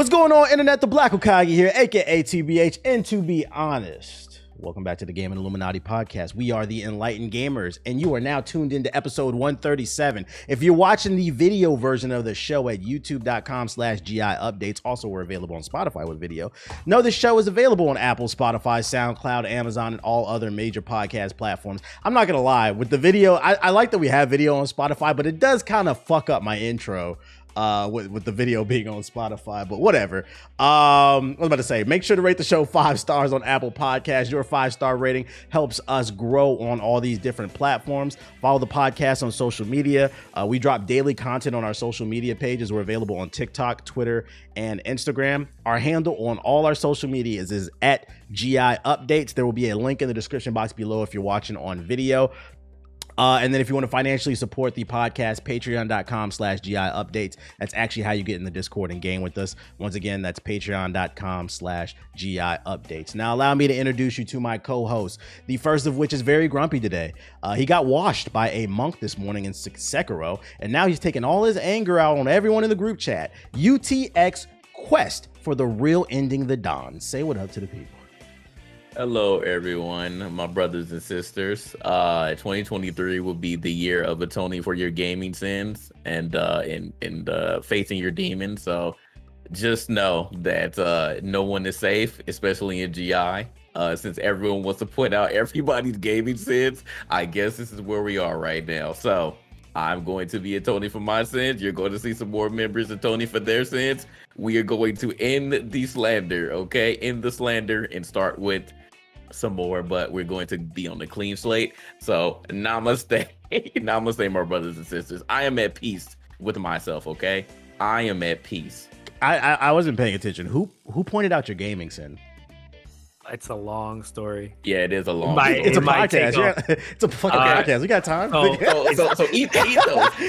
What's going on, Internet? The Black Okage here, aka TBH, and to be honest, welcome back to the Game and Illuminati podcast. We are the Enlightened Gamers, and you are now tuned into episode 137. If you're watching the video version of the show at youtube.com/GI updates, also we're available on Spotify with video. No, the show is available on Apple, Spotify, SoundCloud, Amazon, and all other major podcast platforms. I'm not gonna lie, with the video, I like that we have video on Spotify, but it does kind of fuck up my intro. With the video being on Spotify, but whatever. I was about to say, make sure to rate the show 5 stars on Apple Podcasts. Your 5-star rating helps us grow on all these different platforms. Follow the podcast on social media. We drop daily content on our social media pages. We're available on TikTok, Twitter, and Instagram. Our handle on all our social medias is at GI Updates. There will be a link in the description box below if you're watching on video. And then if you want to financially support the podcast, patreon.com/GI updates. That's actually how you get in the Discord and game with us. Once again, that's patreon.com/GI updates. Now, allow me to introduce you to my co-host, the first of which is very grumpy today. He got washed by a monk this morning in Sekiro, and now he's taking all his anger out on everyone in the group chat. UTX Quest for the real ending the Dawn. Say what up to the people. Hello, everyone, my brothers and sisters. 2023 will be the year of atoning for your gaming sins and facing your demons. So just know that no one is safe, especially in GI. Since everyone wants to point out everybody's gaming sins, I guess this is where we are right now. So I'm going to be atoning for my sins. You're going to see some more members atoning for their sins. We are going to end the slander, okay? End the slander and start with some more, but we're going to be on the clean slate. So namaste. Namaste, my brothers and sisters. I am at peace with myself, okay? I am at peace. I wasn't paying attention. Who pointed out your gaming sin? It's a long story. Yeah, it is a long story. It's a podcast. Yeah. It's a fucking podcast. We got time. So eat those.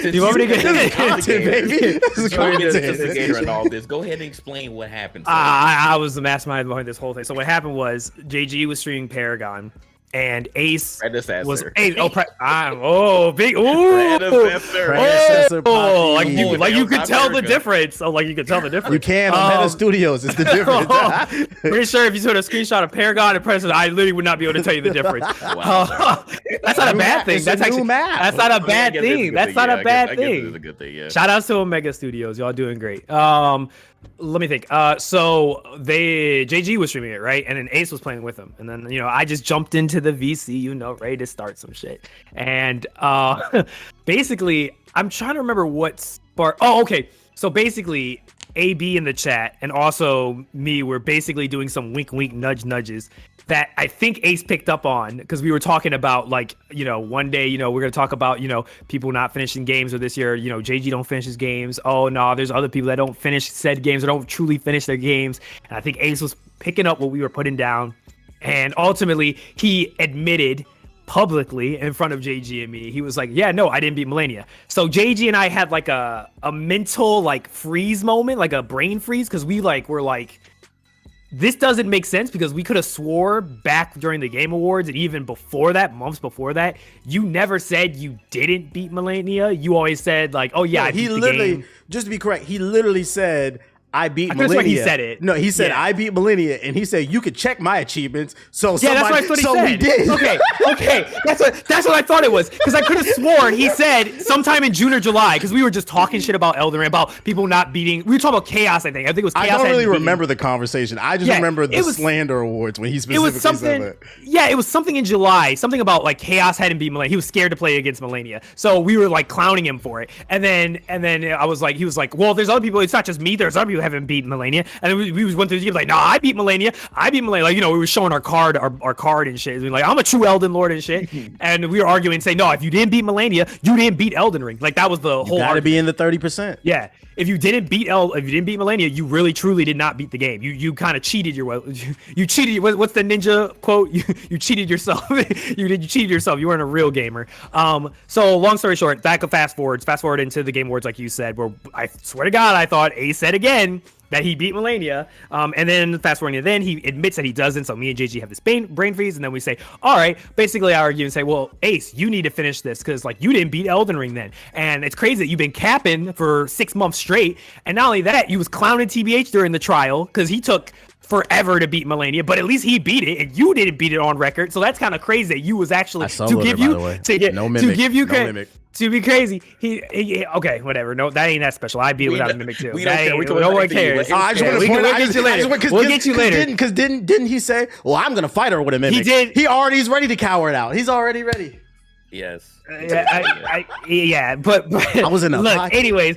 Do you want me to get this is content, baby? This is content. And all this. Go ahead and explain what happened. I was the mastermind behind this whole thing. So what happened was JG was streaming Paragon, and Ace was Ace. Big. Predecessor. Like you could tell the difference. You could tell the difference. You can on Meta Studios. It's the difference. Pretty sure if you took a screenshot of Paragon and Predecessor, I literally would not be able to tell you the difference. Wow. That's not a bad thing. That's actually that's not a bad thing. That's not a bad thing. It's a good thing. Yeah. Shout out to Omega Studios. Y'all doing great. Let me think. So JG was streaming it, right? And then Ace was playing with him. And then, I just jumped into the VC, ready to start some shit. And basically, I'm trying to remember what sparked. Oh, okay. So basically, AB in the chat and also me were basically doing some wink, wink, nudge, nudges that I think Ace picked up on, because we were talking about one day, we're going to talk about, people not finishing games, or this year, JG don't finish his games. Oh no, there's other people that don't finish said games or don't truly finish their games. And I think Ace was picking up what we were putting down. And ultimately he admitted publicly in front of JG and me, he was like, yeah, no, I didn't beat Melania. So JG and I had a mental freeze moment, like a brain freeze. Cause we were like, this doesn't make sense, because we could have swore back during the Game Awards and even before that, months before that, you never said you didn't beat Melania. You always said oh yeah, I beat the game. Just to be correct, he literally said, I beat Millennia. That's why he said it. No, he said, I beat Millennia, and he said, you could check my achievements. So yeah, that's what he said. We did. Okay. That's what I thought it was, because I could have sworn he said sometime in June or July, because we were just talking shit about Elden Ring, about people not beating. We were talking about Chaos, I think. I think it was Chaos. I don't really remember the conversation. I just remember the slander awards when he specifically said that. Yeah, it was something in July, something about Chaos hadn't beat Melania. He was scared to play against Melania, so we were clowning him for it. And then I was he was like, well, there's other people. It's not just me. There's other people who haven't beaten Melania. And then we went through the game nah, I beat Melania. We were showing our card and shit. We were I'm a true Elden Lord and shit. And we were arguing, saying, no, if you didn't beat Melania, you didn't beat Elden Ring. That was the whole. You gotta be in the 30%. Yeah, if you didn't beat Melania, you really truly did not beat the game. You kind of cheated you cheated. What's the ninja quote? You cheated yourself. you cheated yourself. You weren't a real gamer. So long story short, fast forward into the Game Awards, like you said, where I swear to God, I thought Ace said again, that he beat Melania. And then fast forwarding, then he admits that he doesn't. So me and JG have this brain freeze, and then we say, all right, basically I argue and say, well, Ace, you need to finish this because like you didn't beat Elden Ring then, and it's crazy that you've been capping for 6 months straight, and not only that, you was clowning TBH during the trial because he took forever to beat Melania, but at least he beat it, and you didn't beat it on record. So that's kind of crazy that you was actually to give you to be crazy. He okay, whatever. No, that ain't that special. I beat it without a mimic too. No one cares. I just want to point out. We'll get you later. Because didn't he say, "Well, I'm gonna fight her with a mimic"? He did. He's ready to cower it out. He's already ready. Yes. Yeah, but I was in a look. pocket. Anyways.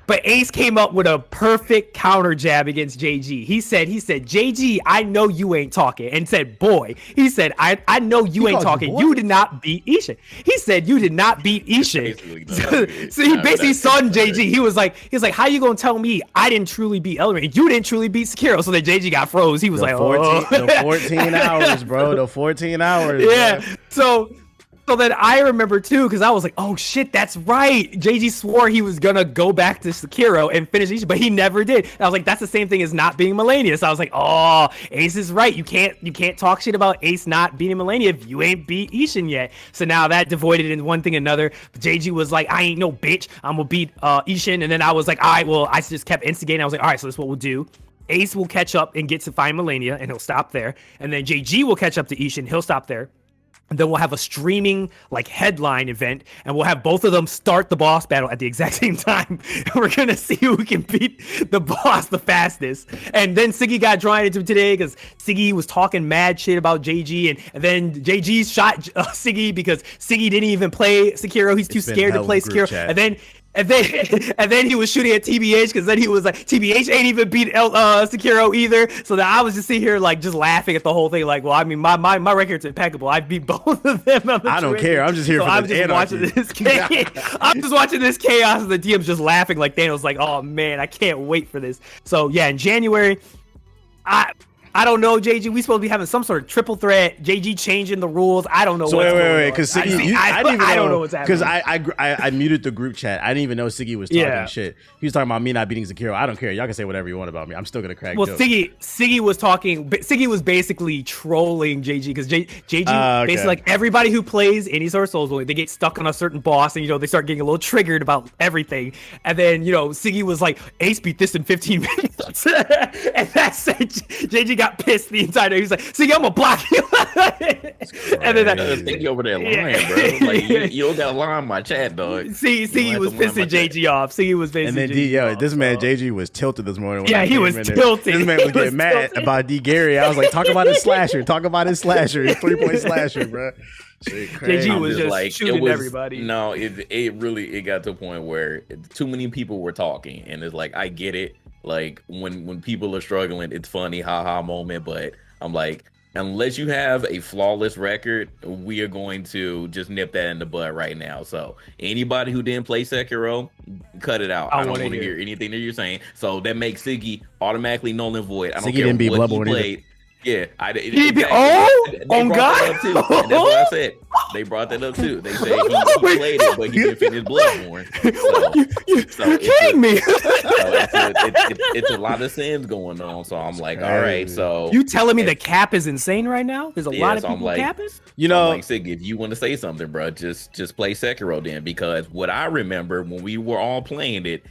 But Ace came up with a perfect counter jab against JG. He said, JG, I know you ain't talking. And said, boy. He said, I know you ain't talking. You did not beat Ishin. He said, you did not beat Ishin. So he basically sunned JG. He was like, how you gonna tell me I didn't truly beat Elden Ring? You didn't truly beat Sekiro. So then JG got froze. He was like, 14 hours, bro. The 14 hours. Yeah. Bro. So then I remember too, because I was like, oh shit, that's right. JG swore he was gonna go back to Sekiro and finish Ishin, but he never did. And I was like, that's the same thing as not being Melania. So I was like, oh, Ace is right. You can't talk shit about Ace not beating Melania if you ain't beat Ishin yet. So now that divided in one thing another. JG was like, I ain't no bitch. I'm gonna beat Ishin. And then I was like, all right, well, I just kept instigating. I was like, all right, so this is what we'll do. Ace will catch up and get to find Melania, and he'll stop there. And then JG will catch up to Ishin. He'll stop there. And then we'll have a streaming like headline event, and we'll have both of them start the boss battle at the exact same time. And we're gonna see who can beat the boss the fastest. And then Siggy got drawn into it today because Siggy was talking mad shit about JG, and then JG shot Siggy because Siggy didn't even play Sekiro. He's too scared to play Sekiro. And then he was shooting at TBH because then he was like, TBH ain't even beat Sekiro either. So that I was just sitting here like just laughing at the whole thing. Like, well, I mean, my record's impeccable. I beat both of them. I don't care. I'm just here for the anarchy. I'm just watching this chaos, and the DM's just laughing like Thanos. Like, oh man, I can't wait for this. So yeah, in January, I don't know, JG. We supposed to be having some sort of triple threat. JG changing the rules. I don't know. So wait, because Siggy, I don't know what's happening. Because I muted the group chat. I didn't even know Siggy was talking shit. He was talking about me not beating Sekiro. I don't care. Y'all can say whatever you want about me. I'm still gonna crack jokes. Siggy was talking. Siggy was basically trolling JG because JG basically like everybody who plays any sort of Souls, they get stuck on a certain boss, and they start getting a little triggered about everything. And then Siggy was like, Ace beat this in 15 minutes, and that's it. JG got pissed the entire day. He's like, see, I'm gonna block you. And then I think you over there lying, bro. Like you don't got a lie in my chat, dog. See, he was pissing JG off. See, he was basically. And then this man JG was tilted this morning. Yeah, he was tilted. This man was getting mad about D Gary. I was like, talk about his slasher. Talk about his slasher. His 3-point slasher, bro. JG was just like, shooting everybody. No, it got to a point where too many people were talking, and it's like, I get it. Like when people are struggling, it's funny, haha moment. But I'm like, unless you have a flawless record, we are going to just nip that in the bud right now. So anybody who didn't play Sekiro, cut it out. I don't want to hear anything that you're saying. So that makes Siggy automatically null and void. I don't care what he played. Yeah, God! Too. And that's what I said. They brought that up too. They said he played it, but he didn't finish Bloodborne. You're kidding me. It's a lot of sins going on. So I'm like, all right. So you telling me the cap is insane right now? There's a lot of people capping. Like, Sig, if you want to say something, bro, just play Sekiro then, because what I remember when we were all playing it,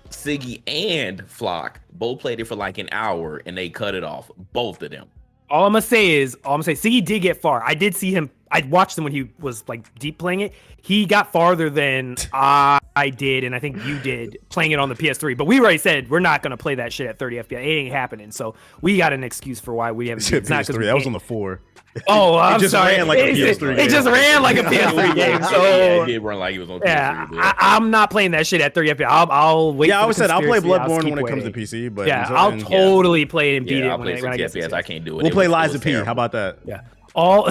Siggy and Flock both played it for like an hour and they cut it off, both of them. All I'm gonna say Siggy did get far. I did see him. I watched him when he was like deep playing it. He got farther than I did, and I think you did playing it on the PS3. But we already said we're not gonna play that shit at 30 FPS. It ain't happening. So we got an excuse for why we haven't. It's not PS3. That was on the 4. Oh, I'm sorry. Ran like a PS3 game. It just ran like a PS3 game. So yeah, it did run like it was on PS3. Yeah, I'm not playing that shit at 30 FPS. I'll wait. Yeah, I always said I'll play Bloodborne when it comes to PC. But yeah, I'll totally play it and beat it when I get to PS. I can't do it. We'll play Liza P. How about that? Yeah. All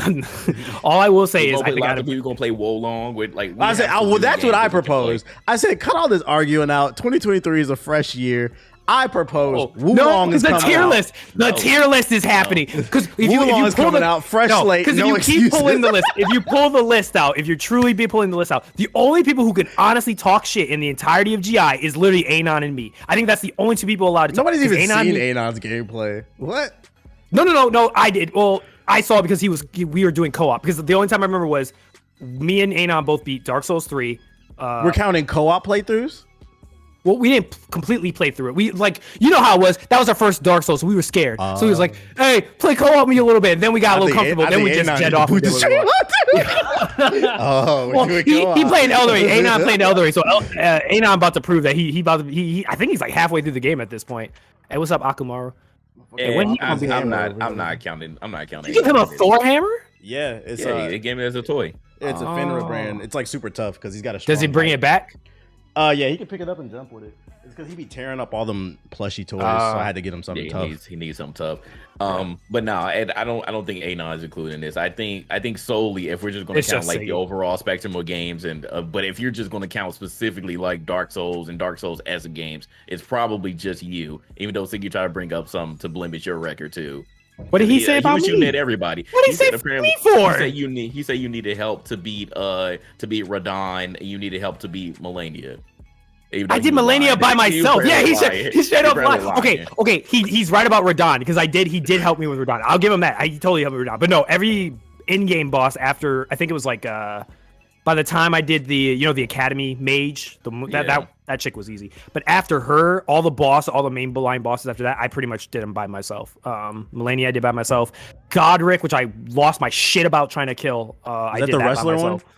I will say is I think we're gonna play Wolong with like. I said, well, that's what I proposed. I said, cut all this arguing out. 2023 is a fresh year. I propose Wulong No, is because the coming tier out. list, the tier list is happening. Because if you Wulong is pull coming the, out fresh no, slate. because No if you keep pulling excuses. the list, if you pull the list out, if you're truly be pulling the list out, the only people who can honestly talk shit in the entirety of GI is literally Anon and me. I think that's the only two people allowed to talk. Nobody's even Anon, seen me, Anon's gameplay. What? No. I did. Well, I saw it because we were doing co-op. Because the only time I remember was me and Anon both beat Dark Souls 3. We're counting co-op playthroughs? Well, we didn't completely play through it. We you know how it was. That was our first Dark Souls, so we were scared. So he was like, "Hey, play co-op with me a little bit." And then we got a little comfortable. Then we just jet off. Oh, well, we're doing he co-op. played Elden Ring. Anon played Elden Ring. So Anon about to prove that he I think he's like halfway through the game at this point. Hey, what's up, Akumaru? Yeah, when he I'm comes not counting. I'm not counting. You give him a Thor hammer? Yeah, it's They gave me as a toy. it's a Fenrir brand. It's like super tough because he's got a. Does he strong bring knife. it back? Yeah, he can pick it up and jump with it. It's because he be tearing up all them plushy toys, so I had to get him something Yeah, tough. he needs something tough. But no, I don't think Anon is included in this. I think solely if we're just going to It's count just like Sega. the overall spectrum of games, and but if you're just going to count specifically like Dark Souls and Dark Souls as games, it's probably just you. Even though Siggy tried to bring up some to blemish your record too. What did he say about was me? shooting at everybody. What did he say apparently me for? He said you needed help to beat Radon, and you needed help to beat Melania. I did Melania by myself. Yeah, he straight up lied. Okay. He's right about Radon because he did help me with Radon. I'll give him that. He totally helped me with Radon. But no, every in-game boss after I think it was like by the time I did the the Academy Mage, that chick was easy. But after her, all the main line bosses after that, I pretty much did them by myself. Melania I did by myself. Godric, which I lost my shit about trying to kill. I did the that wrestler by myself. one?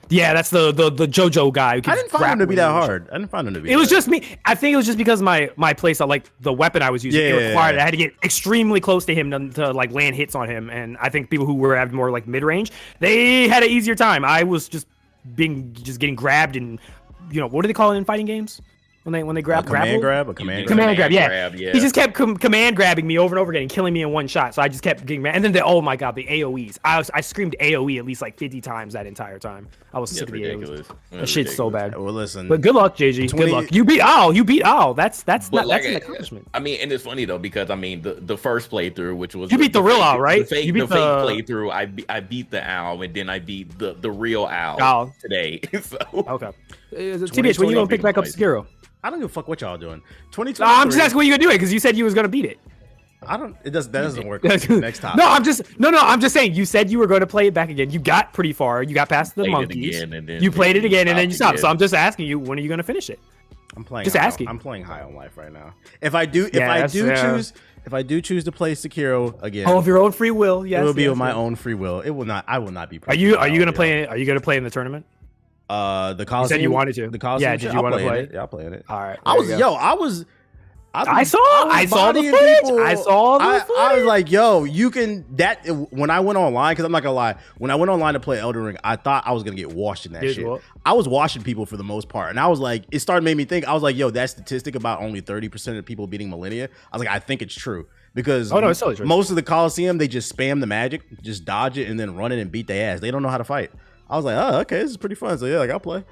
Yeah, that's the JoJo guy. I didn't find him to be that hard. I didn't find him to be. It was just me. I think it was just because my playstyle, like the weapon I was using, it required I had to get extremely close to him to like land hits on him. And I think people who were at more like mid range, they had an easier time. I was just getting grabbed and what do they call it in fighting games when they grab command grab? Command grab. Yeah. He just kept command grabbing me over and over again and killing me in one shot. So I just kept getting mad. And then oh my god, the AOE's. I screamed AOE at least like 50 times that entire time. I was sick of the AOE's. That shit's so bad. Well, listen. But good luck, JG. Good luck. You beat Owl. That's an accomplishment. I mean, and it's funny though because I mean the first playthrough, which was you beat the real Owl, right? The fake playthrough. I beat the Owl, and then I beat the real Owl today. So okay. TBH, when you gonna pick back up Sekiro? I don't give a fuck what y'all doing. 2023. I'm just asking when you gonna do it because you said you was gonna beat it. That doesn't work. Next time. No, I'm just saying. You said you were going to play it back again. You got pretty far. You got past the monkeys. You played it again and then you stopped. So I'm just asking you, when are you going to finish it? I'm playing. Just asking. I'm playing High on Life right now. If I do choose to play Sekiro again, of your own free will, yes, it will be of my own free will. It will not. I will not be. Are you going to play? Are you going to play in the tournament? The Coliseum. You said you wanted to. The Coliseum. Yeah, did you want to play? Yeah, I'll play in it. All right. I saw the footage. I was like, yo, you can when I went online, because I'm not gonna lie, when I went online to play Elden Ring, I thought I was gonna get washed in that shit. What? I was washing people for the most part, and I was like, it started made me think. I was like, yo, that statistic about only 30% of people beating Millennia, I was like, I think it's true. Because it's totally true. Most of the Coliseum, they just spam the magic, just dodge it, and then run it and beat their ass. They don't know how to fight. I was like, oh, okay, this is pretty fun. So yeah, like I'll play.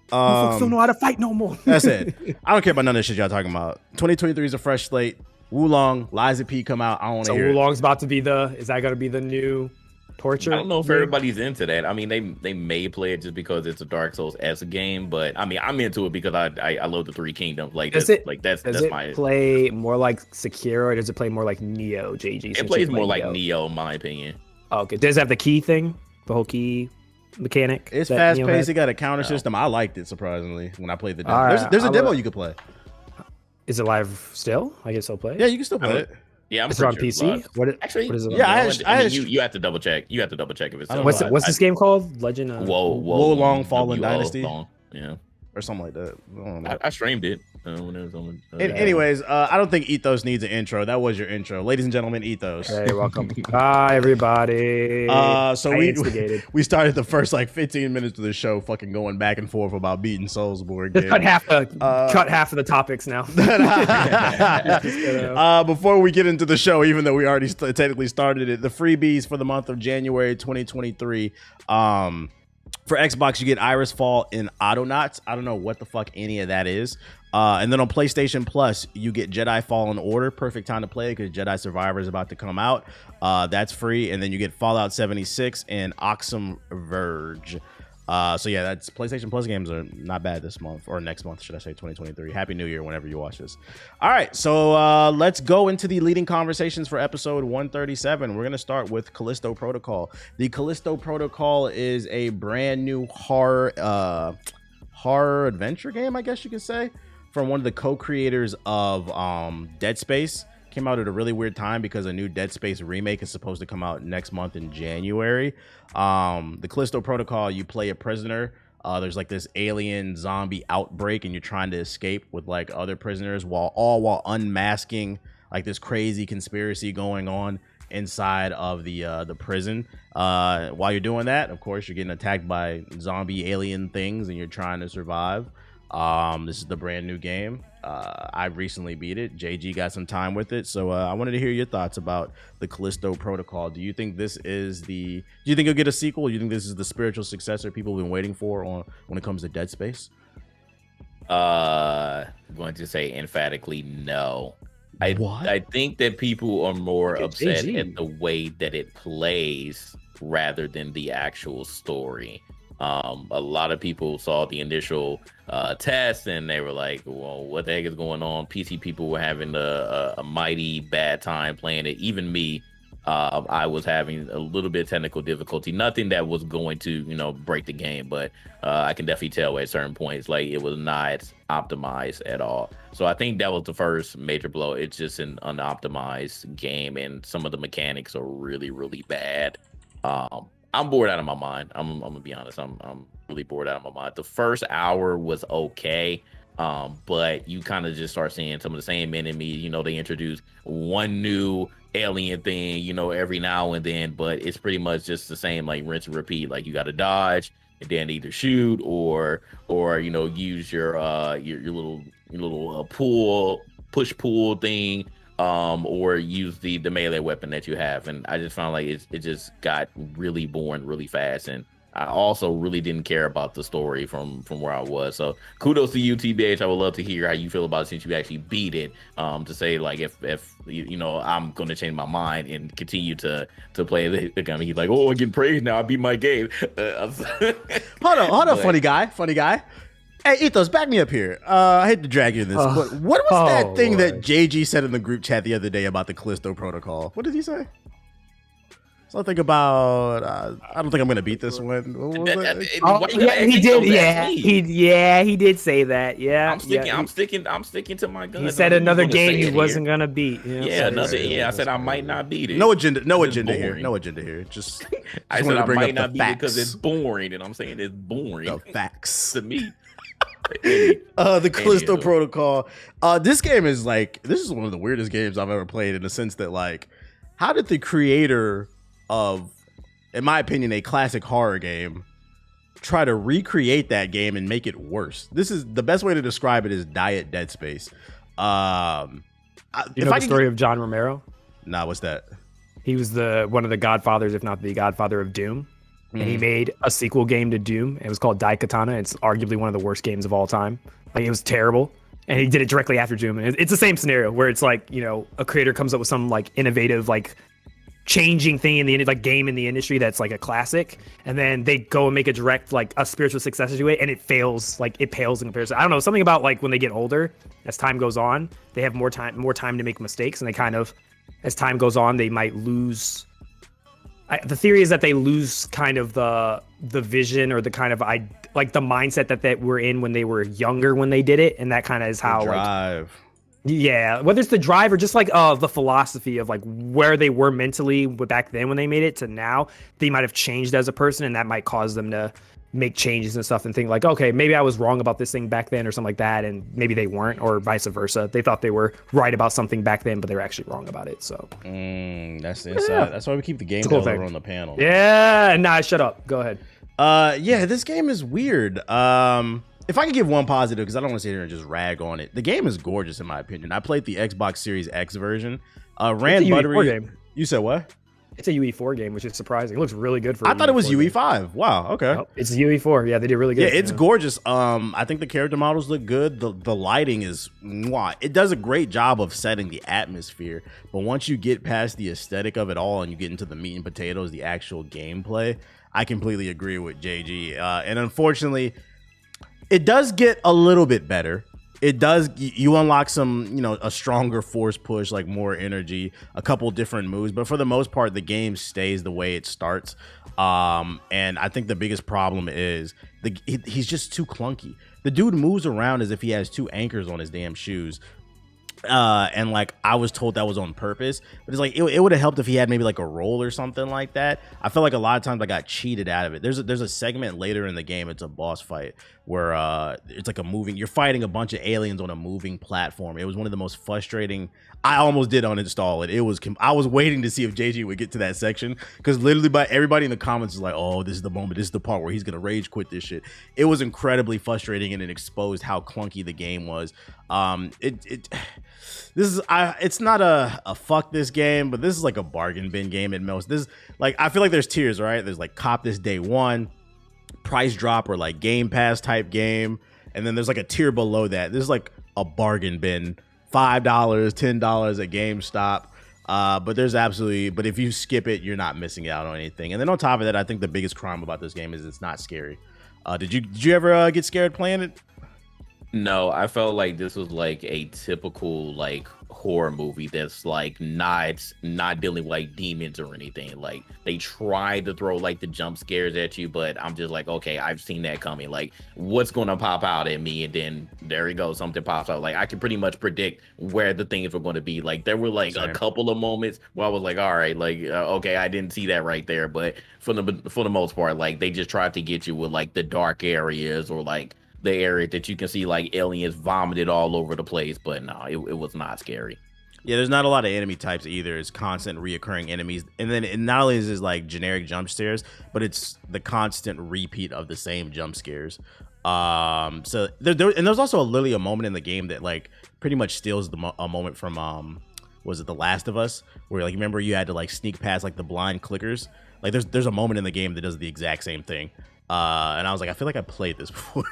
Folks don't know how to fight no more. That's it. I don't care about none of this shit y'all talking about. 2023 is a fresh slate. Wulong, Liza P come out. I don't want to hear. So Wulong's about to be is that going to be the new torture? I don't know if everybody's into that. I mean, they may play it just because it's a Dark Souls as a game, but I mean, I'm into it because I love the Three Kingdoms. Like, does it play more like Sekiro, or does it play more like Neo? JG. It plays more like Neo, in my opinion. Okay. Does it have the key thing? The whole key mechanic? It's fast paced. It got a counter system. I liked it surprisingly when I played the demo. There's a demo you could play. Is it live still? I can still play it. Yeah, you can still play it. Yeah, it's on PC. What is it? Yeah, you have to double check. You have to double check if it's. What's this game called? Legend of Wulong Fallen Dynasty. Yeah, or something like that. I streamed it when it was on. Anyways, I don't think Ethos needs an intro. That was your intro, ladies and gentlemen. Ethos. Hey, welcome. Hi, everybody. So we started the first like 15 minutes of the show, fucking going back and forth about beating Soulsborne. Just cut half of the topics now. Before we get into the show, even though we already technically started it, the freebies for the month of January 2023. For Xbox, you get Iris Fall and Autonauts. I don't know what the fuck any of that is. And then on PlayStation Plus, you get Jedi Fallen Order. Perfect time to play because Jedi Survivor is about to come out. That's free. And then you get Fallout 76 and Oxum Verge. So yeah, that's PlayStation Plus games are not bad this month, or next month, should I say, 2023. Happy New Year whenever you watch this. All right, so let's go into the leading conversations for episode 137. We're going to start with Callisto Protocol. The Callisto Protocol is a brand new horror adventure game, I guess you could say, from one of the co-creators of Dead Space. Came out at a really weird time because a new Dead Space remake is supposed to come out next month in January. The Callisto Protocol, you play a prisoner. There's like this alien zombie outbreak and you're trying to escape with like other prisoners while unmasking like this crazy conspiracy going on inside of the prison. While you're doing that, of course, you're getting attacked by zombie alien things and you're trying to survive. This is the brand new game. I recently beat it. JG got some time with it, so I wanted to hear your thoughts about the Callisto Protocol. Do you think this is do you think you'll get a sequel? Do you think this is the spiritual successor people have been waiting for when it comes to Dead Space? I'm going to say emphatically no. I think that people are more upset at the way that it plays rather than the actual story. A lot of people saw the initial test and they were like, well, what the heck is going on? PC people were having a mighty bad time playing it. Even me, I was having a little bit of technical difficulty. Nothing that was going to, break the game, but I can definitely tell at certain points, like it was not optimized at all. So I think that was the first major blow. It's just an unoptimized game and some of the mechanics are really, really bad. I'm bored out of my mind. I'm gonna be honest. I'm really bored out of my mind. The first hour was okay, but you kind of just start seeing some of the same enemies. They introduce one new alien thing, every now and then, but it's pretty much just the same, like rinse and repeat. Like you got to dodge and then either shoot or use your little push pull thing. Or use the melee weapon that you have. And I just found like it just got really boring really fast. And I also really didn't care about the story from where I was. So kudos to you, TBH. I would love to hear how you feel about it since you actually beat it. To say like if I'm going to change my mind and continue to play the game. He's like, oh, I'm getting praised now. I beat my game. Hold on, funny guy. Hey, Ethos, back me up here. I hate to drag you in this, but what was that thing that JG said in the group chat the other day about the Callisto Protocol? What did he say? Something about I don't think I'm gonna beat this one. He did. Yeah, he did say that. Yeah, I'm sticking to my guns. He said another game he wasn't gonna beat. I said I might not beat it. No agenda here. Just I said I might not beat it because it's boring, and I'm saying it's boring. The facts to me. The Callisto Protocol. This game is this is one of the weirdest games I've ever played in the sense that how did the creator of, in my opinion, a classic horror game try to recreate that game and make it worse? This is the best way to describe it is Diet Dead Space. You know the story of John Romero? Nah, what's that? He was one of the godfathers, if not the godfather of Doom. And he made a sequel game to Doom. It was called Daikatana. It's arguably one of the worst games of all time. Like, it was terrible. And he did it directly after Doom. And it's the same scenario where it's like, a creator comes up with some innovative, changing thing in the game in the industry that's like a classic, and then they go and make a direct a spiritual successor to it, and it fails. It pales in comparison. I don't know, something about when they get older, as time goes on, they have more time to make mistakes, and they kind of, as time goes on, they might lose. The theory is that they lose kind of the vision or the kind of the mindset that they were in when they were younger when they did it, and that kind of is how drive. Yeah, whether it's the drive or just the philosophy of where they were mentally back then when they made it to now, they might have changed as a person, and that might cause them to make changes and stuff and think okay, maybe I was wrong about this thing back then or something like that, and maybe they weren't, or vice versa. They thought they were right about something back then, but they were actually wrong about it. So that's the inside. Yeah. That's why we keep the game developer on the panel. Yeah, nah, shut up. Go ahead. Yeah, this game is weird. If I could give one positive, because I don't want to sit here and just rag on it, the game is gorgeous in my opinion. I played the Xbox Series X version. Ran buttery. Game. You said what? It's a UE4 game, which is surprising. It looks really good for. I thought it was UE4 UE5. Wow. Okay. Nope, it's UE4. Yeah, they did really good. Yeah, it's gorgeous. I think the character models look good. The lighting is mwah. It does a great job of setting the atmosphere. But once you get past the aesthetic of it all and you get into the meat and potatoes, the actual gameplay, I completely agree with JG. And unfortunately, it does get a little bit better. It does. You unlock some, a stronger force push, like more energy, a couple different moves. But for the most part, the game stays the way it starts. And I think the biggest problem is he's just too clunky. The dude moves around as if he has two anchors on his damn shoes. And like I was told that was on purpose, but it's like it would have helped if he had maybe like a roll or something like that. I feel like a lot of times I got cheated out of it. There's a segment later in the game, it's a boss fight where it's like you're fighting a bunch of aliens on a moving platform. It was one of the most frustrating. I almost did uninstall it. I was waiting to see if JG would get to that section, because literally everybody in the comments is like, oh, this is the moment, this is the part where he's gonna rage quit this shit. It was incredibly frustrating, and it exposed how clunky the game was. It's not a fuck this game, but this is like a bargain bin game at most. This is like, I feel like there's tiers, right? There's like cop this day one, price drop, or like Game Pass type game, and then there's like a tier below that. This is like a bargain bin, $5, $10 at GameStop. But if you skip it, you're not missing out on anything. And then on top of that, I think the biggest crime about this game is it's not scary. Did you ever get scared playing it? No, I felt like this was like a typical like horror movie that's like not dealing with like demons or anything. Like they tried to throw like the jump scares at you, but I'm just like, okay, I've seen that coming. Like what's gonna pop out at me, and then there you go, something pops out. Like I can pretty much predict where the things were going to be. Like there were like a couple of moments where I was like, all right, like okay, I didn't see that right there, but for the most part, like they just tried to get you with like the dark areas or like the area that you can see like aliens vomited all over the place. But no, it was not scary. Yeah, there's not a lot of enemy types either. It's constant reoccurring enemies, and then not only is it like generic jump scares, but it's the constant repeat of the same jump scares. So there's also literally a moment in the game that like pretty much steals a moment from was it The Last of Us, where like remember you had to like sneak past like the blind clickers. Like there's a moment in the game that does the exact same thing. And I was like, I feel like I played this before.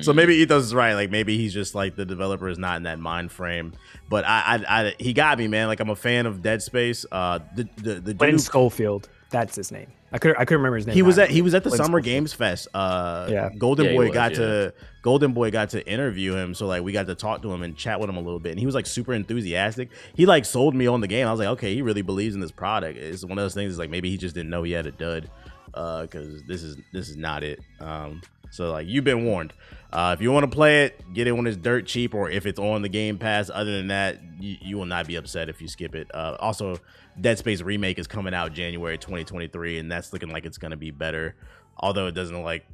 So maybe Ethos is right. Like maybe he's just like the developer is not in that mind frame. But he got me, man. Like I'm a fan of Dead Space. The Quentin dude, Schofield, that's his name. I couldn't remember his name. He was at the Quentin Summer Schofield. Games Fest. Yeah. Golden Boy got to interview him, so like we got to talk to him and chat with him a little bit, and he was like super enthusiastic. He like sold me on the game. I was like, okay, he really believes in this product. It's one of those things. Is like maybe he just didn't know he had a dud. Because this is not it. So like you've been warned. If you want to play it, get it when it's dirt cheap, or if it's on the Game Pass. Other than that, you will not be upset if you skip it. Also, Dead Space Remake is coming out January 2023, and that's looking like it's gonna be better. Although it doesn't like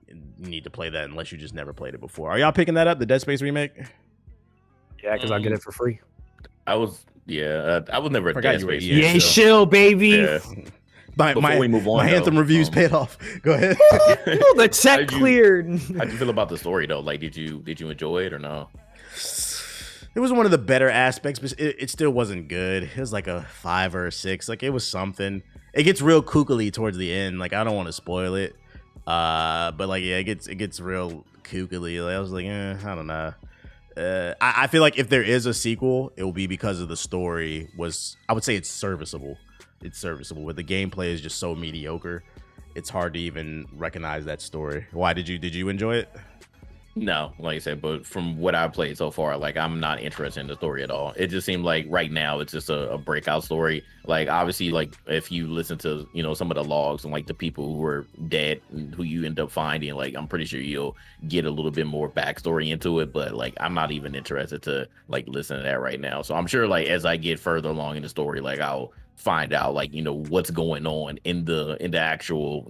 you need to play that unless you just never played it before. Are y'all picking that up, the Dead Space Remake? Yeah, because I'll get it for free. I was never a Dead Space. Yeah, shill, baby. Yeah. Before we move on, my Anthem reviews paid off. Go ahead. The check cleared. How'd you feel about the story though? Like, did you enjoy it or no? It was one of the better aspects, but it still wasn't good. It was like a 5 or a 6. Like it was something. It gets real kookily towards the end. Like I don't want to spoil it, but like yeah, it gets real kookily. Like, I was like, I don't know. I feel like if there is a sequel, it will be because of the story. I would say it's serviceable. It's serviceable, but the gameplay is just so mediocre. It's hard to even recognize that story. Why did you enjoy it? No, like I said, but from what I've played so far, like I'm not interested in the story at all. It just seemed like right now it's just a breakout story. Like obviously, like if you listen to some of the logs and like the people who are dead and who you end up finding, like I'm pretty sure you'll get a little bit more backstory into it. But like I'm not even interested to like listen to that right now. So I'm sure like as I get further along in the story, like I'll find out like what's going on in the actual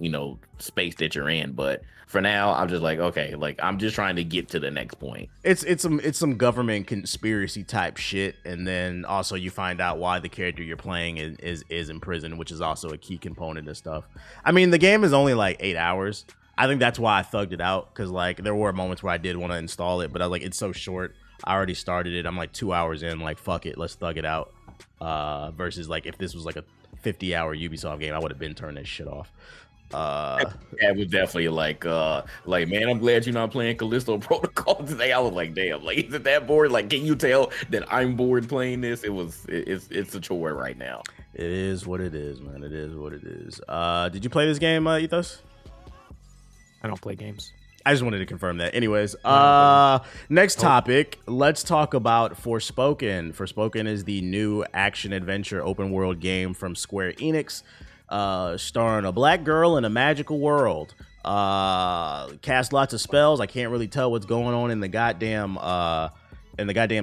space that you're in. But for now I'm just like, okay, like I'm just trying to get to the next point. It's some government conspiracy type shit, and then also you find out why the character you're playing is in prison, which is also a key component of stuff. I mean, the game is only like 8 hours. I think that's why I thugged it out, because like there were moments where I did want to install it, but I was like, it's so short. I already started it. I'm like 2 hours in, like fuck it, let's thug it out. Versus like if this was like a 50-hour Ubisoft game, I would have been turning that shit off. That was definitely like, man, I'm glad you're not playing Callisto Protocol today. I was like, damn, like, is it that bored? Like, can you tell that I'm bored playing this? It's a chore right now. It is what it is, man. It is what it is. Did you play this game, Ethos? I don't play games. I just wanted to confirm that. Anyways, next topic. Let's talk about Forspoken. Forspoken is the new action-adventure open-world game from Square Enix, starring a black girl in a magical world. Cast lots of spells. I can't really tell what's going on in the goddamn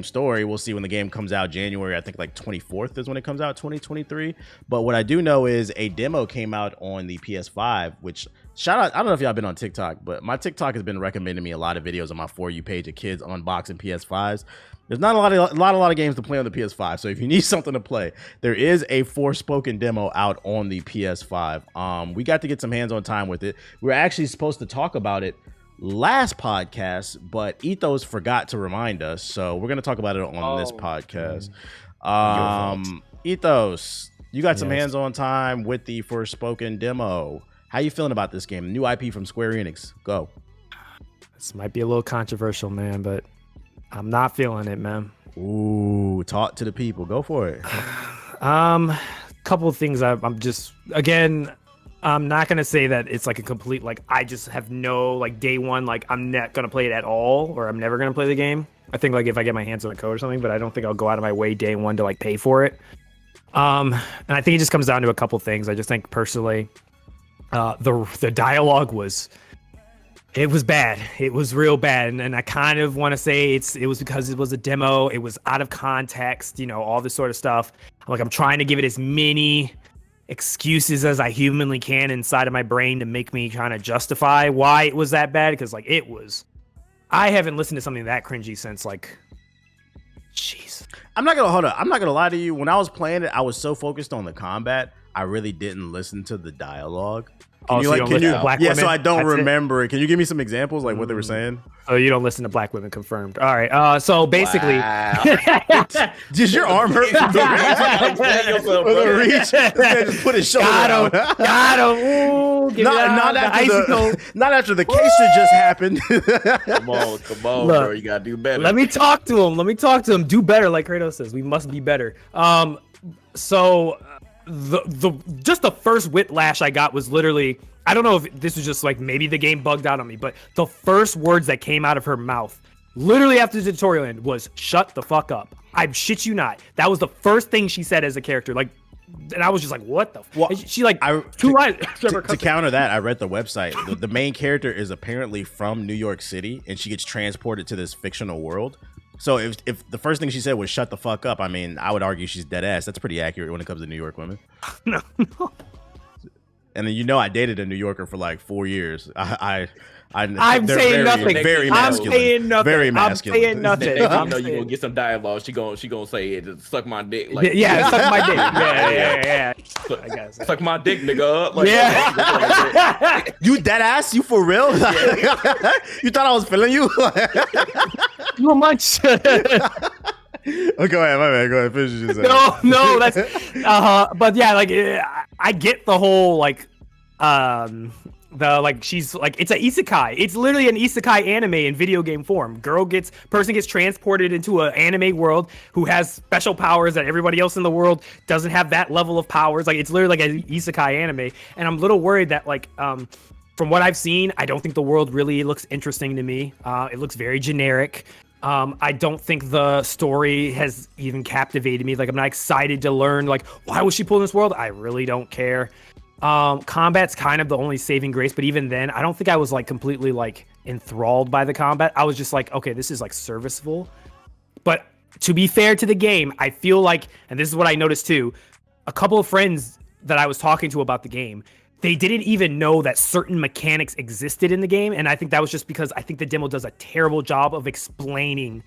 story. We'll see when the game comes out. January, I think like 24th is when it comes out, 2023. But what I do know is a demo came out on the PS5, which shout out. I don't know if y'all been on TikTok, but my TikTok has been recommending me a lot of videos on my For You page of kids unboxing PS5s. There's not a lot of games to play on the PS5. So if you need something to play, there is a Forspoken demo out on the PS5. We got to get some hands-on time with it. We were actually supposed to talk about it last podcast, but Ethos forgot to remind us, so we're gonna talk about it on this podcast. Ethos, you got some hands-on time with the Forspoken demo. How you feeling about this game? New IP from Square Enix. Go. This might be a little controversial, man, but I'm not feeling it, man. Ooh, talk to the people. Go for it. Couple of things. I'm just, again, I'm not gonna say that it's like a complete, like, I just have no, like, day one, like, I'm not gonna play it at all, or I'm never gonna play the game. I think, like, if I get my hands on the code or something, but I don't think I'll go out of my way day one to, like, pay for it. And I think it just comes down to a couple things. I just think personally, the dialogue was bad. It was real bad, and I kind of want to say it was because it was a demo. It was out of context, all this sort of stuff. I'm trying to give it as many excuses as I humanly can inside of my brain to make me kind of justify why it was that bad, because I haven't listened to something that cringy since, like, jeez. I'm not gonna lie to you. When I was playing it, I was so focused on the combat, I really didn't listen to the dialogue. So I don't remember it. Can you give me some examples, like what they were saying? Oh, you don't listen to black women, confirmed. All right. So basically, does your arm hurt? The reach. Just put his shoulder out. Got him. Ooh, not after the case that just happened. Come on, look, bro. You gotta do better. Let me talk to him. Do better, like Kratos says. We must be better. So the first whiplash I got was literally, I don't know if this was just like maybe the game bugged out on me, but the first words that came out of her mouth literally after the tutorial end was "shut the fuck up." I shit you not. That was the first thing she said as a character. Like, and I was just like, what the fuck? She like two lines. To counter that, I read the website. The main character is apparently from New York City, and she gets transported to this fictional world. So if the first thing she said was "shut the fuck up," I mean, I would argue she's dead ass. That's pretty accurate when it comes to New York women. No. And then I dated a New Yorker for like 4 years. I'm saying nothing. Very masculine. I'm saying nothing. Very masculine. I'm saying nothing. You gonna get some dialogue. She gonna say, "Suck my dick." Like, suck my dick. Yeah. I guess. Suck my dick, nigga. Like, yeah. You dead ass? You for real? You thought I was feeling you? Too much. Oh, go ahead, my man. Go ahead, finish your sentence. No, that's but yeah, like I get the whole she's like, it's an isekai. It's literally an isekai anime in video game form. Person gets transported into an anime world who has special powers that everybody else in the world doesn't have that level of powers. Like, it's literally like an isekai anime, and I'm a little worried that from what I've seen, I don't think the world really looks interesting to me. It looks very generic. I don't think the story has even captivated me. Like, I'm not excited to learn, like, why was she pulling this world? I really don't care. Combat's kind of the only saving grace, but even then, I don't think I was like completely like enthralled by the combat. I was just like, okay, this is like serviceable. But to be fair to the game, I feel like, and this is what I noticed too, a couple of friends that I was talking to about the game, they didn't even know that certain mechanics existed in the game. And I think that was just because I think the demo does a terrible job of explaining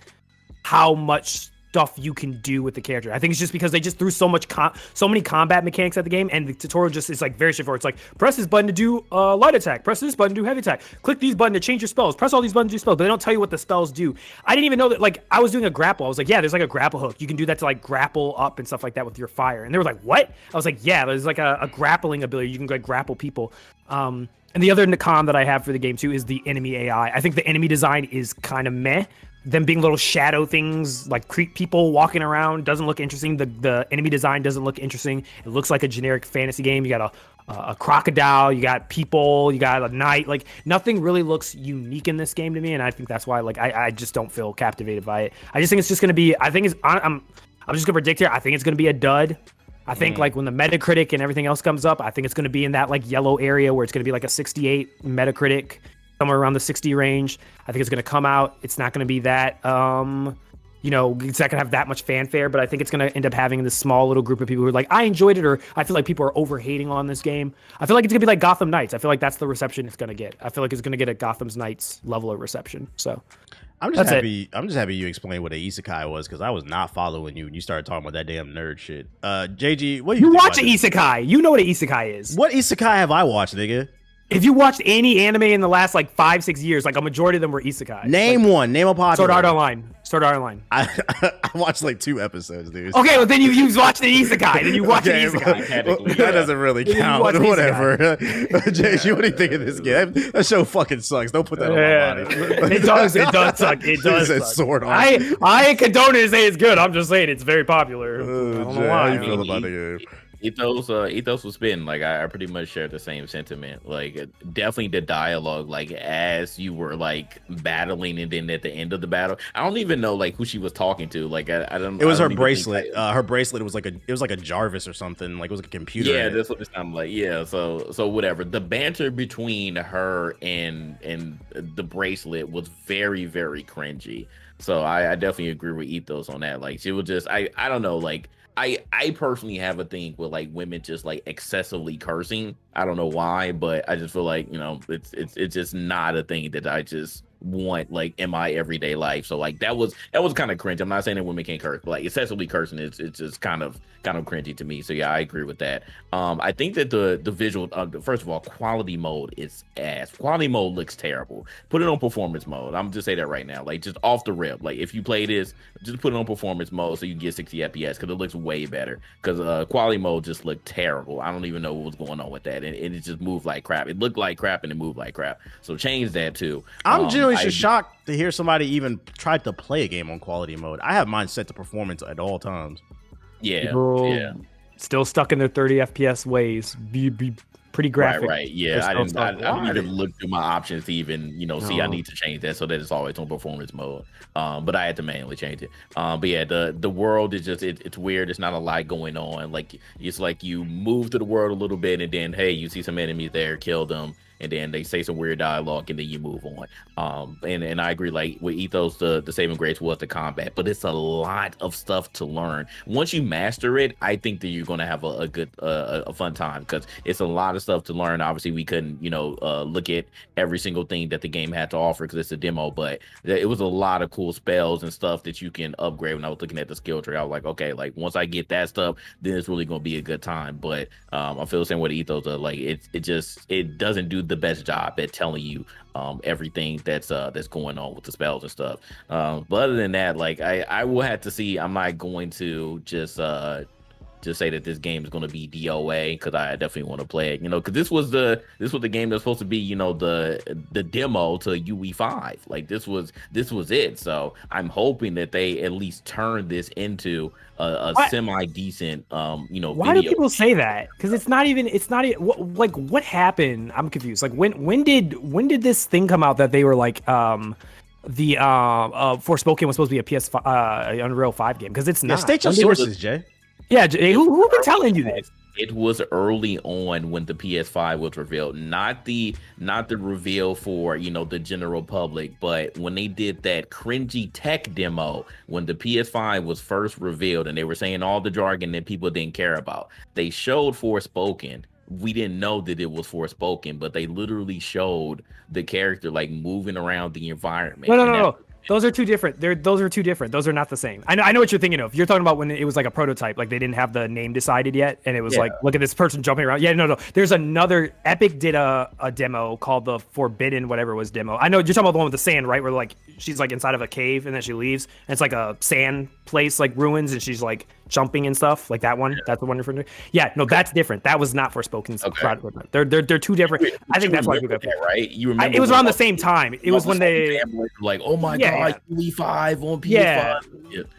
how much stuff you can do with the character. I think it's just because they just threw so many combat mechanics at the game, and the tutorial just is like very straightforward. It's like press this button to do light attack, press this button to do heavy attack, click these buttons to change your spells, press all these buttons to do spells, but they don't tell you what the spells do. I didn't even know that. Like, I was doing a grapple. I was like, yeah, there's like a grapple hook. You can do that to like grapple up and stuff like that with your fire. And they were like, what? I was like, yeah, there's like a grappling ability. You can like grapple people. And the other con that I have for the game too is the enemy AI. I think the enemy design is kind of meh. Them being little shadow things, like creep people walking around, doesn't look interesting. The enemy design doesn't look interesting. It looks like a generic fantasy game. You got a crocodile, you got people, you got a knight. Like, nothing really looks unique in this game to me, and I think that's why like I just don't feel captivated by it. I just think it's just gonna be. I'm just gonna predict here. I think it's gonna be a dud. I think like when the Metacritic and everything else comes up, I think it's gonna be in that like yellow area where it's gonna be like a 68 Metacritic. Somewhere around the 60 range. I think it's going to come out. It's not going to be that, it's not going to have that much fanfare, but I think it's going to end up having this small little group of people who are like, I enjoyed it, or I feel like people are over-hating on this game. I feel like it's going to be like Gotham Knights. I feel like that's the reception it's going to get. I feel like it's going to get a Gotham Knights level of reception. So I'm just happy you explained what an isekai was, because I was not following you when you started talking about that damn nerd shit. JG, what do you watch an isekai? You know what an isekai is. What isekai have I watched, nigga? If you watched any anime in the last like 5-6 years, like a majority of them were isekai. Name like, one. Name a popular. Sword Art Online. I watched like 2 episodes, dude. Okay, well then you watched an isekai. Then you watched an isekai. Well, that doesn't really count. Whatever. JG, what do you think of this game? That show fucking sucks. Don't put that on my body. It does suck. It does suck. Sword Art. I condone it to say it's good. I'm just saying it's very popular. I don't know why. How you feel about the game? Ethos was spitting. Like, I pretty much share the same sentiment. Like, definitely the dialogue, like as you were like battling, and then at the end of the battle, I don't even know like who she was talking to. Like, I don't. It was her bracelet. Her bracelet was like a Jarvis or something. Like, it was like a computer. Yeah, that's what it sounded like. Yeah, so whatever. The banter between her and the bracelet was very, very cringy. So I definitely agree with Ethos on that. Like, she was just I don't know, like. I personally have a thing with like women just like excessively cursing. I don't know why, but I just feel like, it's just not a thing that I just want like in my everyday life. So like that was kind of cringe. I'm not saying that women can't curse, but like excessively cursing it's just kind of cringy to me. So yeah, I agree with that. I think that the visual, first of all, quality mode is ass. Quality mode looks terrible. Put it on performance mode. I'm just say that right now, like just off the rip. Like if you play this, just put it on performance mode so you can get 60 FPS because it looks way better. Because quality mode just looked terrible. I don't even know what was going on with that, and it just moved like crap. It looked like crap and it moved like crap. So change that too. I'm genuinely shocked to hear somebody even try to play a game on quality mode. I have mine set to performance at all times. Yeah, people still stuck in their 30 FPS ways. Be pretty graphic. Right. Yeah, I didn't even look through my options to even see I need to change that so that it's always on performance mode. But I had to manually change it. But yeah, the world is just it's weird. There's not a lot going on. Like it's like you move to the world a little bit and then hey, you see some enemies there, kill them. And then they say some weird dialogue, and then you move on. And I agree. Like with Ethos, the saving grace was the combat, but it's a lot of stuff to learn. Once you master it, I think that you're gonna have a good, a fun time because it's a lot of stuff to learn. Obviously, we couldn't, look at every single thing that the game had to offer because it's a demo, but it was a lot of cool spells and stuff that you can upgrade. When I was looking at the skill tree, I was like, okay, like once I get that stuff, then it's really gonna be a good time. But I feel the same way with Ethos. Like it doesn't do the best job at telling you everything that's going on with the spells and stuff. But other than that, like I will have to see. I'm not going to just say that this game is going to be DOA because I definitely want to play it. Because this was the game that's supposed to be the demo to UE5. Like this was it. So I'm hoping that they at least turn this into a semi decent why do people say that? Because it's not even what happened. I'm confused. Like when did this thing come out that they were like the Forspoken was supposed to be a PS5 Unreal 5 game? Because it's not. State your sources, Jay. Yeah, who been telling you this? It was early on when the PS5 was revealed, not the reveal for the general public, but when they did that cringy tech demo when the PS5 was first revealed, and they were saying all the jargon that people didn't care about. They showed Forspoken. We didn't know that it was Forspoken, but they literally showed the character like moving around the environment. No. Those are two different. Those are two different. Those are not the same. I know what you're thinking of. You're talking about when it was like a prototype, like they didn't have the name decided yet, and it was like, look at this person jumping around. Yeah, no. There's another. Epic did a demo called the Forbidden whatever was demo. I know you're talking about the one with the sand, right? Where like she's like inside of a cave and then she leaves, and it's like a sand place, like ruins, and she's like jumping and stuff. Like that one. Yeah. That's the one you're referring to. Yeah, no, that's different. That was not Forspoken's. Okay. They're two different. I think that's why you got that, right? You remember? It was around the same time. It was when they like, oh my god, UE5 on PS5. Yeah.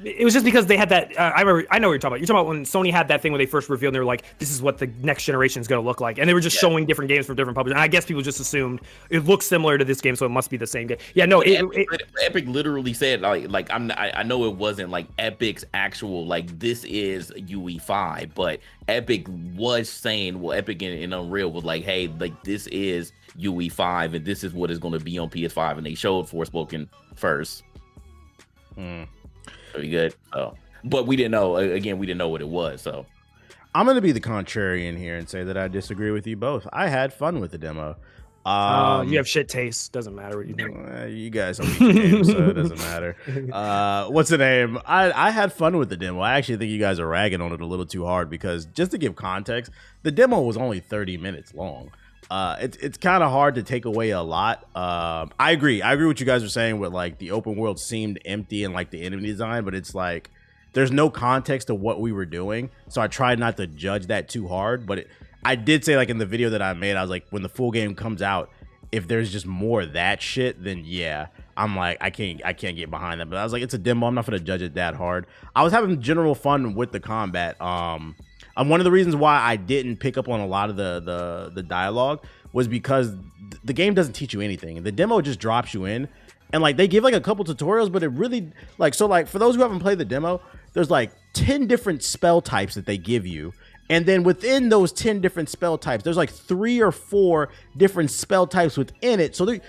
It was just because they had that. I know what you're talking about. You're talking about when Sony had that thing when they first revealed, and they were like, "This is what the next generation is going to look like," and they were just showing different games from different publishers. And I guess people just assumed it looks similar to this game, so it must be the same game. Yeah, no. Epic literally said like I know it wasn't like Epic's actual like this is UE5, but Epic was saying, well, Epic in Unreal was like, hey, like this is UE5 and this is what is going to be on PS5, and they showed Forspoken first. Pretty good. Oh, but we didn't know. Again, we didn't know what it was. So I'm going to be the contrarian here and say that I disagree with you both. I had fun with the demo. You have shit taste. Doesn't matter what you do. You guys don't beat the game, so it doesn't matter. What's the name? I had fun with the demo. I actually think you guys are ragging on it a little too hard because just to give context, the demo was only 30 minutes long. It's kind of hard to take away a lot. I agree what you guys are saying with like the open world seemed empty and like the enemy design, but it's like there's no context to what we were doing, so I tried not to judge that too hard. But I did say like in the video that I made, I was like, when the full game comes out, if there's just more of that shit, then yeah, I'm like, I can't get behind that. But I was like, it's a demo, I'm not gonna judge it that hard. I was having general fun with the combat. One of the reasons why I didn't pick up on a lot of the dialogue was because the game doesn't teach you anything. The demo just drops you in, and like they give like a couple tutorials, but it really like, so like for those who haven't played the demo, there's like 10 different spell types that they give you. And then within those 10 different spell types, there's like 3 or 4 different spell types within it. So the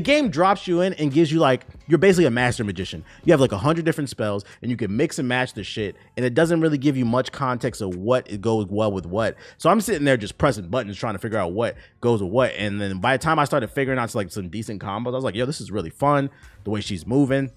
game drops you in and gives you like, you're basically a master magician. You have like 100 different spells and you can mix and match the shit. And it doesn't really give you much context of what it goes well with what. So I'm sitting there just pressing buttons trying to figure out what goes with what. And then by the time I started figuring out like some decent combos, I was like, yo, this is really fun. The way she's moving.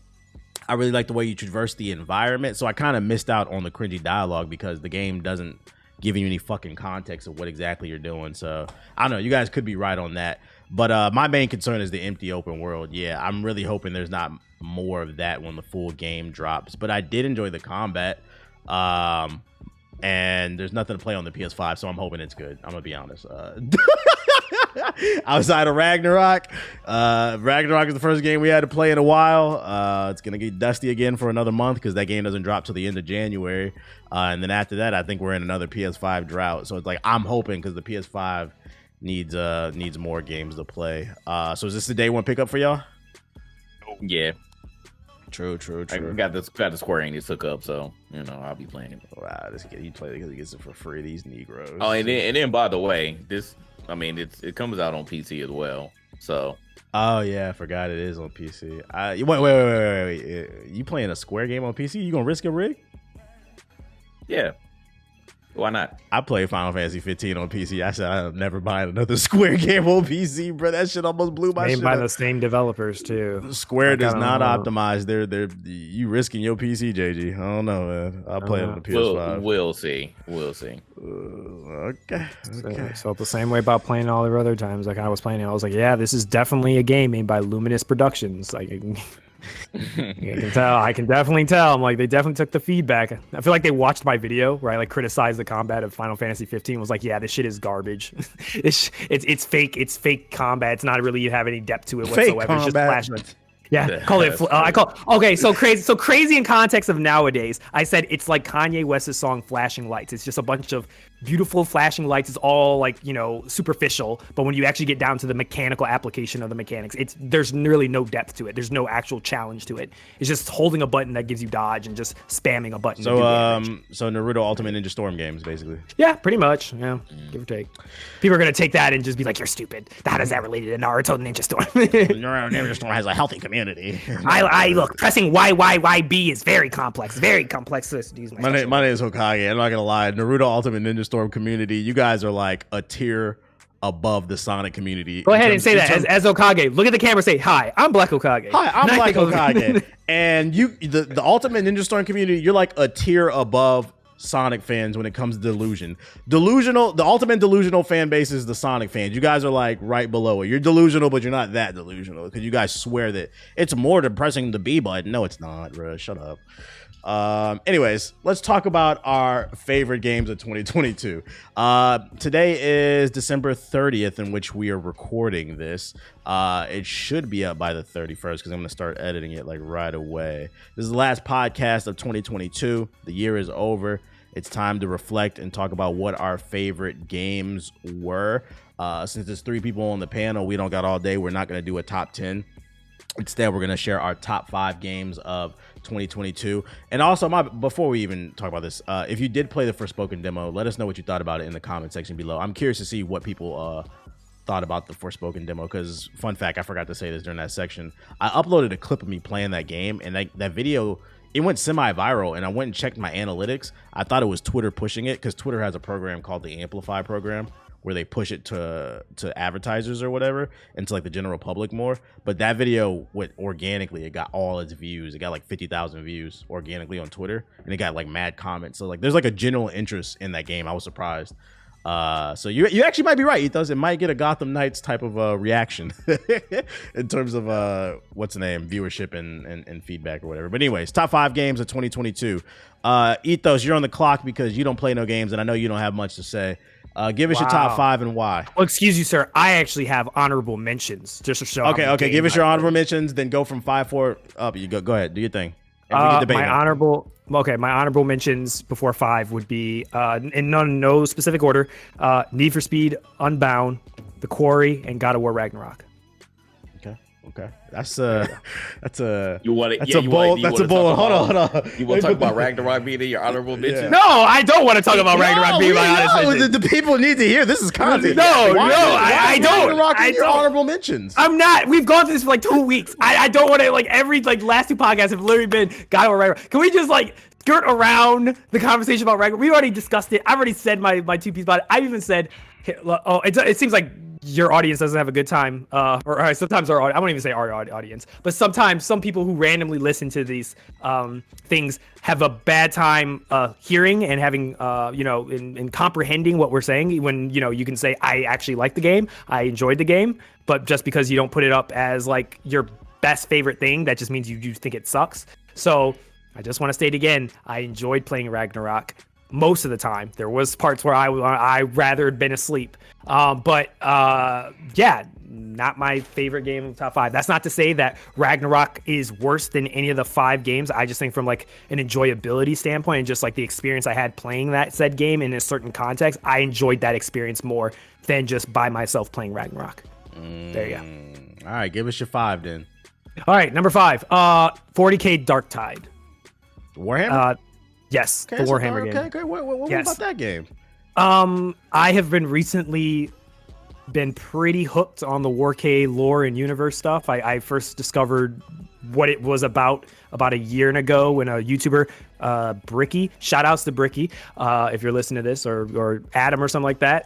I really like the way you traverse the environment. So I kind of missed out on the cringy dialogue because the game doesn't give you any fucking context of what exactly you're doing. So I don't know, you guys could be right on that. But my main concern is the empty open world. Yeah, I'm really hoping there's not more of that when the full game drops. But I did enjoy the combat. And there's nothing to play on the PS5, so I'm hoping it's good. I'm gonna be honest. Outside of Ragnarok, Ragnarok is the first game we had to play in a while. It's gonna get dusty again for another month because that game doesn't drop till the end of January. And then after that, I think we're in another PS5 drought. So it's like I'm hoping because the PS5 needs more games to play. So is this the day one pickup for y'all? Yeah. True. I got the Square Enix hook up, so you know I'll be playing it. Wow, he play because he gets it for free. These Negroes. Oh, and then by the way, it comes out on PC as well. So. Oh yeah, I forgot it is on PC. Wait. You playing a Square game on PC? You gonna risk a rig? Yeah. Why not? I played Final Fantasy 15 on PC. I said I'm never buying another Square game on PC, bro. That shit almost blew my shit. Made by the same developers too. Square does not optimize. They're you risking your PC, JG. I don't know, man. I'll play it on the PS5. We'll see. Okay. Felt the same way about playing all the other times. Like I was playing it, I was like, yeah, this is definitely a game made by Luminous Productions. Like. I can definitely tell. I'm like, they definitely took the feedback. I feel like they watched my video where I like criticized the combat of Final Fantasy 15. Was like, yeah, this shit is garbage. it's fake. It's fake combat. It's not really have any depth to it whatsoever. It's just flashing. Yeah, call it. Okay, so crazy in context of nowadays. I said it's like Kanye West's song "Flashing Lights." It's just a bunch of beautiful flashing lights. It's all like superficial, but when you actually get down to the mechanical application of the mechanics, there's really no depth to it. There's no actual challenge to it. It's just holding a button that gives you dodge and just spamming a button. So so Naruto Ultimate Ninja Storm games basically. Yeah, pretty much. Yeah, give or take. People are gonna take that and just be like, "You're stupid. How does that relate to Naruto Ninja Storm?" Naruto Ninja Storm has a healthy community. I look, pressing YYYB is very complex. Very complex. My name is Hokage. I'm not gonna lie. Naruto Ultimate Ninja Storm community, you guys are like a tier above the Sonic community. Go ahead and say that as Okage. Look at the camera. Say hi. I'm Black Okage. Hi, I'm Black Okage. And the Ultimate Ninja Storm community, you're like a tier above Sonic fans when it comes to delusion. The ultimate delusional fan base is the Sonic fans. You guys are like right below it. You're delusional, but you're not that delusional because you guys swear that it's more than pressing the B button. No, it's not, bro. Shut up. Anyways, let's talk about our favorite games of 2022. Today is December 30th, in which we are recording this. It should be up by the 31st because I'm going to start editing it like right away. This is the last podcast of 2022. The year is over. It's time to reflect and talk about what our favorite games were. Since there's 3 people on the panel, we don't got all day. We're not going to do a top 10. Instead, we're going to share our top 5 games of 2022. And also, before we even talk about this, if you did play the Forspoken demo, let us know what you thought about it in the comment section below. I'm curious to see what people thought about the Forspoken demo, because fun fact, I forgot to say this during that section. I uploaded a clip of me playing that game, and that video, it went semi-viral, and I went and checked my analytics. I thought it was Twitter pushing it, because Twitter has a program called the Amplify program, where they push it to advertisers or whatever, and to like the general public more. But that video went organically. It got all its views. It got like 50,000 views organically on Twitter, and it got like mad comments. So like there's like a general interest in that game. I was surprised. So you actually might be right. It might get a Gotham Knights type of reaction in terms of what's the name, viewership and feedback or whatever. But anyways, top 5 games of 2022. Ethos, you're on the clock because you don't play no games, and I know you don't have much to say. Give us your top 5 and why. Well, excuse you, sir. I actually have honorable mentions just to show. Okay. Give us your honorable mentions, then go from 5, 4 up. You go ahead. Do your thing. My honorable mentions before 5 would be in no specific order: Need for Speed Unbound, The Quarry, and God of War Ragnarok. Okay, that's a bold. Hold on. You want to talk about Ragnarok being in your honorable mention? No, I don't want to talk about Ragnarok being my honorable mention. The people need to hear this is content. I don't. Ragnarok in your honorable mentions. I'm not. We've gone through this for like 2 weeks. I don't want to every last 2 podcasts have literally been God of War Ragnarok. Can we just skirt around the conversation about Ragnarok? We already discussed it. I've already said my 2 pieces about it. I've even said, it seems like your audience doesn't have a good time, or sometimes I won't even say our audience, but sometimes some people who randomly listen to these things have a bad time hearing and having, in comprehending what we're saying. When you can say, I actually like the game, I enjoyed the game, but just because you don't put it up as like your best favorite thing, that just means you think it sucks. So I just want to state again, I enjoyed playing Ragnarok. Most of the time, there was parts where I rather had been asleep, but not my favorite game of the top 5. That's not to say that Ragnarok is worse than any of the 5 games. I just think from an enjoyability standpoint and just the experience I had playing that said game in a certain context, I enjoyed that experience more than just by myself playing Ragnarok. There you go. All right, give us your 5 then. All right, number 5, 40K Dark Tide. Warhammer. Yes, the Warhammer game. Okay. What about that game? I have recently been pretty hooked on the Wark lore and universe stuff. I first discovered what it was about a year ago when a YouTuber, Bricky, shout outs to Bricky, if you're listening to this, or Adam or something like that.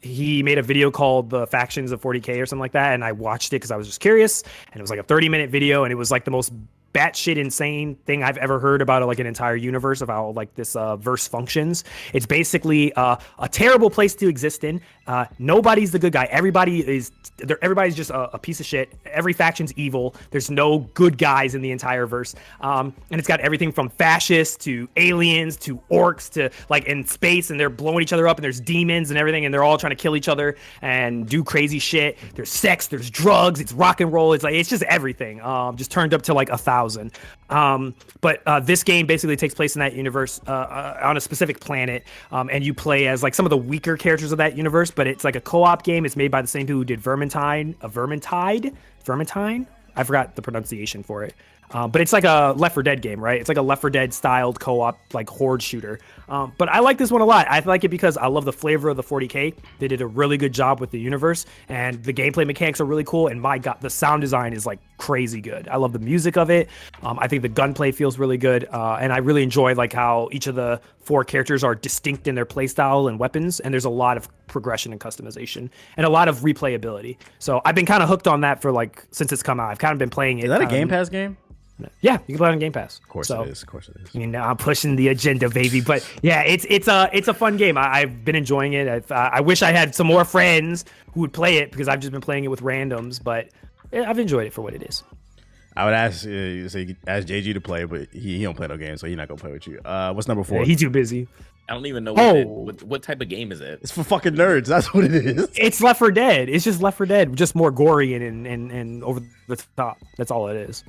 He made a video called The Factions of 40K or something like that, and I watched it because I was just curious, and it was like a 30-minute video, and it was like the most batshit insane thing I've ever heard about an entire universe of how this verse functions. It's basically a terrible place to exist in. Nobody's the good guy. Everybody's just a piece of shit. Every faction's evil. There's no good guys in the entire verse. And it's got everything from fascists to aliens to orcs to in space, and they're blowing each other up, and there's demons and everything, and they're all trying to kill each other and do crazy shit. There's sex, there's drugs, it's rock and roll. It's just everything. Just turned up to 1,000. But this game basically takes place in that universe on a specific planet, and you play as some of the weaker characters of that universe, but it's a co-op game. It's made by the same people who did Vermintide. I forgot the pronunciation for it. But it's like a Left 4 Dead game, right? It's like a Left 4 Dead styled co-op, horde shooter. But I like this one a lot. I like it because I love the flavor of the 40K. They did a really good job with the universe, and the gameplay mechanics are really cool. And my God, the sound design is crazy good. I love the music of it. I think the gunplay feels really good, and I really enjoy like how each of the 4 characters are distinct in their playstyle and weapons, and there's a lot of progression and customization and a lot of replayability. So I've been kind of hooked on that for like since it's come out. I've kind of been playing it. Is that a Game Pass game? Yeah, you can play it on Game Pass. Of course it is. Of course it is. You know, I'm pushing the agenda, baby. But yeah, it's a fun game. I've been enjoying it. I wish I had some more friends who would play it because I've just been playing it with randoms. But I've enjoyed it for what it is. I would ask JG to play, but he don't play no games, so he's not gonna play with you. What's number 4? Yeah, he's too busy. I don't even know what type of game is it. It's for fucking nerds. That's what it is. It's Left 4 Dead. It's just Left 4 Dead, just more gory and over the top. That's all it is.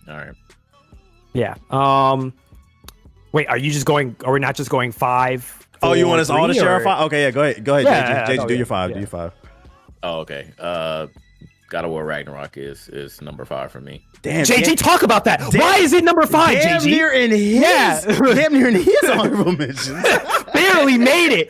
All right. Yeah. Wait, are we not just going 5? Oh, you want us all to share our 5? Okay, yeah, go ahead. Yeah, JG, do your 5. Yeah. Do your 5. Oh, okay. God of War Ragnarok is number 5 for me. Damn, JG, talk about that. Why is it number 5, damn JG? Damn near in his honorable mentions. Barely made it.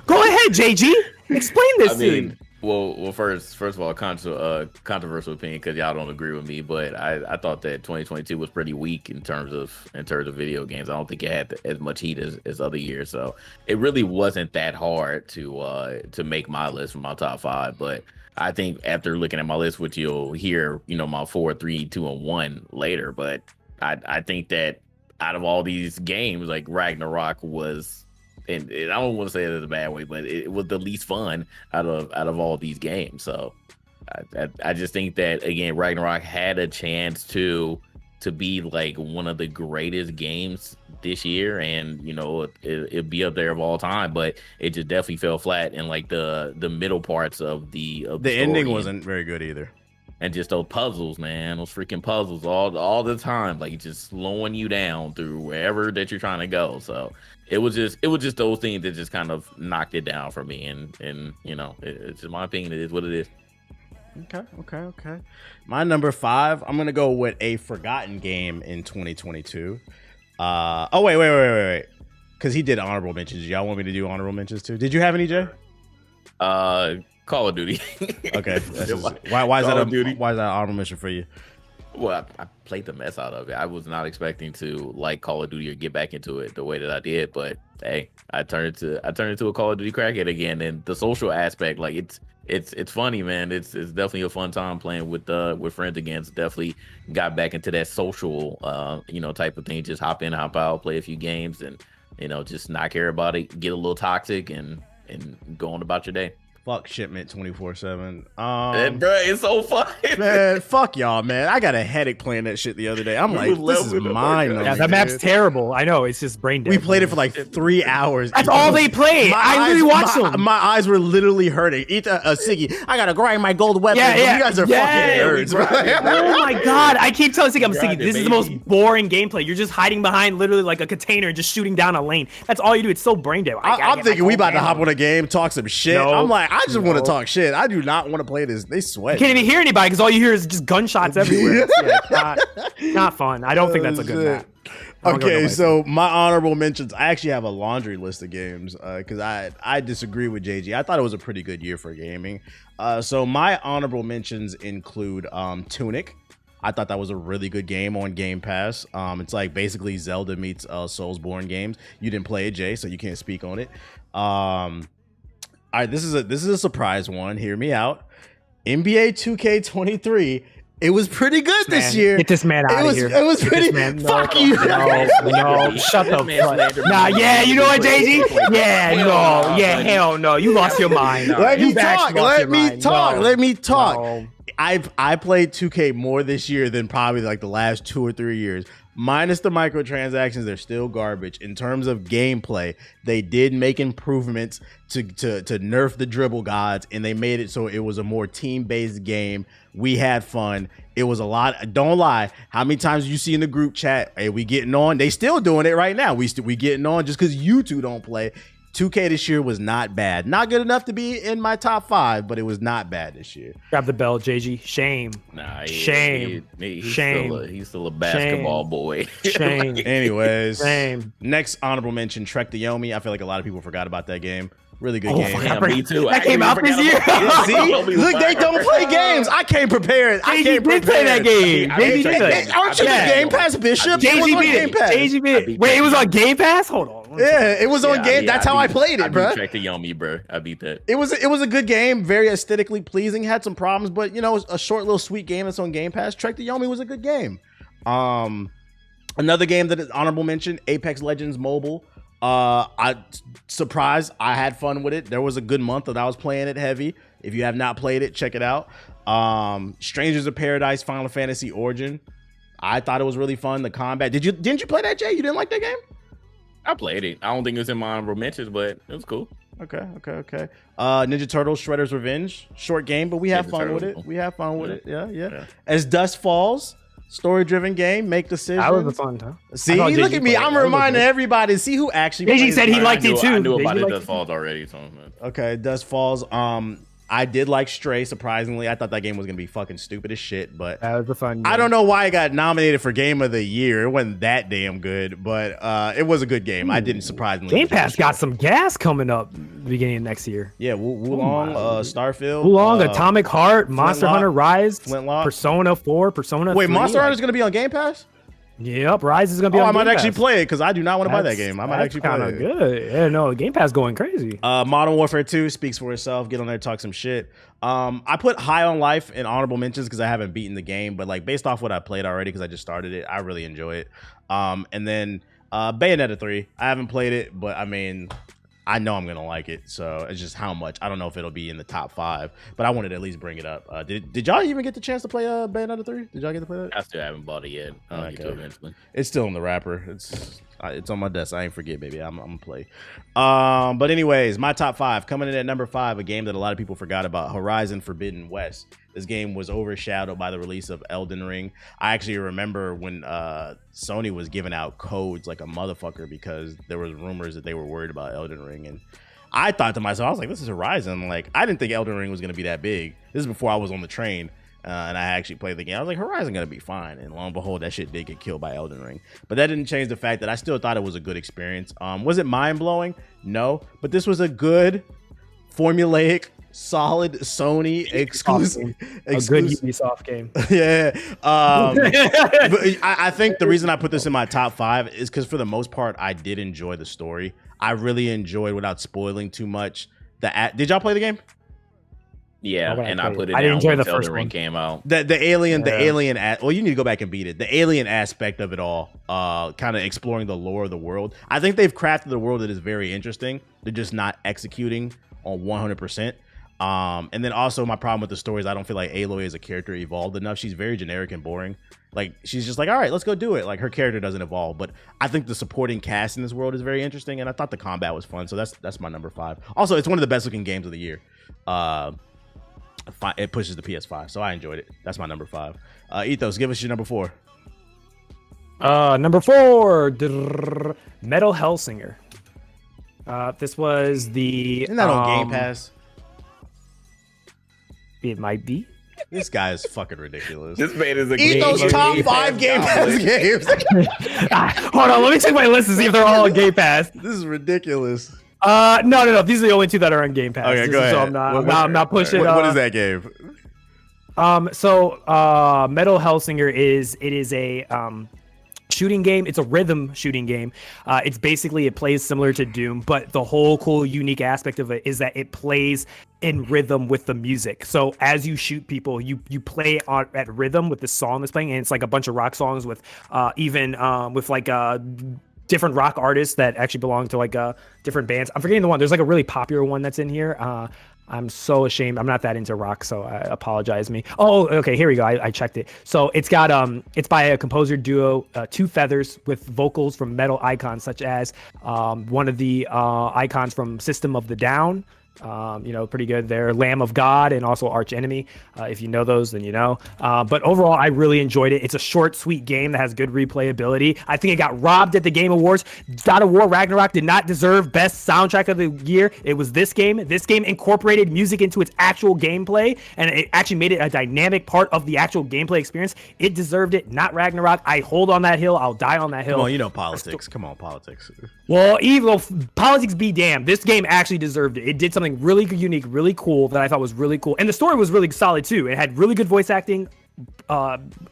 Go ahead, JG. Explain this to me. Well, first of all, controversial opinion because y'all don't agree with me, but I thought that 2022 was pretty weak in terms of video games. I don't think it had as much heat as other years, so it really wasn't that hard to make my list for my top 5. But I think after looking at my list, which you'll hear, my 4, 3, 2, and 1 later, but I think that out of all these games, like Ragnarok was. And I don't want to say it in a bad way, but it was the least fun out of all these games. So I just think that, again, Ragnarok had a chance to be like one of the greatest games this year, and it'd be up there of all time, but it just definitely fell flat in like the middle parts of the ending wasn't very good either. And just those puzzles, man, those freaking puzzles all the time, like just slowing you down through wherever that you're trying to go. So it was just those things that just kind of knocked it down for me. And it's in my opinion, it is what it is. Okay. My number 5, I'm gonna go with a forgotten game in 2022. Wait. Because he did honorable mentions. Y'all want me to do honorable mentions too? Did you have any, Jay? Call of Duty. Okay. Why is that an honorable mention for you? Well, I played the mess out of it. I was not expecting to like Call of Duty or get back into it the way that I did, but hey, I turned into a Call of Duty crackhead again. And the social aspect, like it's funny, man. It's definitely a fun time playing with friends again. It's definitely got back into that social type of thing. Just hop in, hop out, play a few games, and just not care about it. Get a little toxic and go on about your day. Fuck Shipment 24/7. Bro, it's so fun. Man, fuck y'all, man. I got a headache playing that shit the other day. I'm like, this is mine. Yeah, that map's terrible. I know, it's just brain dead. We played it for like 3 hours. That's all they played. I really watched them. My eyes were literally hurting. Siggy, I gotta grind my gold weapon. Yeah. You guys are fucking nerds, bro. Oh my god. I keep telling Siggy, this is the most boring gameplay. You're just hiding behind literally like a container, just shooting down a lane. That's all you do. It's so brain dead. I'm thinking we about to hop on a game, talk some shit. No, I'm like, I just want to talk shit. I do not want to play this. They sweat. You can't even hear anybody because all you hear is just gunshots everywhere. Not fun. I don't think that's a good map. Okay, so my honorable mentions, I actually have a laundry list of games because I disagree with JG. I thought it was a pretty good year for gaming. So my honorable mentions include Tunic. I thought that was a really good game on Game Pass. It's like basically Zelda meets Soulsborne games. You didn't play it, Jay, so you can't speak on it. All right, this is a surprise one. Hear me out. NBA 2K23. It was pretty good this year. Get this man out of here. It was pretty. Fuck you. No, shut the fuck. Nah, yeah, you know what, JG? Hell no. You lost your mind. Let me talk. No. I played 2K more this year than probably like the last 2 or 3 years. Minus the microtransactions, they're still garbage. In terms of gameplay, they did make improvements to nerf the dribble gods, and they made it so it was a more team-based game. We had fun. It was a lot. Don't lie. How many times you see in the group chat, hey, we getting on? They still doing it right now. We getting on just because you two don't play. 2K this year was not bad. Not good enough to be in my top 5, but it was not bad this year. Grab the bell, JG. Shame. Nah, shame. He's still a basketball boy. Shame. Anyways, shame. Next honorable mention, Trek to Yomi. I feel like a lot of people forgot about that game. Really good Oh, game. fuck, Damn, me too. That came out this year. Yeah, see, look, they don't play games. I can't prepare it. I JG can't did play that game. JG did play. Aren't you the Game Pass Bishop? It was JG on beat Game it. Pass. JG beat it. Wait, it was on Game Pass? Hold on. Yeah, it was on Game. That's how I played it, bro. Track the Yomi, bro. I beat that. It was a good game, very aesthetically pleasing. Had some problems, but you know, a short little sweet game that's on Game Pass. Trek to Yomi was a good game. Another game that is honorable mention, Apex Legends Mobile. I had fun with it. There was a good month that I was playing it heavy. If you have not played it, check it out. Strangers of Paradise Final Fantasy Origin. I thought it was really fun. The combat. Didn't you play that, Jay? You didn't like that game? I played it. I don't think it was in my honorable mentions, but it was cool. Okay. Ninja Turtles Shredder's Revenge. Short game, but we have fun with it. Cool. We have fun with it. Yeah. As Dusk Falls. Story-driven game. Make decisions. That was a fun time. See, look at me. I'm reminding everybody. See who actually. JG said he liked it too. I knew about it. Dust Falls already. So. Okay, Dust Falls. I did like Stray. Surprisingly, I thought that game was gonna be fucking stupid as shit. But that was a fun game. I don't know why it got nominated for Game of the Year. It wasn't that damn good, but it was a good game. I didn't surprisingly. Game Pass got some gas coming up beginning of next year. Yeah, Wulong, Starfield, Wulong, Atomic Heart, Monster Hunter Rise, Flintlock, Persona 4, Persona 3. Wait, Monster Hunter is gonna be on Game Pass? Yep, Rise is gonna be on I Game might actually Pass. play it because I do not want to buy that game. I might actually play it. Good. Yeah, no, Game Pass going crazy. Modern Warfare 2 speaks for itself. Get on there, talk some shit. I put High on Life in honorable mentions because I haven't beaten the game, but like based off what I played already, because I just started it, I really enjoy it. And then Bayonetta 3. I haven't played it, but I mean, I know I'm gonna like it. So it's just how much. I don't know if it'll be in the top 5, but I wanted to at least bring it up. Did y'all even get the chance to play Bayonetta 3? Did y'all get to play that? I still haven't bought it yet. I'll get to it eventually. It's still in the wrapper. It's on my desk. I ain't forget, baby. I'm gonna play. But anyways, my top 5 coming in at number 5, a game that a lot of people forgot about, Horizon Forbidden West. This game was overshadowed by the release of Elden Ring. I actually remember when Sony was giving out codes like a motherfucker because there was rumors that they were worried about Elden Ring, and I thought to myself, I was like, this is Horizon. Like, I didn't think Elden Ring was gonna be that big. This is before I was on the train. And I actually played the game. I was like, Horizon gonna be fine. And lo and behold, that shit did get killed by Elden Ring. But that didn't change the fact that I still thought it was a good experience. Was it mind-blowing? No. But this was a good, formulaic, solid Sony exclusive. A good Ubisoft game. Yeah. But I think the reason I put this in my top 5 is because for the most part, I did enjoy the story. I really enjoyed, without spoiling too much, did y'all play the game? Yeah, and I put it. I didn't enjoy the first first Ring one. came out. The alien. Well, you need to go back and beat it. The alien aspect of it all, kind of exploring the lore of the world. I think they've crafted a world that is very interesting. They're just not executing on 100%. And then also my problem with the story is I don't feel like Aloy as a character evolved enough. She's very generic and boring. Like, she's just like, all right, let's go do it. Like, her character doesn't evolve. But I think the supporting cast in this world is very interesting, and I thought the combat was fun. So that's my number 5. Also, it's one of the best looking games of the year. It pushes the PS5, so I enjoyed it. That's my number 5. Ethos, give us your number 4. Number 4, Metal Hellsinger. This was the. Isn't that on Game Pass? It might be. This guy is fucking ridiculous. This man is a Ethos top 5 Game Pass games. Hold on, let me check my list to see if they're all on Game Pass. This is ridiculous. No. These are the only 2 that are on Game Pass. Okay, go ahead. So I'm not pushing. What is that game? Metal Hellsinger is a shooting game. It's a rhythm shooting game. It plays similar to Doom, but the whole cool, unique aspect of it is that it plays in rhythm with the music. So as you shoot people, you play at rhythm with the song that's playing, and it's like a bunch of rock songs with different rock artists that actually belong to like different bands. I'm forgetting the one. There's like a really popular one that's in here. I'm so ashamed. I'm not that into rock, so I apologize me. Oh, okay, here we go. I checked it. So it's got it's by a composer duo, Two Feathers, with vocals from metal icons such as one of the icons from System of the Down, Pretty good there. Lamb of God and also Arch Enemy. If you know those, then you know. But overall, I really enjoyed it. It's a short, sweet game that has good replayability. I think it got robbed at the Game Awards. God of War Ragnarok did not deserve best soundtrack of the year. It was this game. This game incorporated music into its actual gameplay, and it actually made it a dynamic part of the actual gameplay experience. It deserved it, not Ragnarok. I hold on that hill. I'll die on that hill. Come on, you know politics. Come on, politics. Well, politics be damned. This game actually deserved it. It did something really unique, really cool that I thought was really cool. And the story was really solid too. It had really good voice acting,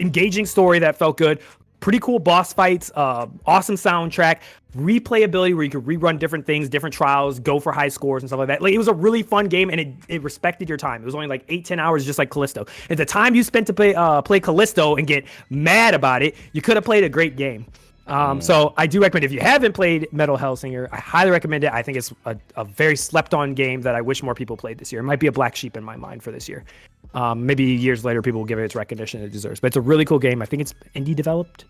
engaging story that felt good, pretty cool boss fights, awesome soundtrack, replayability where you could rerun different things, different trials, go for high scores and stuff like that. Like, it was a really fun game, and it respected your time. It was only like 8-10 hours, just like Callisto. At the time you spent to play Callisto and get mad about it, you could have played a great game. So I do recommend, if you haven't played Metal Hellsinger, I highly recommend it. I think it's a very slept on game that I wish more people played this year. It might be a black sheep in my mind for this year. Maybe years later, people will give it its recognition it deserves, but it's a really cool game. I think it's indie developed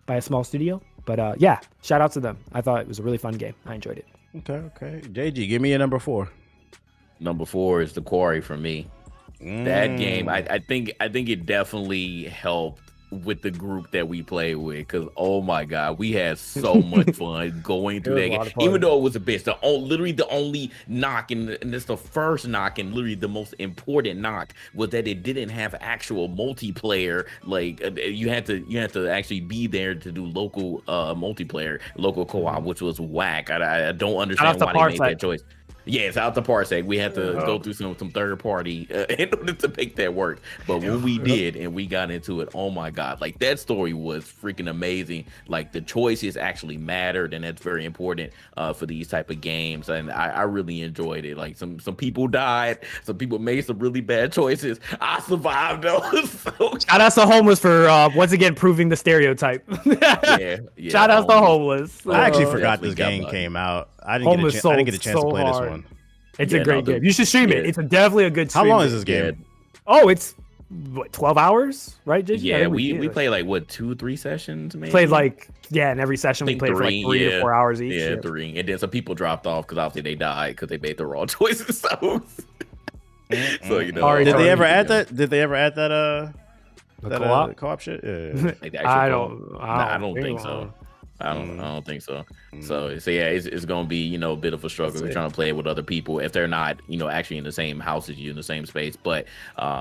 by a small studio, but yeah, shout out to them. I thought it was a really fun game. I enjoyed it. Okay. JG, give me a number 4. Number 4 is The Quarry for me. That game, I think it definitely helped with the group that we play with, because oh my god, we had so much fun going through that game. Even though it was a bitch, literally the only knock, and it's the first knock, and literally the most important knock, was that it didn't have actual multiplayer. Like, you had to actually be there to do local multiplayer, local co-op, which was whack. I don't understand why they made that choice. Yeah, it's out the parsec. We had to go through some third party in order to make that work. But when we did and we got into it, oh my god, like, that story was freaking amazing. Like, the choices actually mattered, and that's very important for these type of games. And I really enjoyed it. Like, some people died, some people made some really bad choices. I survived though. So, shout out to homeless for once again proving the stereotype. yeah. Shout out to homeless. I actually forgot this game came out. I didn't get a chance to play this one. It's a great game. You should stream it. It's definitely a good stream. How long is this game? Oh, it's what, 12 hours, right, JG? Yeah, we played like, what, 2-3 sessions, maybe? Played like, yeah, and every session we played for like 3 to 4 hours each. Yeah, 3. And then some people dropped off because obviously they died because they made the wrong choices. So you know. Did they ever add that? Did they ever add that co-op shit? Yeah. Like I don't think so. I don't think so. So yeah, it's gonna be, you know, a bit of a struggle. We're trying to play it with other people if they're not, you know, actually in the same house as you, in the same space. But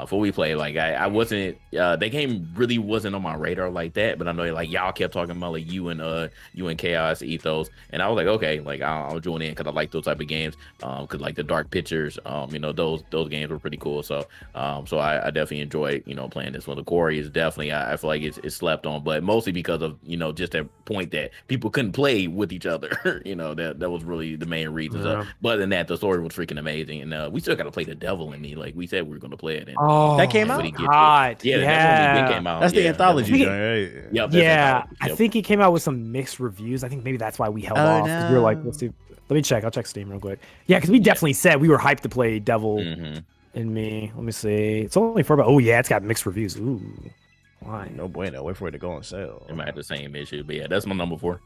for we play, like, I wasn't that game really wasn't on my radar like that. But I know, like, y'all kept talking about like you and Chaos Ethos, and I was like, okay, like, I'll join in because I like those type of games. Because like the Dark Pictures, you know, those games were pretty cool. So I definitely enjoyed, you know, playing this one. The Quarry is definitely, I feel like it's slept on, but mostly because of, you know, just that point that people couldn't play with each other. You know, that was really the main reason. So, but other than that, the story was freaking amazing, and we still got to play The Devil in Me. Like we said, we were going to play it. And that came out. Yeah, came out. That's the anthology, right? Yep, yeah, I think it came out with some mixed reviews. I think maybe that's why we held off. No. We were like, let's see. Let me check. I'll check Steam real quick. Yeah, because we definitely said we were hyped to play Devil in Me. Let me see. It's only for about. Oh yeah, it's got mixed reviews. Ooh. Why? No bueno. Wait for it to go on sale. It might have the same issue, but yeah, that's my number 4.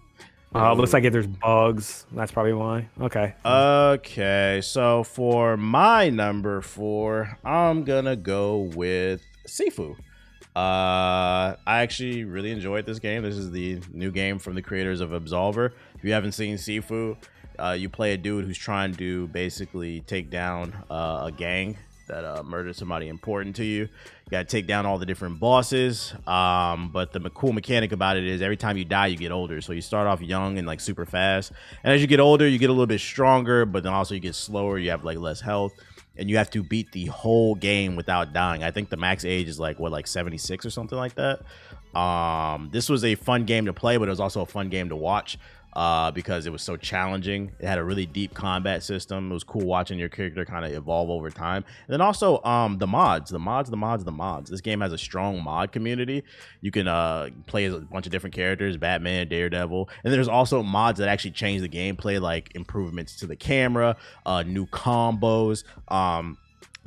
Looks like there's bugs. That's probably why. Okay. Okay. So for my number 4, I'm gonna go with Sifu. I actually really enjoyed this game. This is the new game from the creators of Absolver. If you haven't seen Sifu, you play a dude who's trying to basically take down a gang that murdered somebody important to you. You got to take down all the different bosses. But the cool mechanic about it is every time you die, you get older. So you start off young and like super fast. And as you get older, you get a little bit stronger, but then also you get slower. You have like less health. And you have to beat the whole game without dying. I think the max age is like, what, like 76 or something like that. This was a fun game to play, but it was also a fun game to watch. Because it was so challenging. It had a really deep combat system. It was cool watching your character kind of evolve over time. And then also the mods. This game has a strong mod community. You can play as a bunch of different characters, Batman, Daredevil. And there's also mods that actually change the gameplay, like improvements to the camera, new combos.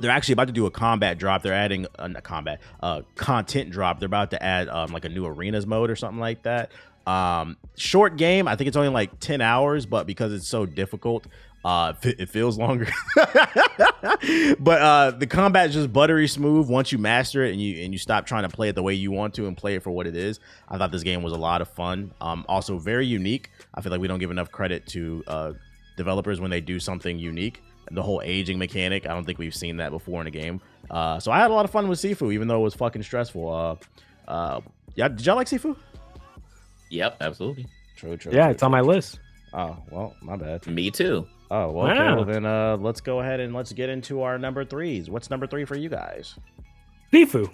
They're actually about to do a combat drop. They're adding content drop. They're about to add like a new arenas mode or something like that. Short game. I think it's only like 10 hours, but because it's so difficult, It feels longer, but the combat is just buttery smooth once you master it and you stop trying to play it the way you want to and play it for what it is. I thought this game was a lot of fun. Also very unique. I feel like we don't give enough credit to developers when they do something unique. The whole aging mechanic, I don't think we've seen that before in a game. So I had a lot of fun with Sifu, even though it was fucking stressful. Yeah, did y'all like Sifu? Yep, absolutely. True. Yeah, it's on my list. Oh, well, my bad. Me too. Oh, well, okay. Wow. Well, then let's go ahead and let's get into our number threes. What's number 3 for you guys? Sifu.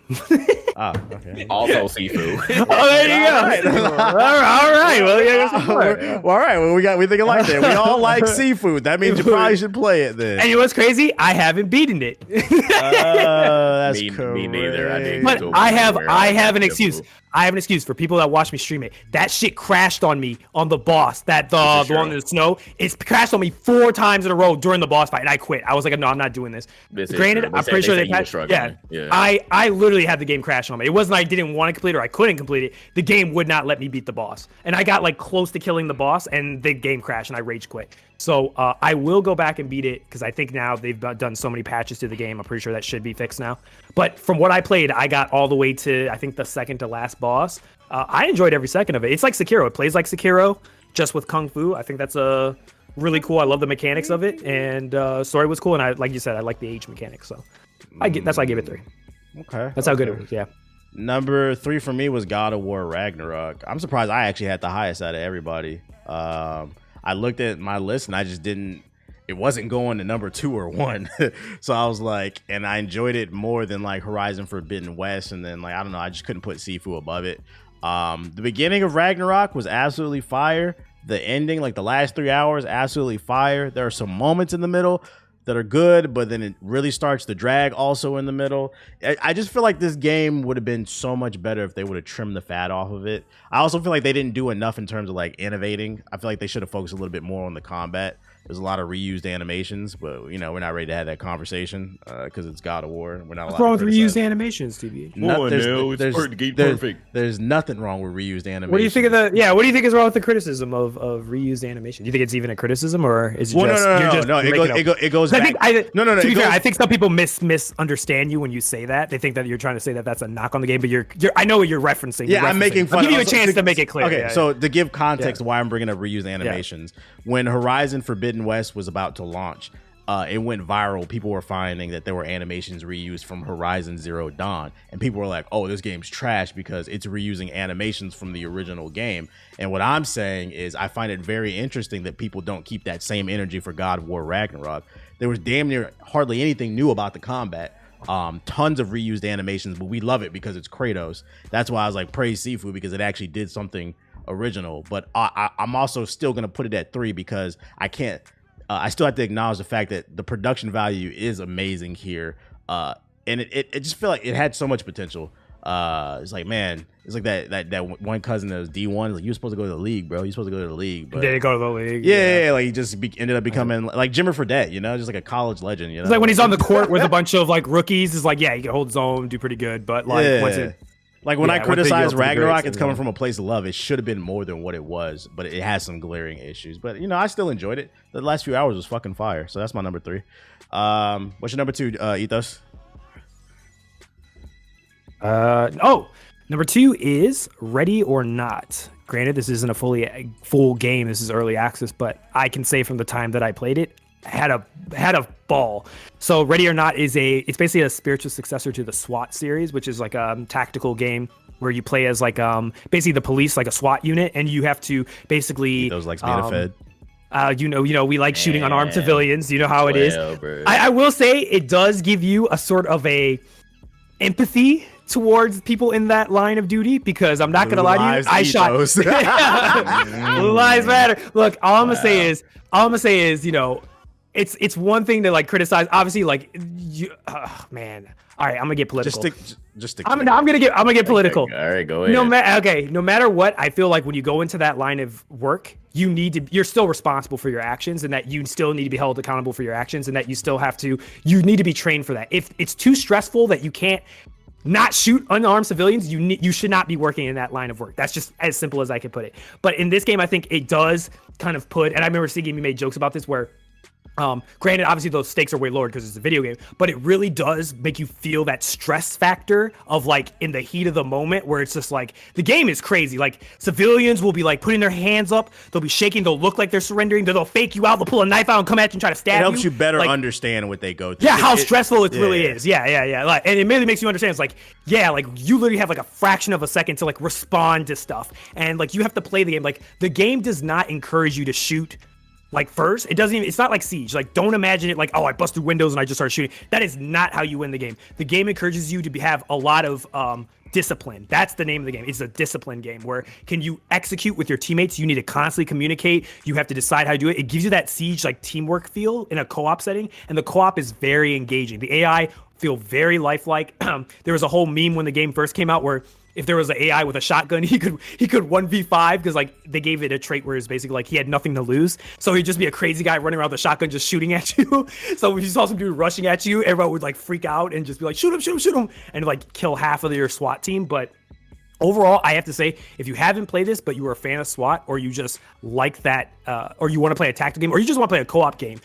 Oh, okay. Also Sifu. Oh, there you go. All right. Well, yeah. Well, all right. Well, we think alike there. We all like seafood. That means you probably should play it then. And you know what's crazy? I haven't beaten it. That's Me neither. I didn't But go I have anywhere. an excuse. I have an excuse for people that watch me stream it. That shit crashed on me on the boss. The one in the snow. It's crashed on me 4 times in a row during the boss fight, and I quit. I was like, no, I'm not doing this. Granted, I'm pretty sure they patched. Yeah. I literally had the game crash on me. It wasn't I didn't want to complete it or I couldn't complete it. The game would not let me beat the boss, and I got like close to killing the boss, and the game crashed, and I rage quit. So I will go back and beat it because I think now they've done so many patches to the game. I'm pretty sure that should be fixed now. But from what I played, I got all the way to I think the second to last boss. I enjoyed every second of it. It's like Sekiro. It plays like Sekiro, just with Kung Fu. I think that's really cool. I love the mechanics of it, and story was cool. And I, like you said, I like the age mechanics. So that's why I gave it 3. Okay. That's how good it was. Yeah. Number 3 for me was God of War Ragnarok. I'm surprised I actually had the highest out of everybody. I looked at my list and I just didn't. It wasn't going to number 2 or 1. So I was like, and I enjoyed it more than like Horizon Forbidden West. And then like, I don't know, I just couldn't put Sifu above it. The beginning of Ragnarok was absolutely fire. The ending, like the last 3 hours, absolutely fire. There are some moments in the middle that are good, but then it really starts to drag also in the middle. I just feel like this game would have been so much better if they would have trimmed the fat off of it. I also feel like they didn't do enough in terms of like innovating. I feel like they should have focused a little bit more on the combat. There's a lot of reused animations, but you know, we're not ready to have that conversation because it's God of War. We're not. What's wrong with reused animations, TBH? There's nothing wrong with reused animations. What do you think of what do you think is wrong with the criticism of reused animation? Do you think it's even a criticism, or is it It goes back. I think some people misunderstand you when you say that. They think that you're trying to say that that's a knock on the game, but I know what you're referencing. Yeah, I'm making fun. I'll give you a chance to make it clear. Okay, so to give context why I'm bringing up reused animations, when Horizon Forbidden West was about to launch, it went viral. People were finding that there were animations reused from Horizon Zero Dawn, and people were like, oh, this game's trash because it's reusing animations from the original game. And what I'm saying is I find it very interesting that people don't keep that same energy for God of War Ragnarok. There was damn near hardly anything new about the combat. Tons of reused animations, but we love it because it's Kratos. That's why I was like, praise Sifu, because it actually did something original. But I'm also still going to put it at 3 because I can't. I still have to acknowledge the fact that the production value is amazing here, and it just feel like it had so much potential. It's like, man, it's like that one cousin that was D1. Like, you're supposed to go to the league, bro. You're supposed to go to the league. But did he go to the league? Yeah. Like he just ended up becoming like Jimmer Fredette, you know, just like a college legend. You know, it's like when he's on the court with a bunch of like rookies. It's like, yeah, he can hold his own, do pretty good, but like once it. Like when I criticize Ragnarok, it's coming from a place of love. It should have been more than what it was, but it has some glaring issues. But you know, I still enjoyed it. The last few hours was fucking fire. So that's my number 3. What's your number 2, Ethos? Number 2 is Ready or Not. Granted, this isn't a full game. This is early access, but I can say from the time that I played it, had a ball. So Ready or Not it's basically a spiritual successor to the SWAT series, which is like a tactical game where you play as like basically the police, like a SWAT unit, and you have to basically those like being a fed. You know, we like shooting unarmed civilians. You know how it is. I will say it does give you a sort of a empathy towards people in that line of duty, because I'm not gonna lie to you, I shot. Lives matter. Look, all I'm gonna say is, you know, it's one thing to like criticize. Obviously, like man. All right, I'm gonna get political. Just stick. I'm gonna get political. All right, go ahead. No matter what, I feel like when you go into that line of work, you're still responsible for your actions, and that you still need to be held accountable for your actions, and that you need to be trained for that. If it's too stressful that you can't not shoot unarmed civilians, you should not be working in that line of work. That's just as simple as I can put it. But in this game, I think it does kind of and I remember Siggy made jokes about this where Granted, obviously those stakes are way lower because it's a video game, but it really does make you feel that stress factor of like in the heat of the moment where it's just like the game is crazy. Like civilians will be like putting their hands up, they'll be shaking, they'll look like they're surrendering, they'll fake you out, they'll pull a knife out and come at you and try to stab you. It helps you better like, understand what they go through. Yeah, how stressful it really is. Yeah. Like, and it really makes you understand. It's like, yeah, like you literally have like a fraction of a second to like respond to stuff, and like you have to play the game. Like the game does not encourage you to shoot. Like first, it doesn't even, it's not like Siege. Like don't imagine it like, oh, I bust through windows and I just start shooting. That is not how you win the game. The game encourages you to have a lot of discipline. That's the name of the game. It's a discipline game where can you execute with your teammates? You need to constantly communicate. You have to decide how to do it. It gives you that Siege like teamwork feel in a co-op setting, and the co-op is very engaging. The AI feel very lifelike. There was a whole meme when the game first came out where if there was an AI with a shotgun, he could 1v5 because like they gave it a trait where it's basically like he had nothing to lose. So he'd just be a crazy guy running around with a shotgun just shooting at you. So if you saw some dude rushing at you, everyone would like freak out and just be like, shoot him, and like kill half of your SWAT team. But overall, I have to say, if you haven't played this, but you are a fan of SWAT, or you just like that, or you want to play a tactical game, or you just want to play a co-op game,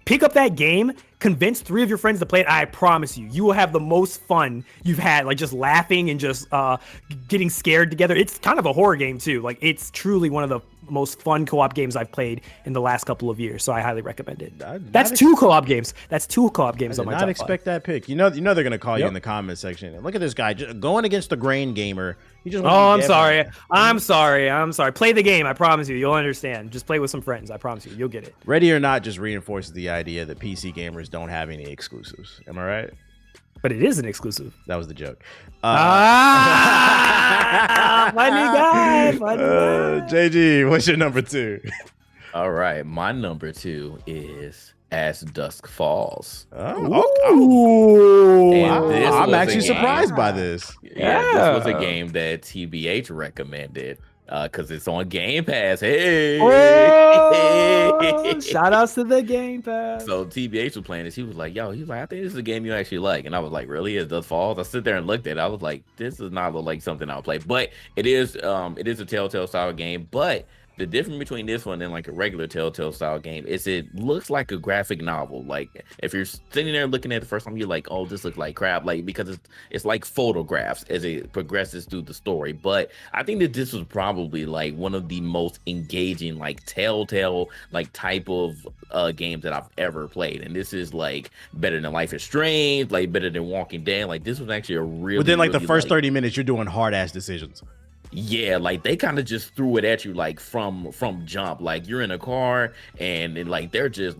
pick up that game, convince 3 of your friends to play it. I promise you will have the most fun you've had, like just laughing and just getting scared together. It's kind of a horror game too. Like it's truly one of the most fun co-op games I've played in the last couple of years. So I highly recommend it. That's 2 co-op games. That's 2 co-op games on my top 5. I did not expect that pick. You know they're gonna call you in the comment section. And look at this guy just going against the grain gamer. He just I'm sorry. Play the game. I promise you, you'll understand. Just play with some friends. I promise you, you'll get it. Ready or Not just reinforces the idea that PC gamers don't have any exclusives. Am I right? But it is an exclusive. That was the joke. Funny guy. JG, what's your number 2? All right, my number 2 is As Dusk Falls. Oh, and I'm actually surprised by this. Yeah, this was a game that TBH recommended because it's on Game Pass. Hey, shout outs to the Game Pass. So TBH was playing this. He was like, I think this is a game you actually like. And I was like, really? As Dusk Falls? I sit there and looked at it. I was like, this does not look like something I'll play. But it is a Telltale style game. But the difference between this one and like a regular Telltale style game is it looks like a graphic novel. Like if you're sitting there looking at it the first time, you're like, oh, this looks like crap. Like because it's like photographs as it progresses through the story. But I think that this was probably like one of the most engaging like Telltale like type of games that I've ever played. And this is like better than Life is Strange, like better than Walking Dead. Like this was actually a really within like really, the first 30 minutes, you're doing hard ass decisions. Yeah, like they kind of just threw it at you like from jump. Like you're in a car and like they're just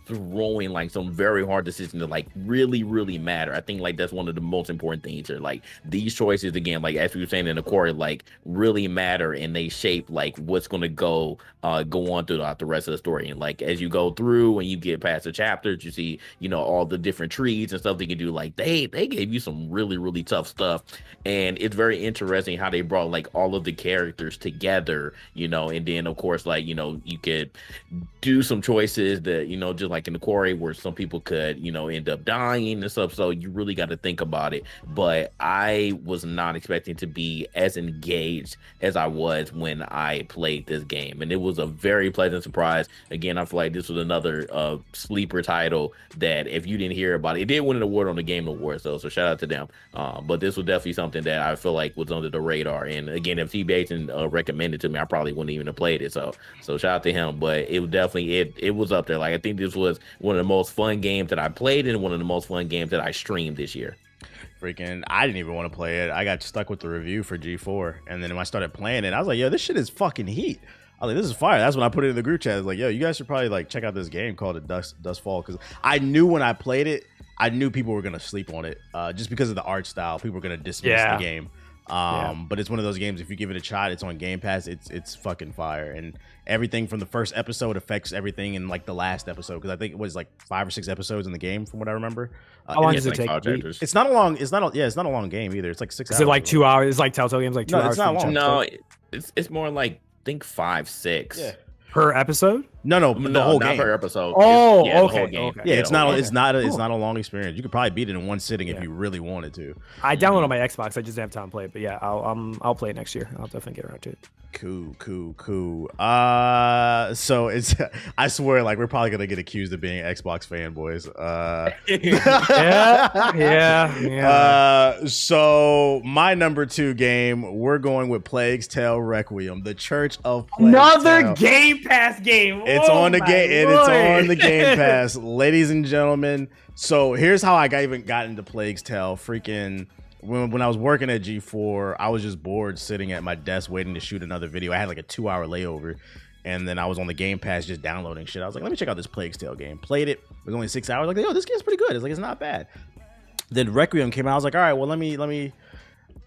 throwing like some very hard decisions that like really matter. I think like that's one of the most important things here. Like these choices again, like as we were saying in the core, like really matter and they shape like what's gonna go on throughout the rest of the story. And like as you go through and you get past the chapters, you see all the different trees and stuff they can do. Like they gave you some really tough stuff, and it's very interesting how they brought like all of the characters together, and then of course like you could do some choices that just like in the quarry where some people could end up dying and stuff, so you really got to think about it. But I was not expecting to be as engaged as I was when I played this game, and it was a very pleasant surprise. Again, I feel like this was another sleeper title that if you didn't hear about it did win an award on the Game Awards though, so shout out to them. But this was definitely something that I feel like was under the radar, and again, if TBH recommended to me, I probably wouldn't even have played it. So shout out to him. But it was definitely it was up there. Like I think this was one of the most fun games that I played and one of the most fun games that I streamed this year. Freaking, I didn't even want to play it. I got stuck with the review for G4, and then when I started playing it, I was like, yo, this shit is fucking heat. I was like, this is fire. That's when I put it in the group chat. I was like, yo, you guys should probably like check out this game called Dust Fall, because I knew when I played it, I knew people were gonna sleep on it, just because of the art style. People were gonna dismiss the game. But it's one of those games, if you give it a shot, it's on Game Pass, it's fucking fire, and everything from the first episode affects everything in like the last episode, because I think it was like 5 or 6 episodes in the game from what I remember. How long does it take? It's not a long game either. It's like 6 hours. Is it like 2 hours? It's like Telltale games like 2 hours. It's not long. No, it's more like I think 5, 6. Yeah. per episode. No, the whole not game. per episode. Oh, yeah, the okay, whole game. okay. Yeah, it's not. okay. It's not. It's Cool. not a long experience. You could probably beat it in one sitting if you really wanted to. I downloaded on my Xbox. I just didn't have time to play it, but yeah, I'll play it next year. I'll definitely get around to it. Cool. So it's. I swear, like we're probably gonna get accused of being Xbox fanboys. Yeah. So my number 2 game, we're going with Plague's Tale Requiem, the Church of Plague's Another Tale. Game Pass game. It's Oh on the my game, and Lord. it's on the Game Pass, ladies and gentlemen. So here's how I even got into Plague's Tale. Freaking when I was working at G4, I was just bored sitting at my desk waiting to shoot another video. I had like a 2-hour layover, and then I was on the Game Pass just downloading shit. I was like, let me check out this Plague's Tale game. Played it. It was only 6 hours. Like, yo, this game's pretty good. It's like it's not bad. Then Requiem came out. I was like, all right, well, let me.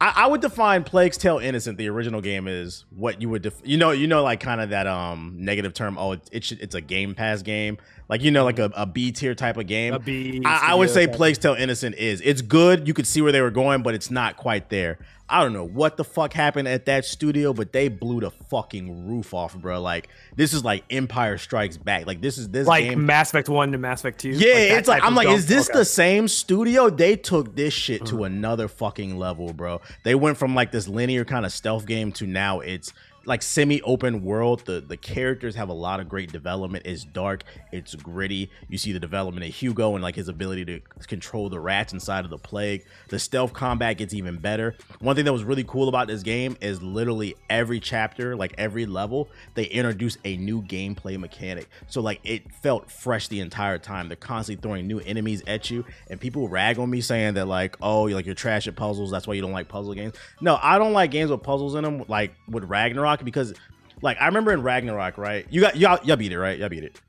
I would define Plague's Tale Innocent, the original game, is what you would like kind of that negative term. Oh, it's a Game Pass game, like like a B tier type of game. A B. I would say type. Plague's Tale Innocent it's good. You could see where they were going, but it's not quite there. I don't know what the fuck happened at that studio, but they blew the fucking roof off, bro. Like this is like Empire Strikes Back. Like this like game. Mass Effect 1 to Mass Effect 2. Yeah, that it's like type I'm of like, jump? is this Okay. the same studio? They took this shit to another fucking level, bro. They went from like this linear kind of stealth game to now it's like semi-open world. The characters have a lot of great development. It's dark, it's gritty. You see the development of Hugo and like his ability to control the rats inside of the plague. The stealth combat gets even better. One thing that was really cool about this game is literally every chapter, like every level, they introduce a new gameplay mechanic. So like it felt fresh the entire time. They're constantly throwing new enemies at you, and people rag on me saying that like, oh, you're trash at puzzles, that's why you don't like puzzle games. No, I don't like games with puzzles in them, like with Ragnarok, because like I remember in Ragnarok, right? Y'all beat it, right? Y'all beat it.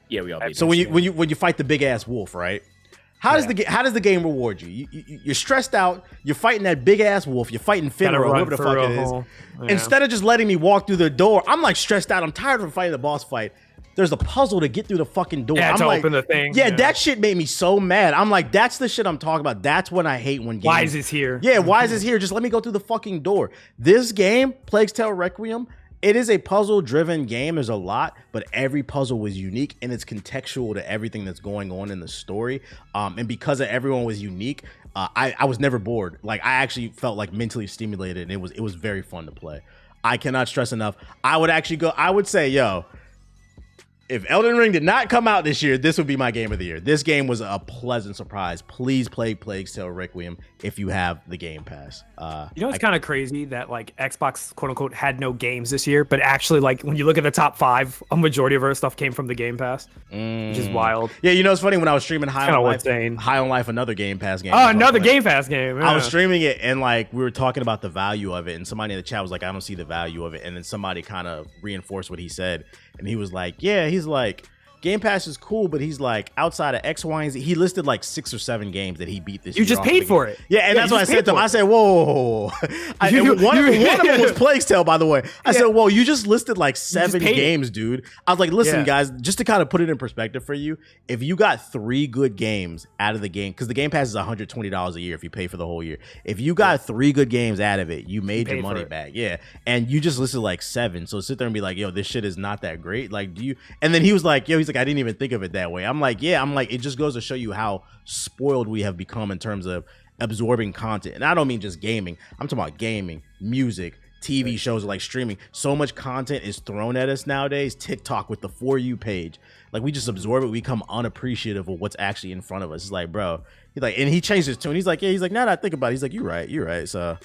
Yeah, we all beat it. So when you fight the big ass wolf, right? How does the game reward you? You're stressed out. You're fighting that big ass wolf. You're fighting Finra, whoever the fuck it is. Yeah. Instead of just letting me walk through the door, I'm like stressed out. I'm tired of fighting the boss fight. There's a puzzle to get through the fucking door. Yeah, I'm to like, open the thing. Yeah, that shit made me so mad. I'm like, that's the shit I'm talking about. That's when I hate when games. Why is this here? Yeah, why is this here? Just let me go through the fucking door. This game, Plague's Tale Requiem, it is a puzzle-driven game. There's a lot, but every puzzle was unique and it's contextual to everything that's going on in the story. And because everyone was unique, I was never bored. Like I actually felt like mentally stimulated, and it was very fun to play. I cannot stress enough. I would say, yo, if Elden Ring did not come out this year, this would be my game of the year. This game was a pleasant surprise. Please play Plague's Tale Requiem if you have the Game Pass. It's kind of crazy that like Xbox quote unquote had no games this year, but actually like when you look at the top 5, a majority of our stuff came from the Game Pass, which is wild. Yeah, it's funny when I was streaming High on Life, insane. High on Life, another Game Pass game. Oh, another Game Pass game. Yeah. I was streaming it and like we were talking about the value of it, and somebody in the chat was like, I don't see the value of it, and then somebody kind of reinforced what he said, and he was like, yeah, he's like, Game Pass is cool, but he's like, outside of X, Y, and Z, he listed like 6 or 7 games that he beat this year. You just paid for it. Yeah, and that's what I said to him. I said, whoa. One of them was Plague's Tale, by the way. I said, whoa, you just listed like 7 games, dude. I was like, listen, guys, just to kind of put it in perspective for you, if you got 3 good games out of the game, because the Game Pass is $120 a year if you pay for the whole year. If you got 3 good games out of it, you made your money back. Yeah. And you just listed like 7. So sit there and be like, yo, this shit is not that great. Like, do you? And then he was like, yo, he's like, I didn't even think of it that way. I'm like, yeah, it just goes to show you how spoiled we have become in terms of absorbing content. And I don't mean just gaming. I'm talking about gaming, music, TV shows, like streaming. So much content is thrown at us nowadays. TikTok with the For You page. Like we just absorb it. We become unappreciative of what's actually in front of us. It's like, bro, he's like, and he changed his tune. He's like, now that I think about it, he's like, you're right. So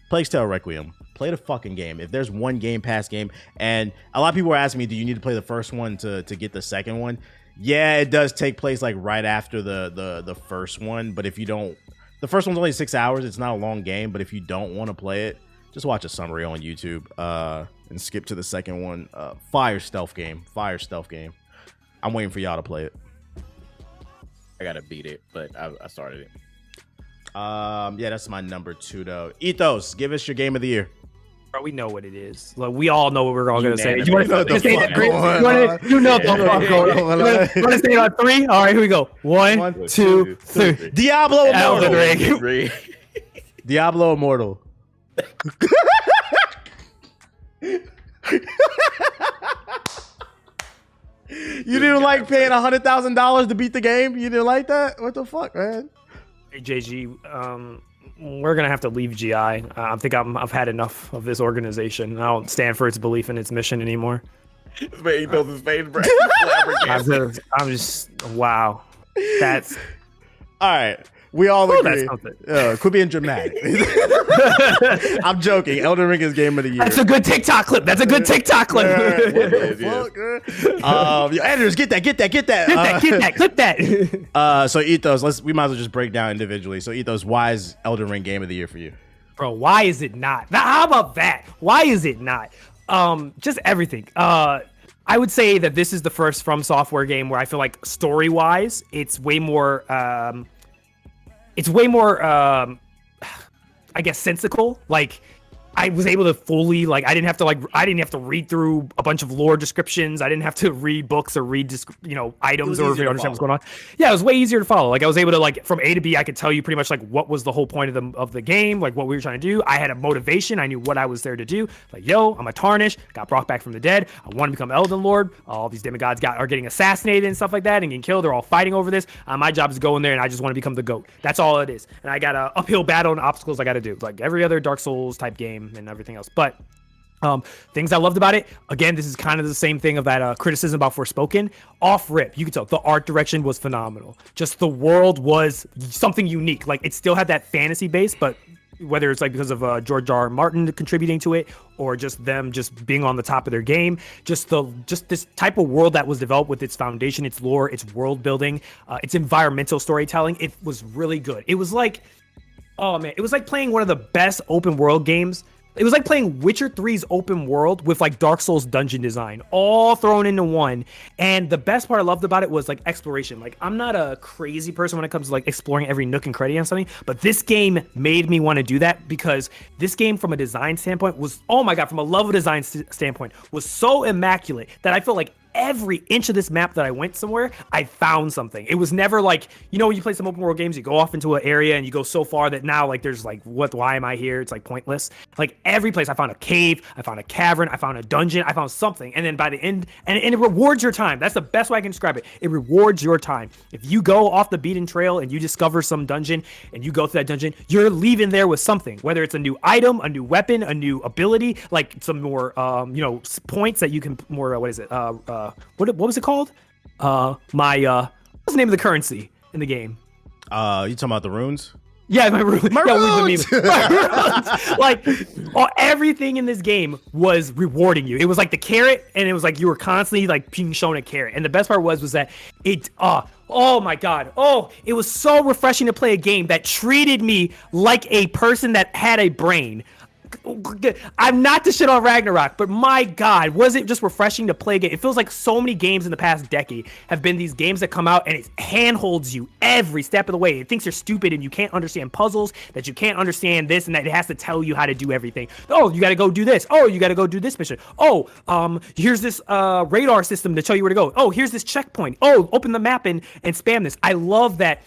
Plague's Tale Requiem. Play the fucking game. If there's one Game Pass game, and a lot of people are asking me, do you need to play the first one to get the second one? Yeah, it does take place like right after the first one. But if you don't, the first one's only 6 hours. It's not a long game. But if you don't want to play it, just watch a summary on YouTube and skip to the second one. Fire stealth game. I'm waiting for y'all to play it. I gotta beat it, but I started it. Yeah, that's my number 2 though. Ethos, give us your game of the year. Bro, we know what it is. Like, we all know what we're all going to say. You want to say that? You know the fuck going on. You want to say it on 3? All right, here we go. 1, 2, 3. Diablo Immortal. Elden Ring. Diablo Immortal. You didn't like paying $100,000 to beat the game? You didn't like that? What the fuck, man? Hey, JG, we're gonna have to leave GI. I think I've had enough of this organization. I don't stand for its belief in its mission anymore. Man, he throws his face, bro. I'm just wow. That's all right. We all agree. Quit being dramatic. I'm joking. Elden Ring is game of the year. That's a good TikTok clip. That's a good TikTok clip. Your editors, get that. Clip that. So Ethos, we might as well just break down individually. So Ethos, why is Elden Ring game of the year for you? Bro, why is it not? Now, how about that? Why is it not? Just everything. I would say that this is the first From Software game where I feel like story-wise, it's way more I guess sensical. Like I was able to fully I didn't have to read through a bunch of lore descriptions. I didn't have to read books or read items or understand what's going on. Yeah, it was way easier to follow. Like I was able to from A to B, I could tell you pretty much what was the whole point of the game, like what we were trying to do. I had a motivation. I knew what I was there to do. Like, yo, I'm a Tarnish, got brought back from the dead. I want to become Elden Lord. All these demigods are getting assassinated and stuff like that and getting killed. They're all fighting over this. My job is to go in there and I just want to become the GOAT. That's all it is. And I got a uphill battle and obstacles I got to do, like every other Dark Souls type game and everything else. But things I loved about it, again, this is kind of the same thing of that criticism about Forspoken. Off rip, you could tell the art direction was phenomenal. Just the world was something unique. Like it still had that fantasy base, but whether it's because of George R. R. Martin contributing to it or just them just being on the top of their game, just this type of world that was developed with its foundation, its lore, its world building, its environmental storytelling, it was really good. It was like, oh man, it was like playing one of the best open world games. It was like playing Witcher 3's open world with Dark Souls dungeon design all thrown into one. And the best part I loved about it was exploration. I'm not a crazy person when it comes to exploring every nook and cranny on something, but this game made me want to do that because this game from a design standpoint was, oh my God, from a level design standpoint was so immaculate that I feel like every inch of this map that I went somewhere, I found something. It was never when you play some open world games, you go off into an area and you go so far that now there's why am I here? It's pointless. Every place I found a cave, I found a cavern, I found a dungeon, I found something. And then by the end, and it rewards your time. That's the best way I can describe it. It rewards your time. If you go off the beaten trail and you discover some dungeon and you go through that dungeon, you're leaving there with something, whether it's a new item, a new weapon, a new ability, some more, points that you can more, what is it? What was it called? What's the name of the currency in the game? You talking about the runes? Yeah, my runes. My runes. My runes. Everything in this game was rewarding you. It was like the carrot, and it was you were constantly being shown a carrot. And the best part was that it. Oh my God. Oh, it was so refreshing to play a game that treated me like a person that had a brain. I'm not to shit on Ragnarok, but my God, was it just refreshing to play a game? It feels like so many games in the past decade have been these games that come out and it handholds you every step of the way. It thinks you're stupid and you can't understand puzzles, that you can't understand this, and that it has to tell you how to do everything. Oh, you got to go do this. Oh, you got to go do this mission. Oh, here's this radar system to tell you where to go. Oh, here's this checkpoint. Oh, open the map and spam this. I love that.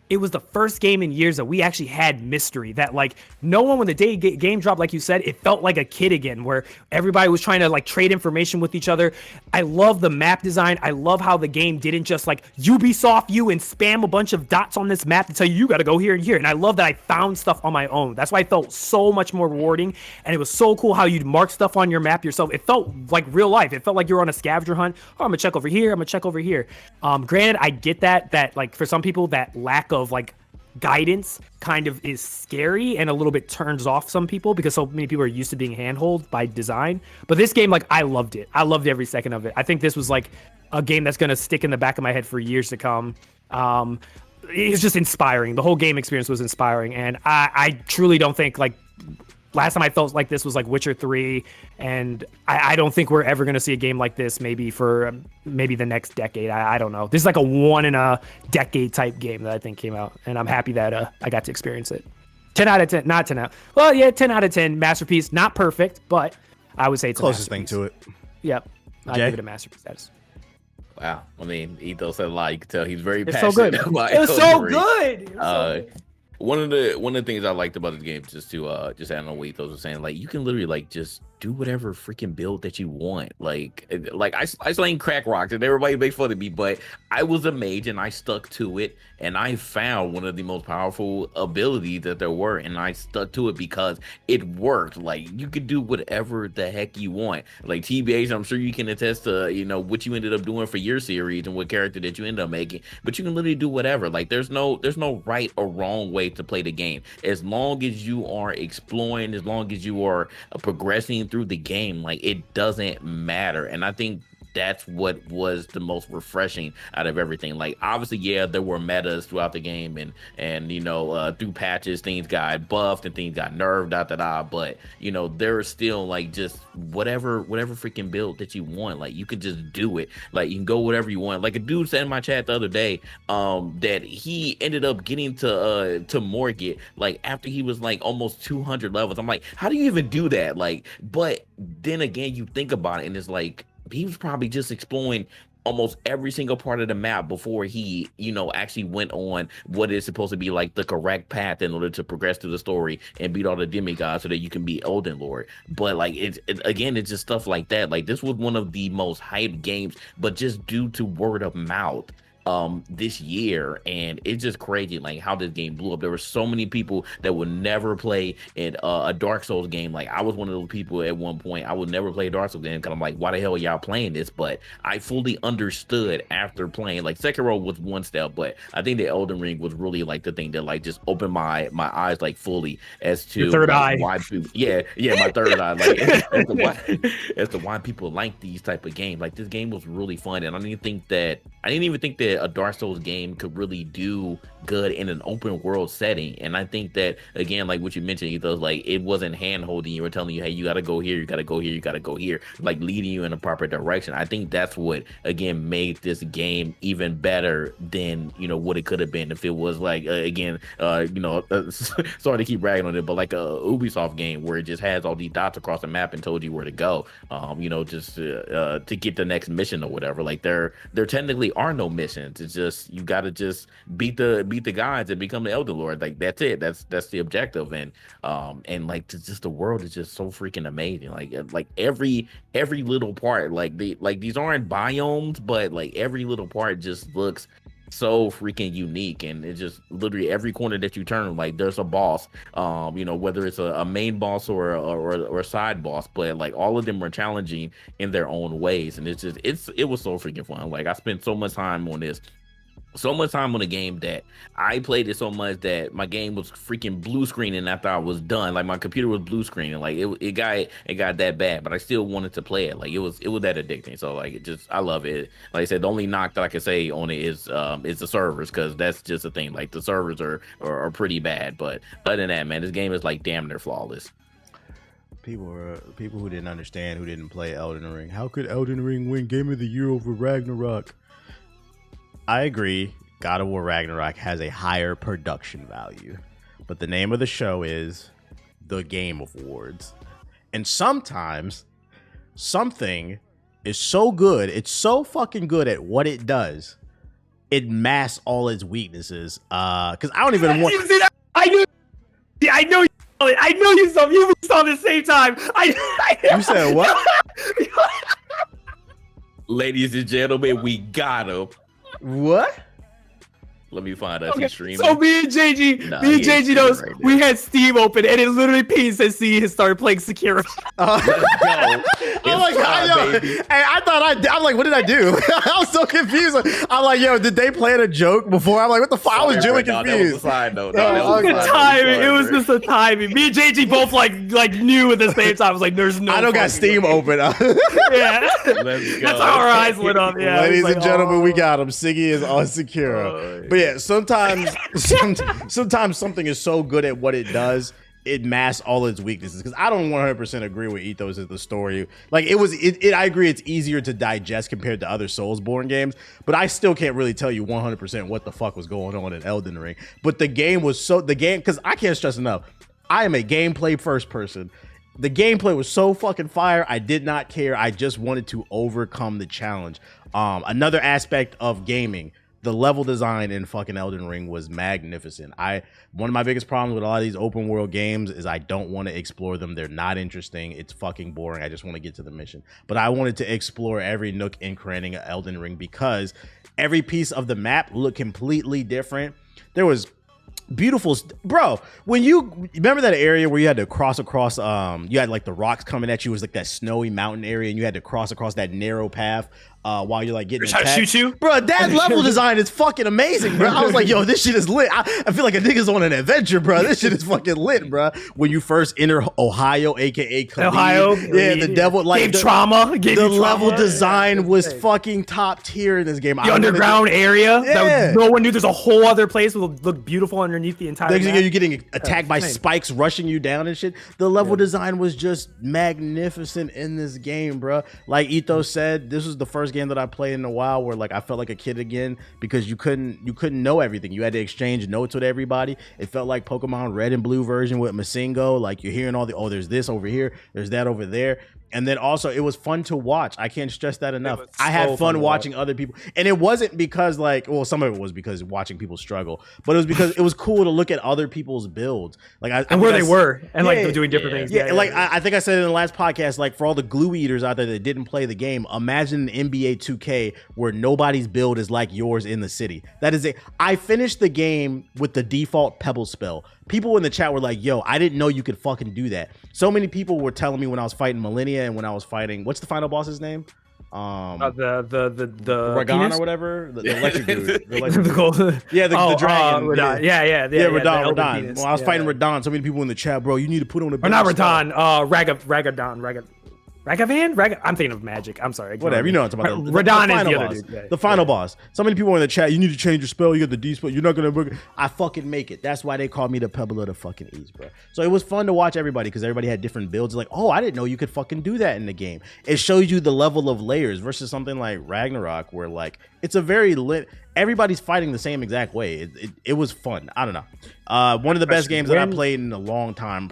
It was the first game in years that we actually had mystery, that no one, when the day game dropped, like you said, it felt like a kid again, where everybody was trying to trade information with each other. I love the map design. I love how the game didn't just Ubisoft you and spam a bunch of dots on this map to tell you got to go here and here. And I love that I found stuff on my own. That's why I felt so much more rewarding. And it was so cool how you'd mark stuff on your map yourself. It felt like real life. It felt like you were on a scavenger hunt. Oh, I'm gonna check over here. I'm gonna check over here. Granted, I get that for some people, that lack of guidance kind of is scary and a little bit turns off some people because so many people are used to being handheld by design. But this game, I loved it. I loved every second of it. I think this was a game that's going to stick in the back of my head for years to come. It was just inspiring. The whole game experience was inspiring. And I truly don't think last time I felt like this was Witcher 3, and I don't think we're ever going to see a game like this maybe for maybe the next decade. I don't know. This is a one in a decade type game that I think came out, and I'm happy that I got to experience it. 10 out of 10, not 10 out. Well, yeah, 10 out of 10, masterpiece. Not perfect, but I would say it's closest thing to it. Yep. I'd give it a masterpiece status. Wow. I mean, Ethos said a lot. You can tell he's very It's passionate. so good. It was so good. one of the things I liked about the game, just to just add on what those were saying, like you can literally like just do whatever freaking build that you want. Like I slaying crack rocks and everybody makes fun of me, but I was a mage and I stuck to it, and I found one of the most powerful abilities that there were, and I stuck to it because it worked. Like you could do whatever the heck you want. Like TBH, I'm sure you can attest to what you ended up doing for your series and what character that you ended up making, but you can literally do whatever. Like there's no right or wrong way to play the game, as long as you are exploring, as long as you are progressing through the game. Like it doesn't matter, and I think that's what was the most refreshing out of everything. Like obviously, yeah, there were metas throughout the game, and through patches things got buffed and things got nerfed, but there is still like just whatever freaking build that you want. Like you could just do it. Like you can go whatever you want. Like a dude said in my chat the other day that he ended up getting to Morgit like after he was like almost 200 levels. I'm like, how do you even do that? Like, but then again, you think about it and it's like he was probably just exploring almost every single part of the map before he, actually went on what is supposed to be like the correct path in order to progress through the story and beat all the demigods so that you can be Elden Lord. But like it's just stuff like that. Like this was one of the most hyped games, but just due to word of mouth this year, and it's just crazy like how this game blew up. There were so many people that would never play in a Dark Souls game. Like I was one of those people at one point. I would never play a Dark Souls game because I'm like, why the hell are y'all playing this? But I fully understood after playing. Like Sekiro was one step, but I think the Elden Ring was really like the thing that like just opened my eyes like fully as to your third eye. Why people, yeah, my third eye, like as to why people like these type of games. Like this game was really fun, and I didn't even think that a Dark Souls game could really do good in an open world setting. And I think that again, like what you mentioned, Ethos, like it wasn't hand holding you or telling you, hey, you gotta go here, you gotta go here, you gotta go here, like leading you in a proper direction. I think that's what again made this game even better than what it could have been if it was like sorry to keep bragging on it, but like a Ubisoft game where it just has all these dots across the map and told you where to go, just to get the next mission or whatever. Like there technically are no missions. It's just you got to just beat the guys and become the Elder Lord. Like that's it. That's the objective. And like just the world is just so freaking amazing. Like every little part. Like these aren't biomes, but like every little part just looks so freaking unique, and it's just literally every corner that you turn, like there's a boss, whether it's a main boss or a side boss, but like all of them are challenging in their own ways, and it was so freaking fun. Like I spent so much time on this, so much time on a game that I played it so much that my game was freaking blue screening after I was done. Like my computer was blue screening. Like it got that bad, but I still wanted to play it. Like it was that addicting. So like I love it. Like I said, the only knock that I can say on it is the servers, because that's just a thing. Like the servers are pretty bad, but other than that, man, this game is like damn near flawless. People who didn't understand, who didn't play Elden Ring. How could Elden Ring win Game of the Year over Ragnarok? I agree, God of War Ragnarok has a higher production value, but the name of the show is The Game Awards. And sometimes something is so good, it's so fucking good at what it does, it masks all its weaknesses. Because I don't even want... I know you saw at the same time. You said what? Ladies and gentlemen, we got him. What? Let me find out. Okay. He's streaming. So me and JG knows right, we had Steam open, and it literally pinged says he has started playing Sekiro. I'm like, I'm like, what did I do? I was so confused. I'm like, yo, did they play a joke before? I'm like, what the fuck? I was genuinely confused. That was the timing. It was just a timing. Me and JG both like knew at the same time. I was like, there's no. I don't got Steam open. Yeah, that's how our eyes lit up. Yeah, ladies and gentlemen, we got him. Siggy is on Sekiro. But yeah, sometimes something is so good at what it does, it masks all its weaknesses. Because I don't 100% agree with Ethos as the story. Like I agree it's easier to digest compared to other Soulsborne games, but I still can't really tell you 100% what the fuck was going on in Elden Ring. But the game, because I can't stress enough, I am a gameplay first person. The gameplay was so fucking fire. I did not care. I just wanted to overcome the challenge. Another aspect of gaming, the level design in fucking Elden Ring was magnificent. One of my biggest problems with a lot of these open world games is I don't want to explore them. They're not interesting. It's fucking boring. I just want to get to the mission. But I wanted to explore every nook and cranny of Elden Ring because every piece of the map looked completely different. There was beautiful, bro. When you remember that area where you had to cross across, you had like the rocks coming at you, it was like that snowy mountain area, and you had to cross across that narrow path while you're like getting trying to shoot you, bro. That level design is fucking amazing, bro. I was like, yo, this shit is lit. I feel like a nigga's on an adventure, bro. This shit is fucking lit, bro. When you first enter Ohio, aka Khalid, Ohio, yeah, the devil, like the level design was fucking top tier in this game. The underground area, that no one knew there's a whole other place that would look beautiful underneath the entire map. You're getting attacked by spikes rushing you down and shit. The level design was just magnificent in this game, bro. Like Ethos said, this was the first game that I played in a while where like I felt like a kid again because you couldn't know everything. You had to exchange notes with everybody. It felt like Pokemon Red and Blue version with Masingo. Like you're hearing all the, oh, there's this over here, there's that over there. And then also it was fun to watch. I can't stress that enough. I had fun watching other people. And it wasn't because like, well, some of it was because watching people struggle, but it was because it was cool to look at other people's builds. Like where they were and like they're doing different things. Yeah, like I think I said in the last podcast, like for all the glue eaters out there that didn't play the game, imagine an NBA 2K where nobody's build is like yours in the city. That is it. I finished the game with the default Pebble spell. People in the chat were like, yo, I didn't know you could fucking do that. So many people were telling me when I was fighting Millennia and when I was fighting, what's the final boss's name? The Ragan or whatever, the electric dude. The dragon. Radon. When I was fighting Radon, so many people in the chat, bro, you need to put on a not Radon, Ragavan? I'm thinking of Magic. I'm sorry. Whatever, you know what I'm talking about. Radon is the other dude. Yeah, the final boss. So many people in the chat, you need to change your spell. You got the D spell. You're not going to... I fucking make it. That's why they call me the Pebble of the fucking East, bro. So it was fun to watch everybody because everybody had different builds. Like, oh, I didn't know you could fucking do that in the game. It shows you the level of layers versus something like Ragnarok where, like, it's a very lit... Everybody's fighting the same exact way. It was fun. I don't know. One of the best games that I played in a long time...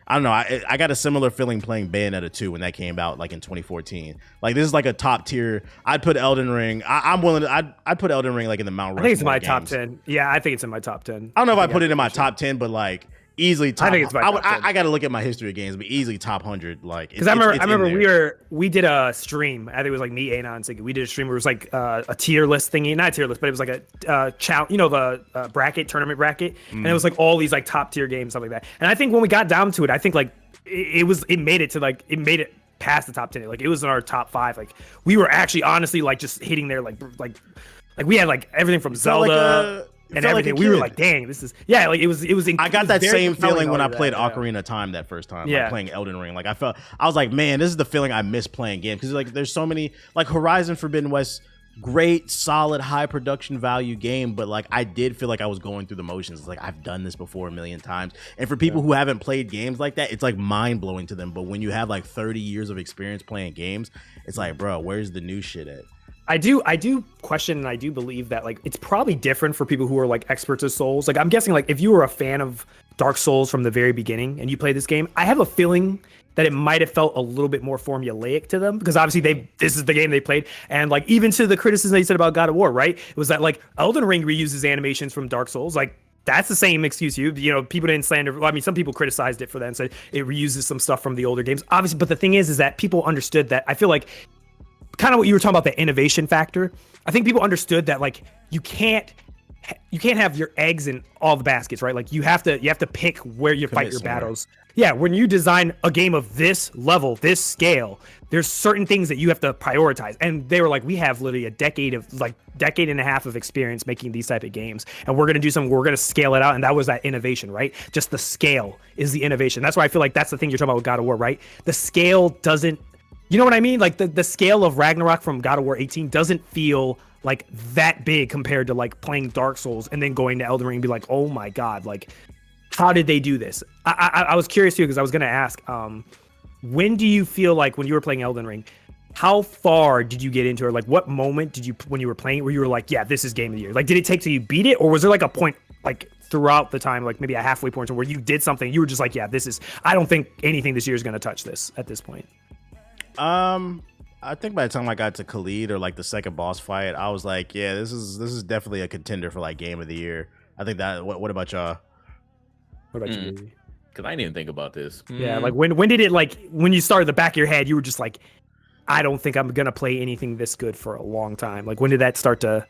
I don't know. I got a similar feeling playing Bayonetta 2 when that came out, like in 2014. Like this is like a top tier. I'd put Elden Ring. I'm willing to. I'd put Elden Ring like in the Mount Rushmore. I think it's in my top 10. Yeah, I think it's in my top 10. I don't know if I put it in my top 10, but like easily top. I think it's my top 10. I got to look at my history of games, but easily top 100. Like because I remember we did a stream. I think it was like me, Ana, and Siggy. We did a stream where it was like a tier list thingy, not a tier list, but it was like a the bracket tournament bracket, and it was like all these like top tier games, stuff like that. And I think when we got down to it, I think like it made it past the top 10. Like it was in our top 5. Like we were actually honestly like just hitting there like we had like everything from Zelda and everything. We were like, dang, this is like it was. I got that same feeling when I played Ocarina of Time that first time. Like playing Elden Ring. Like I was like, man, this is the feeling I miss playing games because like there's so many like Horizon Forbidden West. Great, solid, high production value game, but like I did feel like I was going through the motions. It's like I've done this before a million times. And for people who haven't played games like that, it's like mind blowing to them. But when you have like 30 years of experience playing games, it's like, bro, where's the new shit at? I do question and I do believe that like it's probably different for people who are like experts of Souls. Like I'm guessing like if you were a fan of Dark Souls from the very beginning and you played this game, I have a feeling that it might have felt a little bit more formulaic to them because obviously this is the game they played. And like even to the criticism they said about God of War, right? It was that like Elden Ring reuses animations from Dark Souls. Like that's the same excuse people didn't slander. Well, I mean, some people criticized it for that and said it reuses some stuff from the older games. Obviously, but the thing is that people understood that. I feel like kind of what you were talking about, the innovation factor. I think people understood that like you can't have your eggs in all the baskets, right? Like you have to pick where you fight your battles. Yeah, when you design a game of this level, this scale, there's certain things that you have to prioritize. And they were like, we have literally a decade and a half of experience making these type of games. And we're going to do something, we're going to scale it out. And that was that innovation, right? Just the scale is the innovation. That's why I feel like that's the thing you're talking about with God of War, right? The scale doesn't, you know what I mean? Like the scale of Ragnarok from God of War 18 doesn't feel like that big compared to like playing Dark Souls and then going to Elden Ring and be like, oh my God, like how did they do this? I was curious too, because I was going to ask, when do you feel like when you were playing Elden Ring, how far did you get into it? Like what moment did you, when you were playing it, where you were like, yeah, this is game of the year? Like, did it take till you beat it? Or was there like a point like throughout the time, like maybe a halfway point where you did something, you were just like, yeah, I don't think anything this year is going to touch this at this point. I think by the time I got to Khalid or like the second boss fight, I was like, yeah, this is definitely a contender for like game of the year. I think that. What about y'all? What about you? Because I didn't even think about this. Yeah, like when did it like when you started the back of your head, you were just like, I don't think I'm gonna play anything this good for a long time. Like when did that start to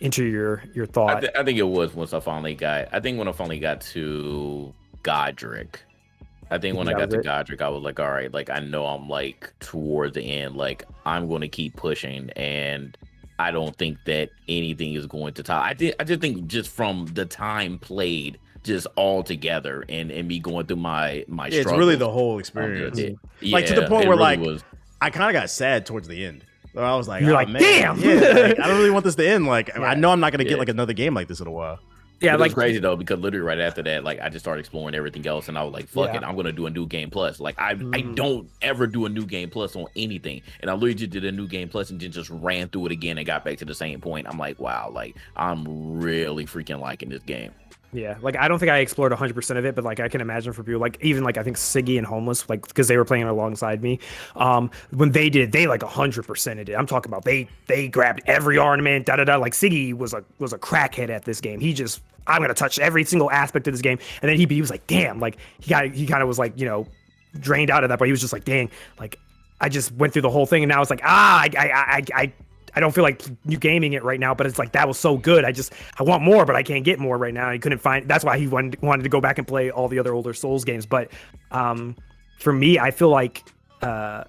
enter your thought? I think it was once I finally got. I think when I finally got to Godric. I think when I got to Godric, I was like, all right, like I know I'm like towards the end, like I'm going to keep pushing, and I don't think that anything is going to top. I just think just from the time played, just all together, and me going through my struggles. It's really the whole experience. Like to the point where really like I kind of got sad towards the end. So I was like, you're like, man, damn, yeah, like, I don't really want this to end. Like I know I'm not going to get like another game like this in a while. Yeah, like crazy though, because literally right after that, like I just started exploring everything else, and I was like, "Fuck it, I'm gonna do a new game plus." Like I don't ever do a new game plus on anything, and I literally just did a new game plus and just ran through it again and got back to the same point. I'm like, wow, like I'm really freaking liking this game. Yeah, like I don't think I explored 100% of it, but like I can imagine for people like even like I think Siggy and Homeless, like because they were playing alongside me, when they did, they like 100%ed it. I'm talking about they grabbed every ornament, da da da. Like Siggy was a crackhead at this game. He just I'm gonna touch every single aspect of this game, and then he was like, damn, like he kind of was like drained out of that, but he was just like, dang, like I just went through the whole thing, and now it's like I don't feel like new gaming it right now, but it's like that was so good. I want more, but I can't get more right now. He couldn't find. That's why he wanted to go back and play all the other older Souls games. But for me, I feel like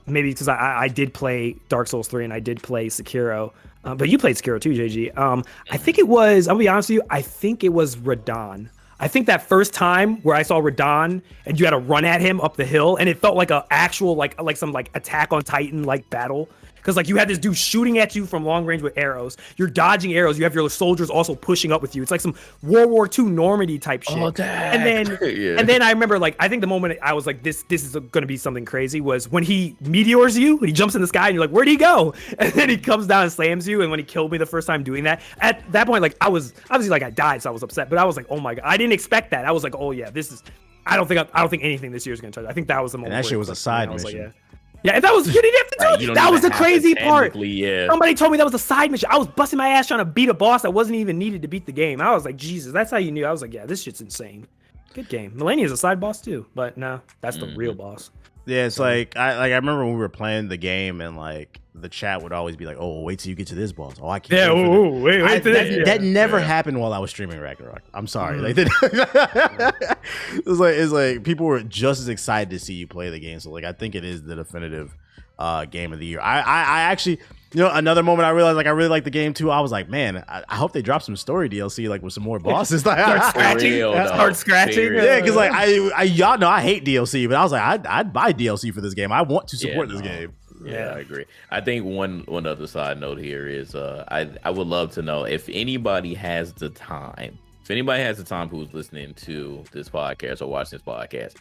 maybe because I did play Dark Souls 3 and I did play Sekiro, but you played Sekiro too, JG. I think it was. I'll be honest with you. I think it was Radon. I think that first time where I saw Radon and you had to run at him up the hill, and it felt like a actual like some like Attack on Titan like battle. Because like you had this dude shooting at you from long range with arrows. You're dodging arrows. You have your soldiers also pushing up with you. It's like some World War II Normandy type shit. Oh, and then I remember like I think the moment I was like this is going to be something crazy was when he meteors you, when he jumps in the sky and you're like, where'd he go? And then he comes down and slams you. And when he killed me the first time doing that, at that point like I was obviously like I died, so I was upset. But I was like, oh my god, I didn't expect that. I was like, oh yeah, this is. I don't think anything this year is going to touch. I think that was the moment. And that shit was a side mission. Like, yeah. Yeah, and that was you didn't have to tell me. That was the crazy part. Yeah. Somebody told me that was a side mission. I was busting my ass trying to beat a boss that wasn't even needed to beat the game. I was like, Jesus, that's how you knew. I was like, yeah, this shit's insane. Good game. Melania's a side boss too, but no, that's the real boss. Yeah, it's like I remember when we were playing the game and like the chat would always be like, "Oh, wait till you get to this boss." Oh, I can't. Yeah, wait till this. That never happened while I was streaming Ragnarok. I'm sorry. Like, it's like people were just as excited to see you play the game. So like, I think it is the definitive game of the year. I actually, another moment I realized like I really like the game too. I was like, man, I hope they drop some story DLC like with some more bosses. Like, start scratching. Yeah, because like I y'all know I hate DLC, but I was like, I'd buy DLC for this game. I want to support this game. Yeah, I agree. I think one other side note here is I would love to know if anybody has the time. If anybody has the time who's listening to this podcast or watching this podcast,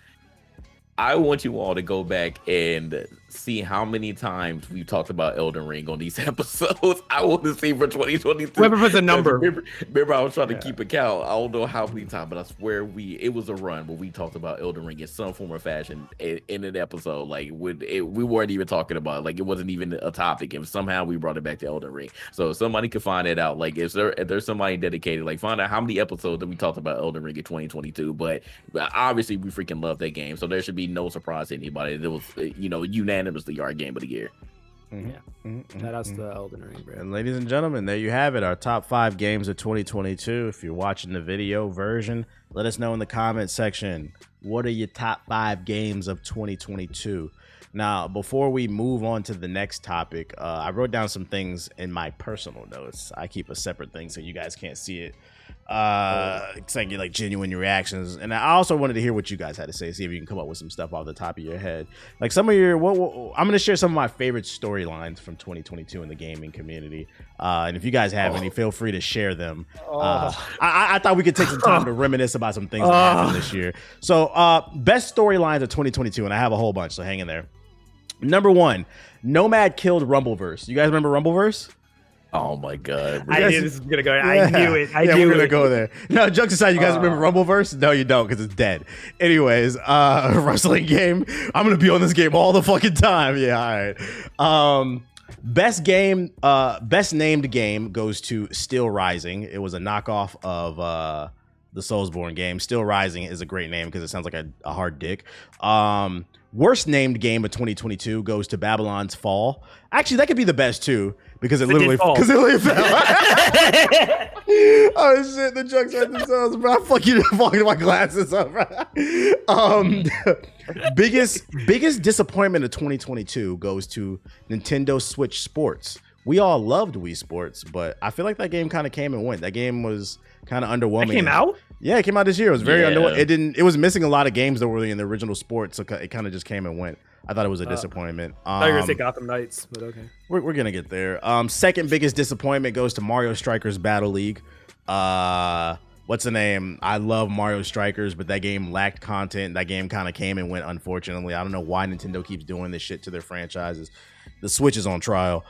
I want you all to go back and see how many times we've talked about Elden Ring on these episodes. I want to see for 2022. Whoever puts a number. Remember, I was trying to keep a count. I don't know how many times, but I swear it was a run where we talked about Elden Ring in some form or fashion in an episode. Like we weren't even talking about it. Like it wasn't even a topic, and somehow we brought it back to Elden Ring. So if somebody could find it out, like if there's somebody dedicated, like find out how many episodes that we talked about Elden Ring in 2022. But obviously we freaking love that game, so there should be no surprise to anybody. It was unanimously our game of the year. Shout out to the Elden Ring, bro. And ladies and gentlemen, there you have it, our top 5 games of 2022. If you're watching the video version, let us know in the comment section, what are your top 5 games of 2022? Now, before we move on to the next topic, I wrote down some things in my personal notes. I keep a separate thing so you guys can't see it. Because I get like genuine reactions, and I also wanted to hear what you guys had to say, see if you can come up with some stuff off the top of your head, like some of your I'm going to share some of my favorite storylines from 2022 in the gaming community, and if you guys have any, feel free to share them. I thought we could take some time to reminisce about some things that happened this year. So best storylines of 2022, and I have a whole bunch, so hang in there. Number 1, Nomad killed Rumbleverse. You guys remember Rumbleverse? Oh my god. I knew this was gonna go. I knew it. I knew we're gonna it. go there. No, jokes aside, you guys remember Rumbleverse? No, you don't, because it's dead. Anyways, wrestling game. I'm gonna be on this game all the fucking time. Yeah, all right. Best named game goes to Still Rising. It was a knockoff of the Soulsborne game. Still Rising is a great name because it sounds like a hard dick. Worst named game of 2022 goes to Babylon's Fall. Actually, that could be the best too because it literally fell. Oh shit, the jokes hurt themselves, bro. I'm fucking my glasses up, bro. Biggest disappointment of 2022 goes to Nintendo Switch Sports. We all loved Wii Sports, but I feel like that game kind of came and went. That game was kind of underwhelming. It came out? Yeah, it came out this year. It was very underwhelming. It was missing a lot of games that were really in the original Sports, so it kind of just came and went. I thought it was a disappointment. I thought you were gonna say Gotham Knights, but okay. We're gonna get there. Second biggest disappointment goes to Mario Strikers Battle League. What's the name? I love Mario Strikers, but that game lacked content. That game kind of came and went, unfortunately. I don't know why Nintendo keeps doing this shit to their franchises. The Switch is on trial.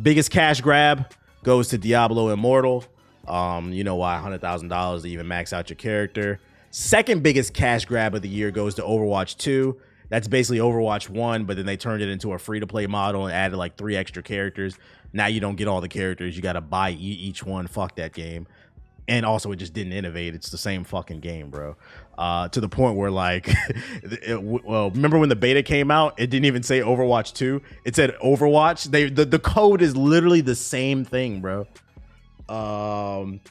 Biggest cash grab goes to Diablo Immortal. You know why? $100,000 to even max out your character. Second biggest cash grab of the year goes to Overwatch 2. That's basically Overwatch 1, but then they turned it into a free-to-play model and added like 3 extra characters. Now you don't get all the characters. You got to buy each one. Fuck that game. And also, it just didn't innovate. It's the same fucking game, bro. To the point where, like, remember when the beta came out? It didn't even say Overwatch 2. It said Overwatch. The code is literally the same thing, bro.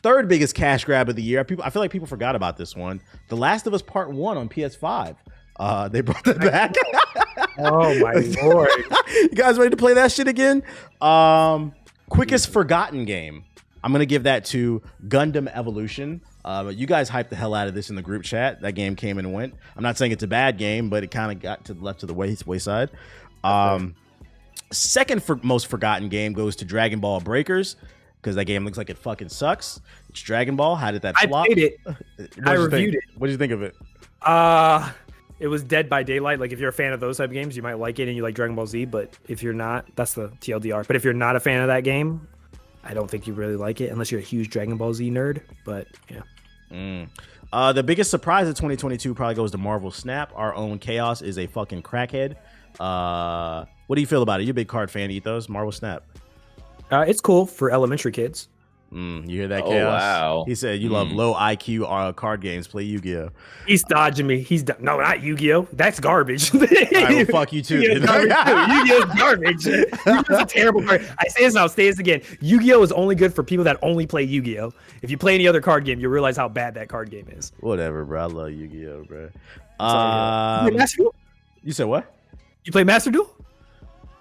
Third biggest cash grab of the year. I feel like people forgot about this one. The Last of Us Part 1 on PS5. They brought that back. Oh my lord! You guys ready to play that shit again? Quickest forgotten game. I'm gonna give that to Gundam Evolution. You guys hyped the hell out of this in the group chat. That game came and went. I'm not saying it's a bad game, but it kind of got to the left of the wayside. Second most forgotten game goes to Dragon Ball Breakers because that game looks like it fucking sucks. It's Dragon Ball. How did that flop? I played it. I reviewed it. What did you think of it? It was Dead by Daylight. Like, if you're a fan of those type of games, you might like it and you like Dragon Ball Z. But if you're not, that's the TLDR. But if you're not a fan of that game, I don't think you really like it unless you're a huge Dragon Ball Z nerd. But yeah. The biggest surprise of 2022 probably goes to Marvel Snap. Our own Chaos is a fucking crackhead. What do you feel about it? You're a big card fan, Ethos. Marvel Snap. It's cool for elementary kids. You hear that, Oh, Chaos? wow. He said you love low IQ card games. Play Yu-Gi-Oh. He's dodging me. No, not Yu-Gi-Oh. That's garbage. All right, well, fuck you too. Yu-Gi-Oh's garbage. Yu-Gi-Oh's a terrible card. I say this and I'll say this again. Yu-Gi-Oh is only good for people that only play Yu-Gi-Oh. If you play any other card game, you'll realize how bad that card game is. Whatever, bro. I love Yu-Gi-Oh, bro. You play Master Duel? You said what? You play Master Duel?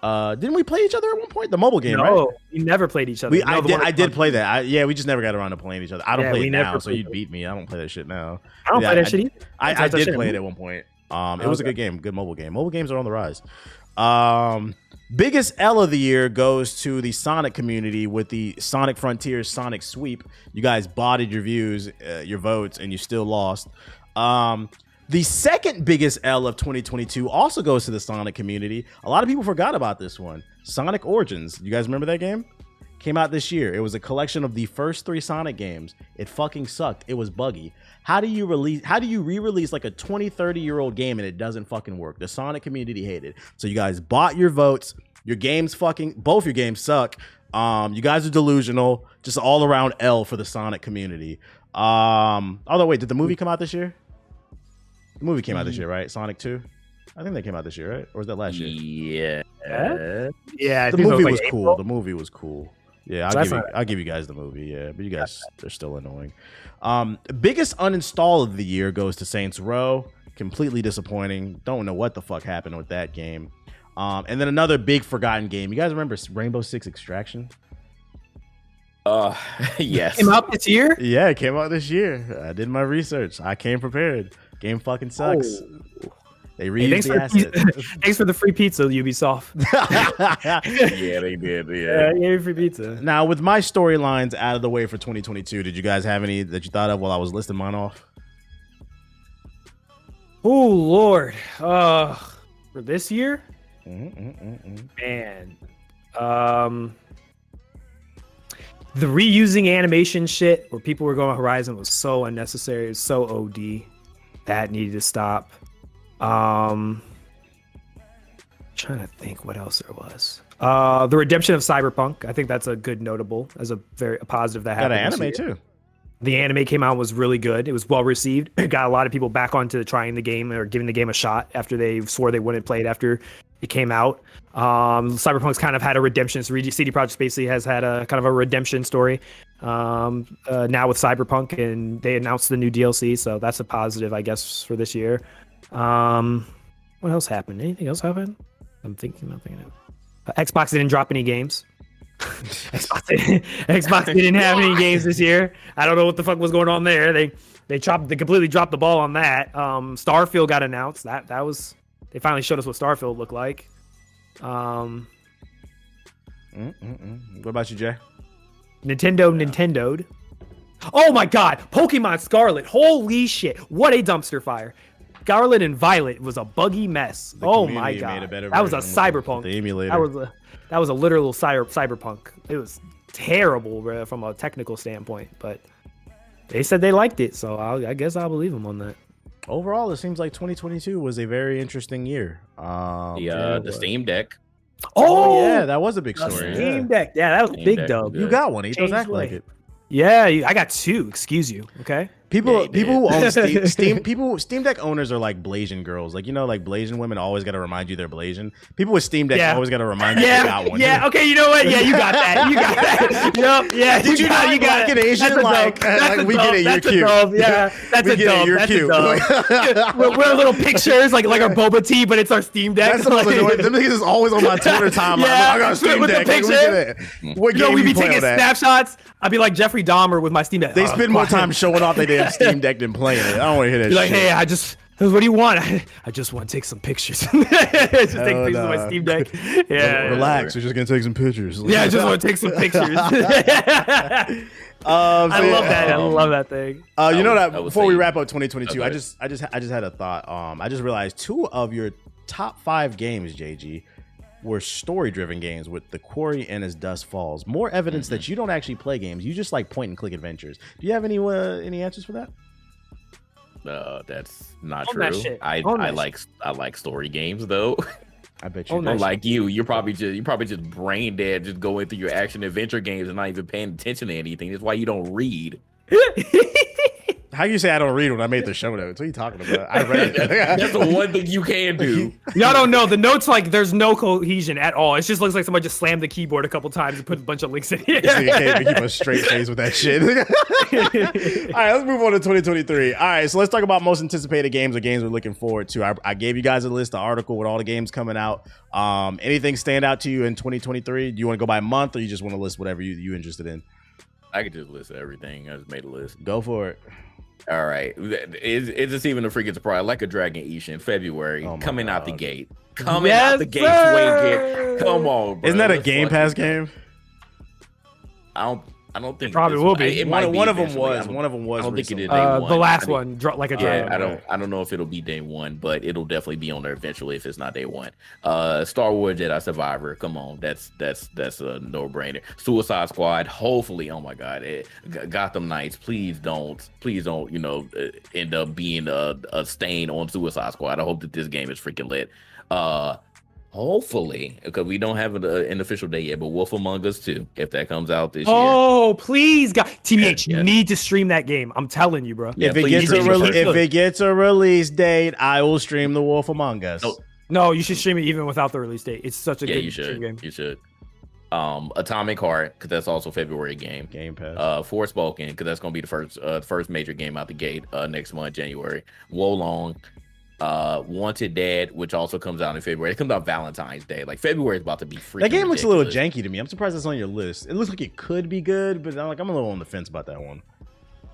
Didn't we play each other at one point? The mobile game, right? No, we never played each other. I did play that. We just never got around to playing each other. I don't play it now, so you'd it. beat me. I don't play that shit now. I don't play that shit either. I did play it at one point. It was a good game, good mobile game. Mobile games are on the rise. Biggest L of the year goes to the Sonic community with the Sonic Frontiers Sonic Sweep. You guys botted your views, your votes, and you still lost. The second biggest L of 2022 also goes to the Sonic community. A lot of people forgot about this one. Sonic Origins. You guys remember that game? Came out this year. It was a collection of the first 3 Sonic games. It fucking sucked. It was buggy. How do you re-release like a 20, 30-year-old game and it doesn't fucking work? The Sonic community hated. So you guys bought your votes. Your games both your games suck. You guys are delusional. Just all around L for the Sonic community. Although wait, did the movie come out this year? The movie came out this year, right? Sonic 2? I think that came out this year, right? Or was that last year? Yeah. Yeah. The movie was April. cool. The movie was cool. Yeah, I'll give you guys the movie. Yeah, but you guys are still annoying. Biggest uninstall of the year goes to Saints Row. Completely disappointing. Don't know what the fuck happened with that game. And then another big forgotten game. You guys remember Rainbow Six Extraction? Yes. Came out this year? Yeah, it came out this year. I did my research. I came prepared. Game fucking sucks. They reused the assets. Thanks for the free pizza, Ubisoft. Yeah, they did. Yeah, free pizza. Now, with my storylines out of the way for 2022, did you guys have any that you thought of while I was listing mine off? Oh, Lord. For this year? Man. The reusing animation shit where people were going Horizon was so unnecessary. It was so OD. That needed to stop. Trying to think what else there was. The redemption of Cyberpunk. I think that's a good notable as a positive that happened. Got an anime too. The anime came out, was really good. It was well received. It got a lot of people back onto trying the game or giving the game a shot after they swore they wouldn't play it after it came out. Cyberpunk's kind of had a redemption. So CD Projekt basically has had a kind of a redemption story now with Cyberpunk, and they announced the new DLC, so that's a positive, I guess, for this year. What else happened? Anything else happened? I'm thinking. Xbox didn't drop any games. Xbox didn't have any games this year. I don't know what the fuck was going on there. They completely dropped the ball on that. Starfield got announced. That was, they finally showed us what Starfield looked like. What about you, Jay? Nintendo'd. Oh my god, Pokemon Scarlet. Holy shit. What a dumpster fire. Scarlet and Violet was a buggy mess. Oh my god. That was a Cyberpunk. The emulator. That was a literal cyberpunk. It was terrible, bro, from a technical standpoint, but they said they liked it, so I guess I'll believe them on that. Overall, it seems like 2022 was a very interesting year. The Steam Deck. Oh yeah, that was a big story. Steam Deck. Yeah, that was a big dub. You got one. Ethos act like it. Yeah, I got two. Excuse you. Okay. People who own Steam Deck owners are like Blasian girls. Like, you know, like Blasian women always got to remind you they're Blasian. People with Steam Deck always got to remind you they got one. Yeah, okay, you know what? Yeah, you got that. You got that. Yup, yeah. Did you got it. Asian? Like we get it, you're cute. Yeah, that's a dub. You're cute. We're little pictures, like our boba tea, but it's our Steam Deck. That's the most annoying. Them niggas is always on my Twitter timeline. Yeah, I got a Steam Deck. Like, we get it. What game we be you taking snapshots. I'd be like Jeffrey Dahmer with my Steam Deck. They spend more time showing off their damn Steam Deck than playing it. I don't want to hear that. Be like, hey, what do you want? I just want to take some pictures. Just take pictures of my Steam Deck. Yeah. Relax. We're just gonna take some pictures. Yeah, I just want to take some pictures. I love that. I love that thing. You know that before we wrap up 2022, I just had a thought. I just realized 2 of your top 5 games, JG, were story-driven games with The Quarry and As Dusk Falls. More evidence that you don't actually play games. You just like point-and-click adventures. Do you have any answers for that? That's not true. I like story games though. I bet you. Unlike you, you're probably just brain dead, just going through your action adventure games and not even paying attention to anything. That's why you don't read. How you say I don't read when I made the show notes? What are you talking about? I read it. That's the one thing you can do. Y'all don't know. The notes, like, there's no cohesion at all. It just looks like somebody just slammed the keyboard a couple times and put a bunch of links in here. This nigga can't even keep a straight face with that shit. All right, let's move on to 2023. All right, so let's talk about most anticipated games or games we're looking forward to. I gave you guys a list, the article with all the games coming out. Anything stand out to you in 2023? Do you want to go by month, or you just want to list whatever you're interested in? I could just list everything. I just made a list. Go for it. All right. Is this even a freaking surprise? Like a Dragon Ishin in February, coming out the gate. Coming out the gate. Come on, bro. Isn't that a Game Pass game? I don't think probably will be. One of them was. One of them was. I don't think it is day one. The last one, like a dragon. I don't know if it'll be day one, but it'll definitely be on there eventually if it's not day one. Star Wars Jedi Survivor. Come on, that's a no brainer. Suicide Squad. Hopefully, oh my God, Gotham Knights. Please don't. End up being a stain on Suicide Squad. I hope that this game is freaking lit. Hopefully, because we don't have an official date yet, but Wolf Among Us 2, if that comes out this year. Oh, please, God. TBH, you need to stream that game. I'm telling you, bro. Yeah, if it gets a release date, I will stream the Wolf Among Us. No, you should stream it even without the release date. It's such a good stream game. You should. Atomic Heart, because that's also February game. Game Pass. Forspoken, because that's going to be the first major game out the gate next month, January. Wolong. Wanted Dead, which also comes out in February. It comes out Valentine's Day. Like, February is about to be freaking That game looks a little ridiculous. janky to me. I'm surprised that's on your list. It looks like it could be good, but I'm a little on the fence about that one.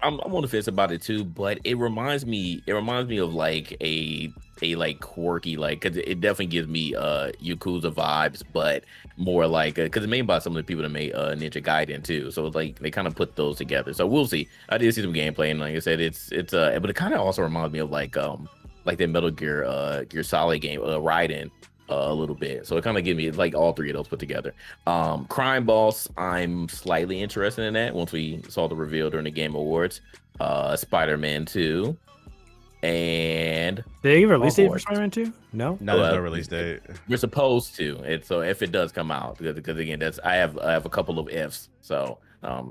I'm on the fence about it too, but it reminds me of like a like quirky, like, because it definitely gives me Yakuza vibes, but more like because it's made by some of the people that made Ninja Gaiden too, so it's like they kind of put those together. So we'll see. I did see some gameplay, and like I said, it's but it kind of also reminds me of like that Metal Gear Solid game, Raiden, a little bit. So it kind of gives me like all three of those put together. Crime Boss, I'm slightly interested in that once we saw the reveal during the Game Awards. Spider-Man 2. And did they give a release date for Spider-Man 2? No, there's no release date. We're supposed to. And so if it does come out, because again, I have a couple of ifs. So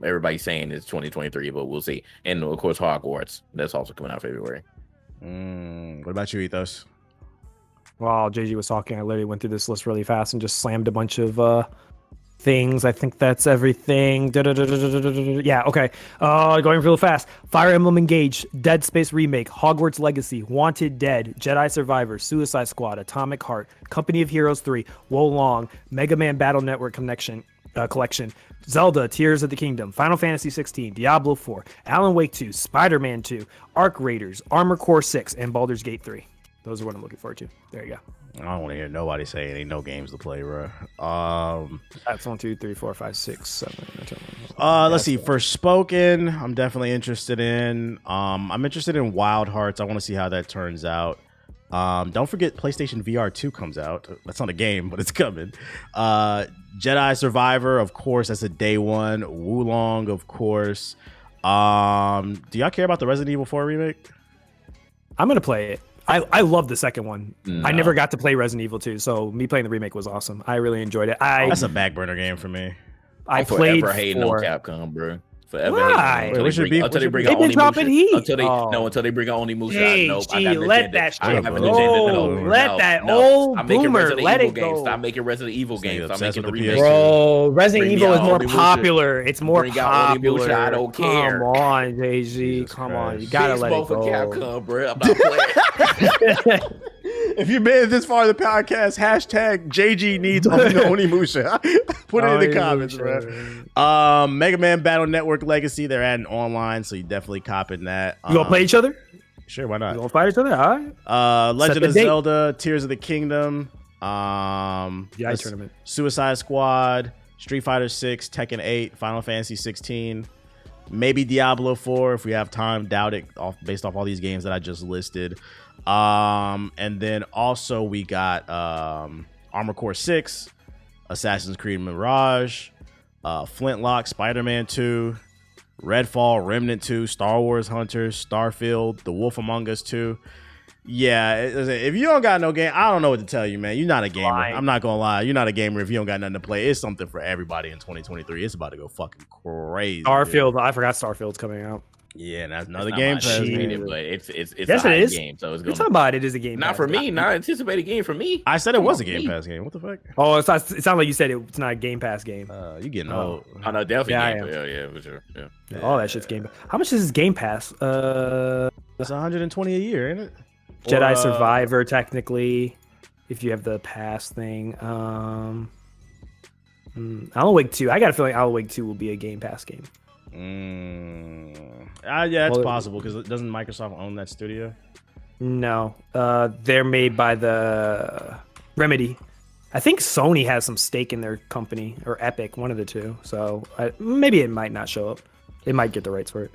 everybody's saying it's 2023, but we'll see. And of course, Hogwarts, that's also coming out February. What about you, Ethos? While JG was talking, I literally went through this list really fast and just slammed a bunch of things. I think that's everything. Yeah, okay. Going real fast. Fire Emblem Engage, Dead Space Remake, Hogwarts Legacy, Wanted Dead, Jedi Survivor, Suicide Squad, Atomic Heart, Company of Heroes 3, Wo Long, Mega Man Battle Network Collection, Zelda, Tears of the Kingdom, Final Fantasy 16, Diablo 4, Alan Wake 2, Spider-Man 2, Arc Raiders, Armor Core 6, and Baldur's Gate 3. Those are what I'm looking forward to. There you go. I don't want to hear nobody say ain't no games to play, bro. That's 1, 2, 3, 4, 5, 6, 7. Let's see. Forspoken, I'm definitely interested in. I'm interested in Wild Hearts. I want to see how that turns out. Don't forget PlayStation VR 2 comes out. That's not a game, but it's coming. Jedi Survivor, of course, that's a day one. Wulong, of course. Do y'all care about the Resident Evil 4 remake? I'm gonna play it. I love the second one. No. I never got to play Resident Evil 2, so me playing the remake was awesome. I really enjoyed it. That's a back burner game for me. I played forever hating on Capcom, bro. Forever Why? until they bring They've out been dropping heat. until they bring out only Musha. Hey, Nope, I gee, got an let agenda. that I shit have an go. agenda. Let that old I'm making boomer Resident let Evil it games. go. Stop making Resident Evil games. Stop obsessed making with the the remakes. Bro, Resident Bring me Evil is out more only Musha. popular. It's more Bring out only Musha. popular. I don't care. Come on, JG. Jesus Come Christ. on. You gotta Big let it smoke for go. Capcom, bro. I'm not playing. If you made it this far in the podcast, hashtag JG needs Onimusha. Put it in the comments, bro. Mega Man Battle Network Legacy, they're adding online, so you definitely copping that. You gonna play each other? Sure, why not? You gonna fight each other? All right. Legend the of date. Zelda, Tears of the Kingdom, Tournament. Suicide Squad, Street Fighter 6, Tekken 8, Final Fantasy 16, maybe Diablo 4 if we have time. Doubt it, based off all these games that I just listed. And then also we got Armor Core 6, Assassin's Creed Mirage, Flintlock, Spider-Man 2, Redfall, Remnant 2, Star Wars Hunters, Starfield, The Wolf Among Us 2. Yeah, if you don't got no game, I don't know what to tell you, man. You're not a gamer. Right. I'm not gonna lie. You're not a gamer if you don't got nothing to play. It's something for everybody in 2023. It's about to go fucking crazy. Starfield. I forgot Starfield's coming out. Yeah, and that's another It's not game my pass shit, game. but it's Yes, a hype it is. game, so it's You're gonna talking about it is a game. not pass. for me, not anticipated game for me. I said it Come was a on, game me. pass game. What the fuck? Oh, it sounds like you said it's not a Game Pass game. You getting Oh. old. Oh no, definitely. Yeah, I game. am. Yeah, for sure. Yeah. Oh, that shit's Game Pass. How much is this Game Pass? It's 120 a year, ain't it? Jedi Or, Survivor, technically, if you have the pass thing. Alan Wake 2. I got a feeling Alan Wake 2 will be a Game Pass game. Yeah, it's Well, possible because doesn't Microsoft own that studio? No, they're made by the Remedy. I think Sony has some stake in their company, or Epic, one of the two. So maybe it might not show up. They might get the rights for it.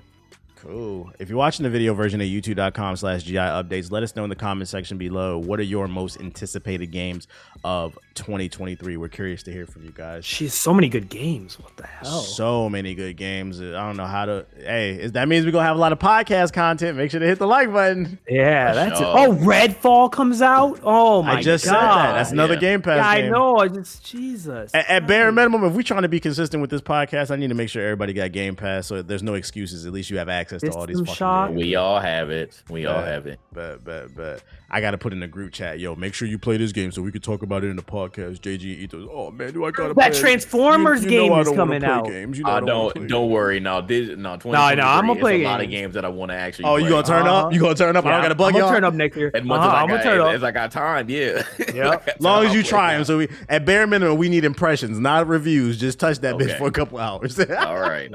Cool. If you're watching the video version of youtube.com/GI updates, let us know in the comment section below. What are your most anticipated games of 2023? We're curious to hear from you guys. She's so many good games. What the hell? So many good games. I don't know how to. Hey, that means we're gonna have a lot of podcast content. Make sure to hit the like button. Yeah, that's it. Sure. Oh, Redfall comes out. Oh my god! I just said that. That's another Yeah. Game Pass Yeah, game. I know. I just Jesus. At bare minimum, if we're trying to be consistent with this podcast, I need to make sure everybody got Game Pass, so there's no excuses. At least you have access to all these System fucking Shock. games. We all have it. We all have it. But I gotta put in the group chat, yo, make sure you play this game so we can talk about it in the podcast. JG Ethos. Oh man, do I gotta play That Transformers you game know I is don't wanna coming play out. Games. You know I don't wanna play Don't worry. No, 2023 I'm gonna play is a lot of games. games that I want to actually. Oh, you play. gonna turn up? You gonna turn up? I don't gotta bug I'm y'all. gonna turn up next year. As much as I'm gonna turn up. as I got time, yeah. Yep. As long as you try them. So we, at bare minimum, we need impressions, not reviews. Just touch that bitch Okay. for a couple hours. all right.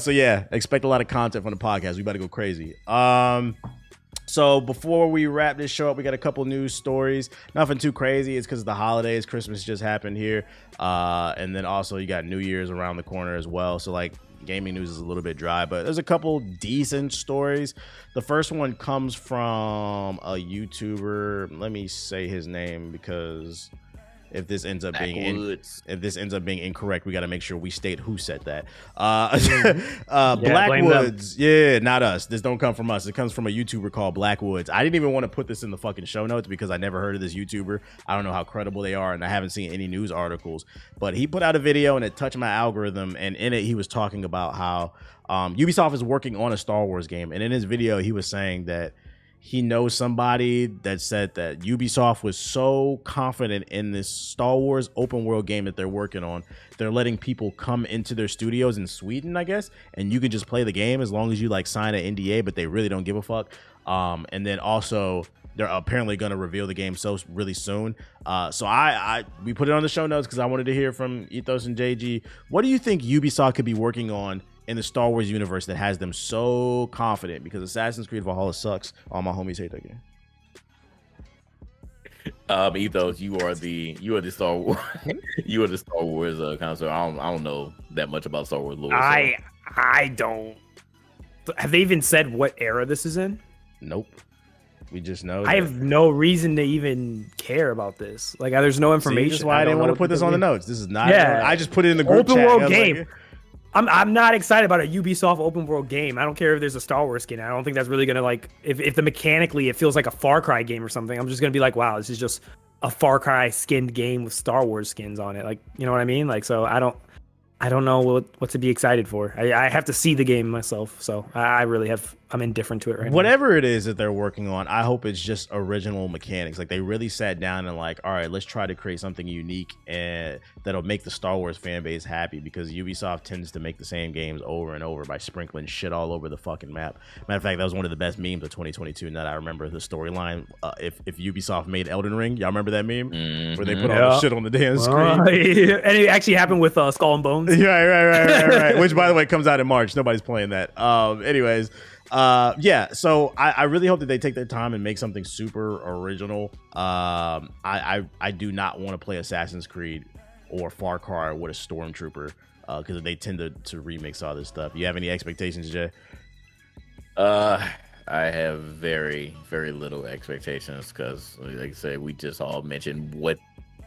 So yeah, expect a lot of content from the podcast. We about to go crazy. So before we wrap this show up, we got a couple news stories. Nothing too crazy. It's because of the holidays. Christmas just happened here. And then also you got New Year's around the corner as well. So like gaming news is a little bit dry, but there's a couple decent stories. The first one comes from a YouTuber. Let me say his name because if this ends up being incorrect, we got to make sure we state who said that. Blackwoods, yeah, not us. This don't come from us. It comes from a YouTuber called Blackwoods. I didn't even want to put this in the fucking show notes because I never heard of this YouTuber. I don't know how credible they are, and I haven't seen any news articles. But he put out a video, and it touched my algorithm. And in it, he was talking about how Ubisoft is working on a Star Wars game. And in his video, he was saying that he knows somebody that said that Ubisoft was so confident in this Star Wars open world game that they're working on. They're letting people come into their studios in Sweden, I guess, and you can just play the game as long as you like sign an NDA, but they really don't give a fuck. And then also they're apparently going to reveal the game really soon. So we put it on the show notes because I wanted to hear from Ethos and JG. What do you think Ubisoft could be working on in the Star Wars universe that has them so confident? Because Assassin's Creed Valhalla sucks. All my homies hate that game. Ethos, you are the Star Wars you are the Star Wars connoisseur. I don't know that much about Star Wars lore. I don't. Have they even said what era this is in? Nope. We just know. I have no reason to even care about this. Like, there's no information. That's why I didn't want to put this on the notes. This is not. Yeah. I just put it in the group open chat. World game. Like, I'm not excited about a Ubisoft open world game. I don't care if there's a Star Wars skin. I don't think that's really gonna like if the mechanically it feels like a Far Cry game or something. I'm just gonna be like, wow, this is just a Far Cry skinned game with Star Wars skins on it. Like, you know what I mean? Like, so I don't know what to be excited for. I have to see the game myself. So I'm indifferent to it right now. Whatever it is that they're working on, I hope it's just original mechanics. Like they really sat down and like, all right, let's try to create something unique and that'll make the Star Wars fan base happy, because Ubisoft tends to make the same games over and over by sprinkling shit all over the fucking map. Matter of fact, that was one of the best memes of 2022. Now that I remember the storyline, if Ubisoft made Elden Ring, y'all remember that meme where they put all the shit on the damn screen? And it actually happened with Skull and Bones. Yeah, right. Which, by the way, comes out in March. Nobody's playing that. Anyways. Yeah, so I really hope that they take their time and make something super original. I do not want to play Assassin's Creed or Far Cry with a Stormtrooper because they tend to remix all this stuff. You have any expectations, Jay? I have very, very little expectations because, like I said, we just all mentioned what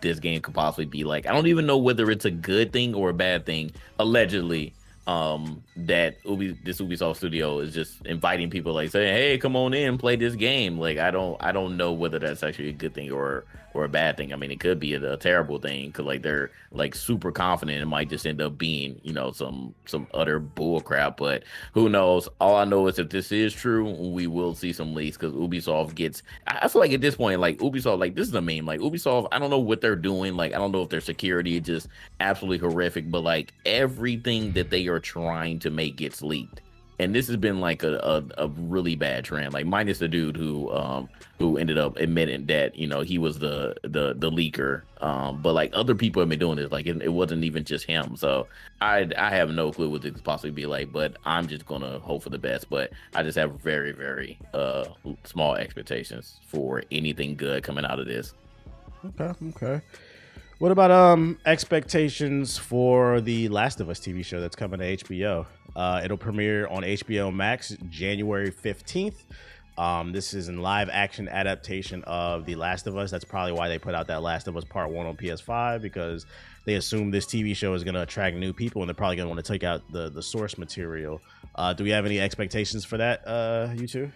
this game could possibly be like. I don't even know whether it's a good thing or a bad thing, allegedly. That this Ubisoft studio is just inviting people, like saying, hey, come on in, play this game. Like, I don't know whether that's actually a good thing or a bad thing. I mean, it could be a terrible thing because like they're like super confident it might just end up being, you know, some utter bull crap, but who knows? All I know is if this is true, we will see some leaks because Ubisoft gets, I feel like at this point, like Ubisoft, like this is a meme, like Ubisoft, I don't know what they're doing. Like, I don't know if their security is just absolutely horrific, but like everything that they are trying to make gets leaked. And this has been like a really bad trend, like minus the dude who ended up admitting that, you know, he was the leaker. But like other people have been doing this, like it wasn't even just him. So I have no clue what this could possibly be like, but I'm just gonna hope for the best. But I just have very, very small expectations for anything good coming out of this. Okay. What about expectations for the Last of Us TV show that's coming to HBO? It'll premiere on HBO Max January 15th. This is a live action adaptation of The Last of Us. That's probably why they put out that Last of Us Part 1 on PS5, because they assume this TV show is going to attract new people and they're probably going to want to take out the source material. Do we have any expectations for that, you two?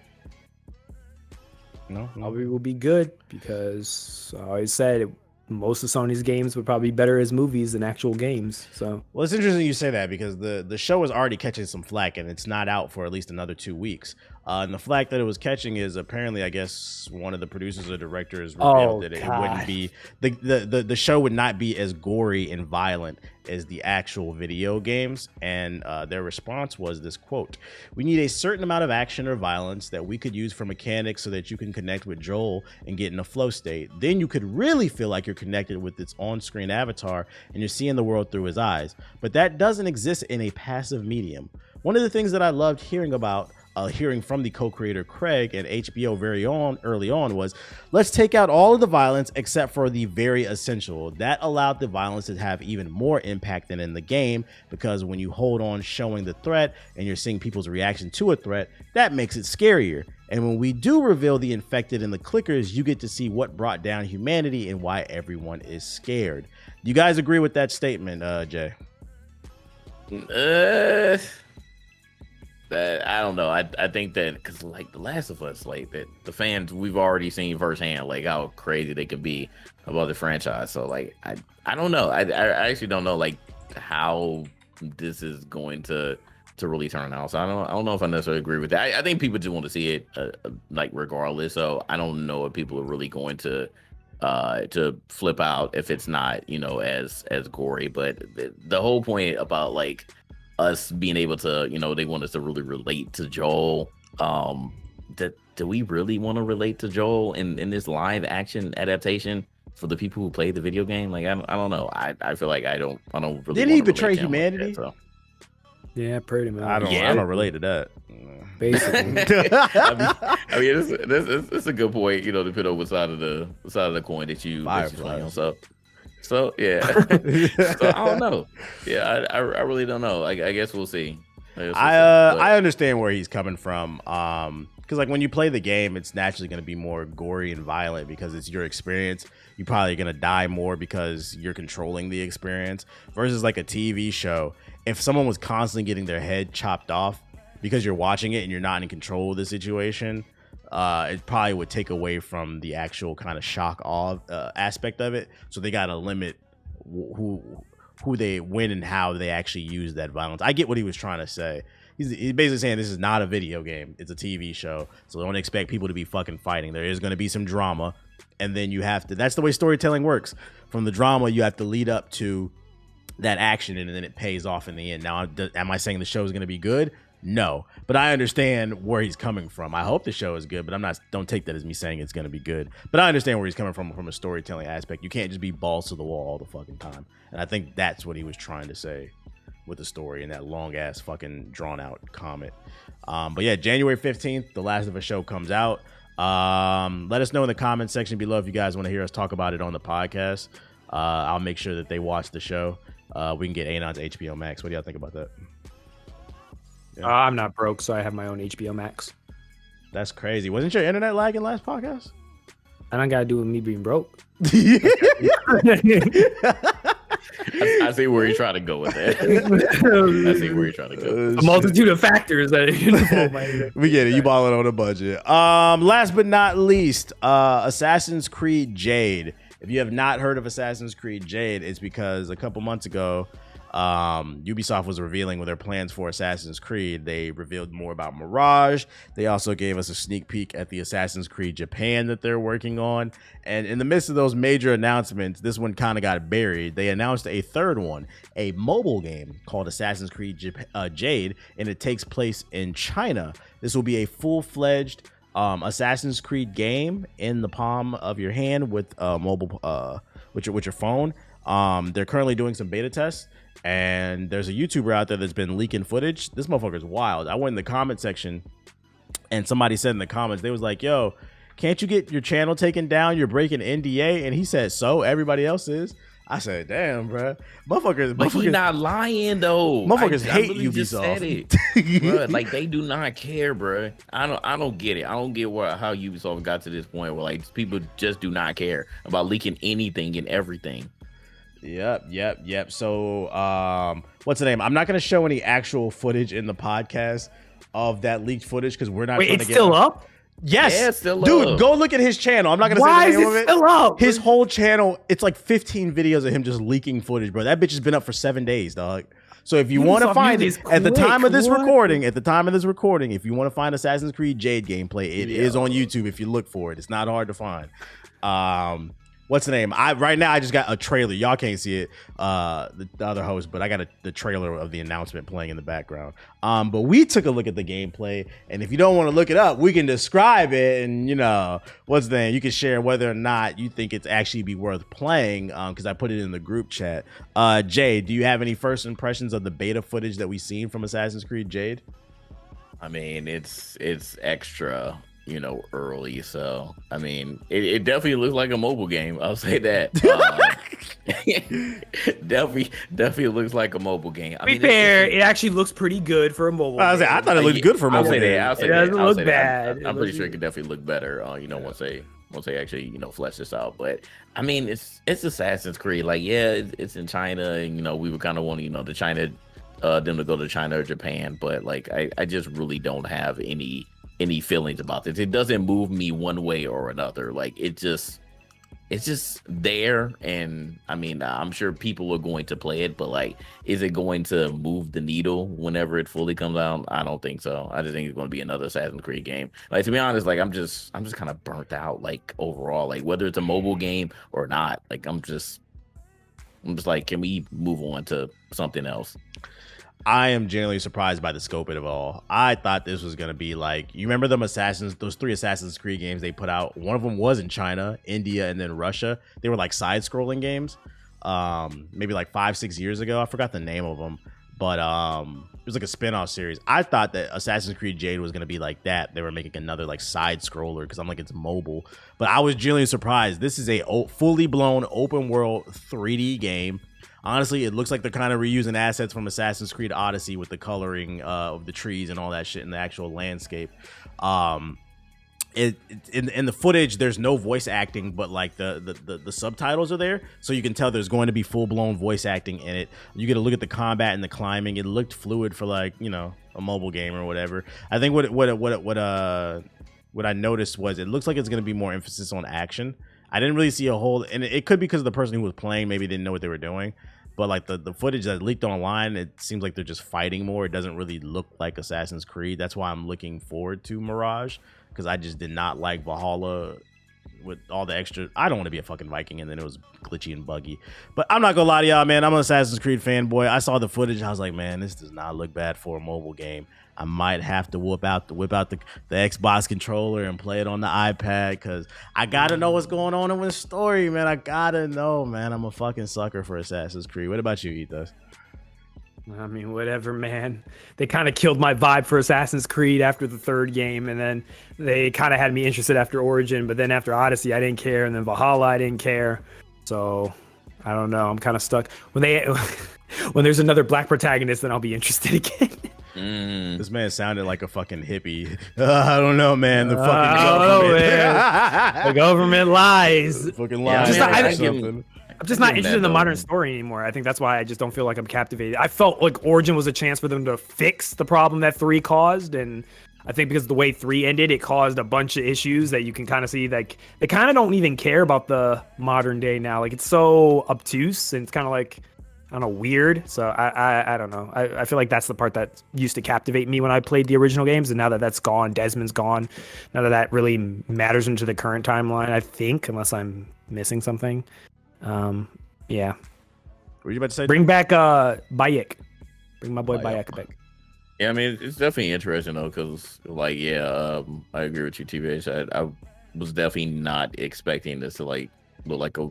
No? Probably will be good because I always said most of Sony's games would probably be better as movies than actual games. So, well, it's interesting you say that because the show is already catching some flack and it's not out for at least another 2 weeks. And the flack that it was catching is apparently, I guess, one of the producers or directors revealed that it wouldn't be the show would not be as gory and violent as the actual video games. And their response was this quote: "We need a certain amount of action or violence that we could use for mechanics so that you can connect with Joel and get in a flow state. Then you could really feel like you're connected with its on-screen avatar and you're seeing the world through his eyes. But that doesn't exist in a passive medium. One of the things that I loved hearing about hearing from the co-creator Craig and HBO early on was, let's take out all of the violence except for the very essential. That allowed the violence to have even more impact than in the game, because when you hold on showing the threat and you're seeing people's reaction to a threat, that makes it scarier. And when we do reveal the infected and the clickers, you get to see what brought down humanity and why everyone is scared. Do you guys agree with that statement, Jay? I don't know. I think that because like The Last of Us, like that the fans, we've already seen firsthand like how crazy they can be about the franchise. So like I don't know. I actually don't know like how this is going to really turn out. So I don't know if I necessarily agree with that. I think people just want to see it like regardless. So I don't know if people are really going to flip out if it's not, you know, as gory. But the whole point about like us being able to, you know, they want us to really relate to Joel. Do we really want to relate to Joel in this live action adaptation for the people who play the video game? Like I don't know. I feel like I don't really. Didn't he betray humanity? Like that, so. Yeah, pretty much. I don't relate to that. Basically. I mean, it's a good point. You know, depending on what side of the coin that you play on. So yeah. So I don't know. Yeah, I really don't know. I guess we'll see. I understand where he's coming from. Because like when you play the game, it's naturally going to be more gory and violent because it's your experience. You're probably going to die more because you're controlling the experience versus like a TV show. If someone was constantly getting their head chopped off because you're watching it and you're not in control of the situation, it probably would take away from the actual kind of shock awe aspect of it. So they got to limit who they, when and how they actually use that violence. I get what he was trying to say. He's basically saying this is not a video game. It's a TV show. So don't expect people to be fucking fighting. There is going to be some drama. And then you have to, that's the way storytelling works. From the drama, you have to lead up to that action and then it pays off in the end. Now, am I saying the show is going to be good? No, but I understand where he's coming from. I hope the show is good, but don't take that as me saying it's going to be good. But I understand where he's coming from a storytelling aspect. You can't just be balls to the wall all the fucking time. And I think that's what he was trying to say with the story in that long ass fucking drawn out comment. But yeah, January 15th, The Last of Us show comes out. Let us know in the comment section below if you guys want to hear us talk about it on the podcast. I'll make sure that they watch the show. We can get Anon's HBO Max. What do y'all think about that? Yeah. I'm not broke, so I have my own HBO Max. That's crazy. Wasn't your internet lagging last podcast? I don't gotta do with me being broke. I see where you're trying to go with that. I see where you're trying to go. A multitude of factors that we get it. You balling on a budget. Last but not least, Assassin's Creed Jade. If you have not heard of Assassin's Creed Jade, it's because a couple months ago, Ubisoft was revealing with their plans for Assassin's Creed. They revealed more about Mirage. They also gave us a sneak peek at the Assassin's Creed Japan that they're working on. And in the midst of those major announcements, this one kind of got buried. They announced a third one, a mobile game called Assassin's Creed Jade, and it takes place in China. This will be a full-fledged Assassin's Creed game in the palm of your hand with mobile with your phone. They're currently doing some beta tests, and there's a YouTuber out there that's been leaking footage. This motherfucker's wild. I went in the comment section, and somebody said in the comments, they was like, yo, can't you get your channel taken down? You're breaking NDA. And he said, so everybody else is. I said, damn, bro. Motherfuckers. But he's not lying, though. Motherfuckers hate really Ubisoft. Just said it. Bro, like, they do not care, bro. I don't get it. I don't get how Ubisoft got to this point where, like, people just do not care about leaking anything and everything. Yep. So, what's the name? I'm not going to show any actual footage in the podcast of that leaked footage because we're not trying to get it's still up? Yes, yeah, it's still dude, up. go look at his channel. I'm not gonna Why say the name of is it. it still up? His whole channel, it's like 15 videos of him just leaking footage, bro. That bitch has been up for 7 days, dog. So if you want to find it at the time of this recording, if you want to find Assassin's Creed Jade gameplay, it is on YouTube. If you look for it, it's not hard to find. What's the name? Right now I just got a trailer. Y'all can't see it, the other host, but I got the trailer of the announcement playing in the background. But we took a look at the gameplay, and if you don't want to look it up, we can describe it, and what's the name? You can share whether or not you think it's actually be worth playing. Because I put it in the group chat. Jade, do you have any first impressions of the beta footage that we've seen from Assassin's Creed Jade? I mean, it's extra, early. So I mean, it definitely looks like a mobile game. I'll say that. Definitely looks like a mobile game. To be fair, it actually looks pretty good for a mobile game. I thought it looked good for a I'll mobile say game. that. I'll say It that. doesn't I'll look say that. bad. I'm pretty sure it could definitely look better. Once they actually flesh this out. But I mean, it's Assassin's Creed. Like, yeah, it's in China, and we were kind of wanting the China, them to go to China or Japan. But like, I just really don't have any feelings about this. It doesn't move me one way or another. Like, it's just there, and I mean, I'm sure people are going to play it, but like, is it going to move the needle whenever it fully comes out? I don't think so. I just think it's going to be another Assassin's Creed game. Like, to be honest, like, I'm just kind of burnt out, like, overall, like, whether it's a mobile game or not. Like, I'm just like, can we move on to something else? I am genuinely surprised by the scope of it all. I thought this was gonna be like, you remember those 3 Assassin's Creed games they put out? One of them was in China, India, and then Russia. They were like side-scrolling games. Maybe like 5-6 years ago. I forgot the name of them, but it was like a spin-off series. I thought that Assassin's Creed Jade was gonna be like that. They were making another like side-scroller because I'm like, it's mobile. But I was genuinely surprised. This is a fully blown open world 3D game. Honestly, it looks like they're kind of reusing assets from Assassin's Creed Odyssey with the coloring of the trees and all that shit in the actual landscape. In the footage, there's no voice acting, but like the subtitles are there, so you can tell there's going to be full blown voice acting in it. You get to look at the combat and the climbing. It looked fluid for like a mobile game or whatever. I think what I noticed was it looks like it's going to be more emphasis on action. I didn't really see a whole, and it could be because the person who was playing maybe didn't know what they were doing. But like the footage that leaked online, it seems like they're just fighting more. It doesn't really look like Assassin's Creed. That's why I'm looking forward to Mirage, because I just did not like Valhalla with all the extra. I don't want to be a fucking Viking, and then it was glitchy and buggy. But I'm not gonna lie to y'all, man. I'm an Assassin's Creed fanboy. I saw the footage. I was like, man, this does not look bad for a mobile game. I might have to whip out the Xbox controller and play it on the iPad, because I gotta know what's going on in the story, man. I gotta know, man. I'm a fucking sucker for Assassin's Creed. What about you, Ethos? I mean, whatever, man. They kind of killed my vibe for Assassin's Creed after the 3rd game, and then they kind of had me interested after Origin, but then after Odyssey, I didn't care, and then Valhalla, I didn't care. So, I don't know. I'm kind of stuck. When there's another black protagonist, then I'll be interested again. This man sounded like a fucking hippie. I don't know, man. The fucking government. Man. The government lies. Fucking lies. I'm just not interested in the modern story anymore. I think that's why I just don't feel like I'm captivated. I felt like Origin was a chance for them to fix the problem that 3 caused, and I think because of the way 3 ended, it caused a bunch of issues that you can kind of see. Like, they kind of don't even care about the modern day now. Like, it's so obtuse, and it's kind of like, I don't know, weird. So I don't know. I feel like that's the part that used to captivate me when I played the original games, and now that that's gone, Desmond's gone. None of that really matters into the current timeline, I think, unless I'm missing something. Yeah. What were you about to say? Bring back Bayek. Bring my boy Bayek. Bayek back. Yeah, I mean, it's definitely interesting though, because like, I agree with you, TBH. I was definitely not expecting this to like look like a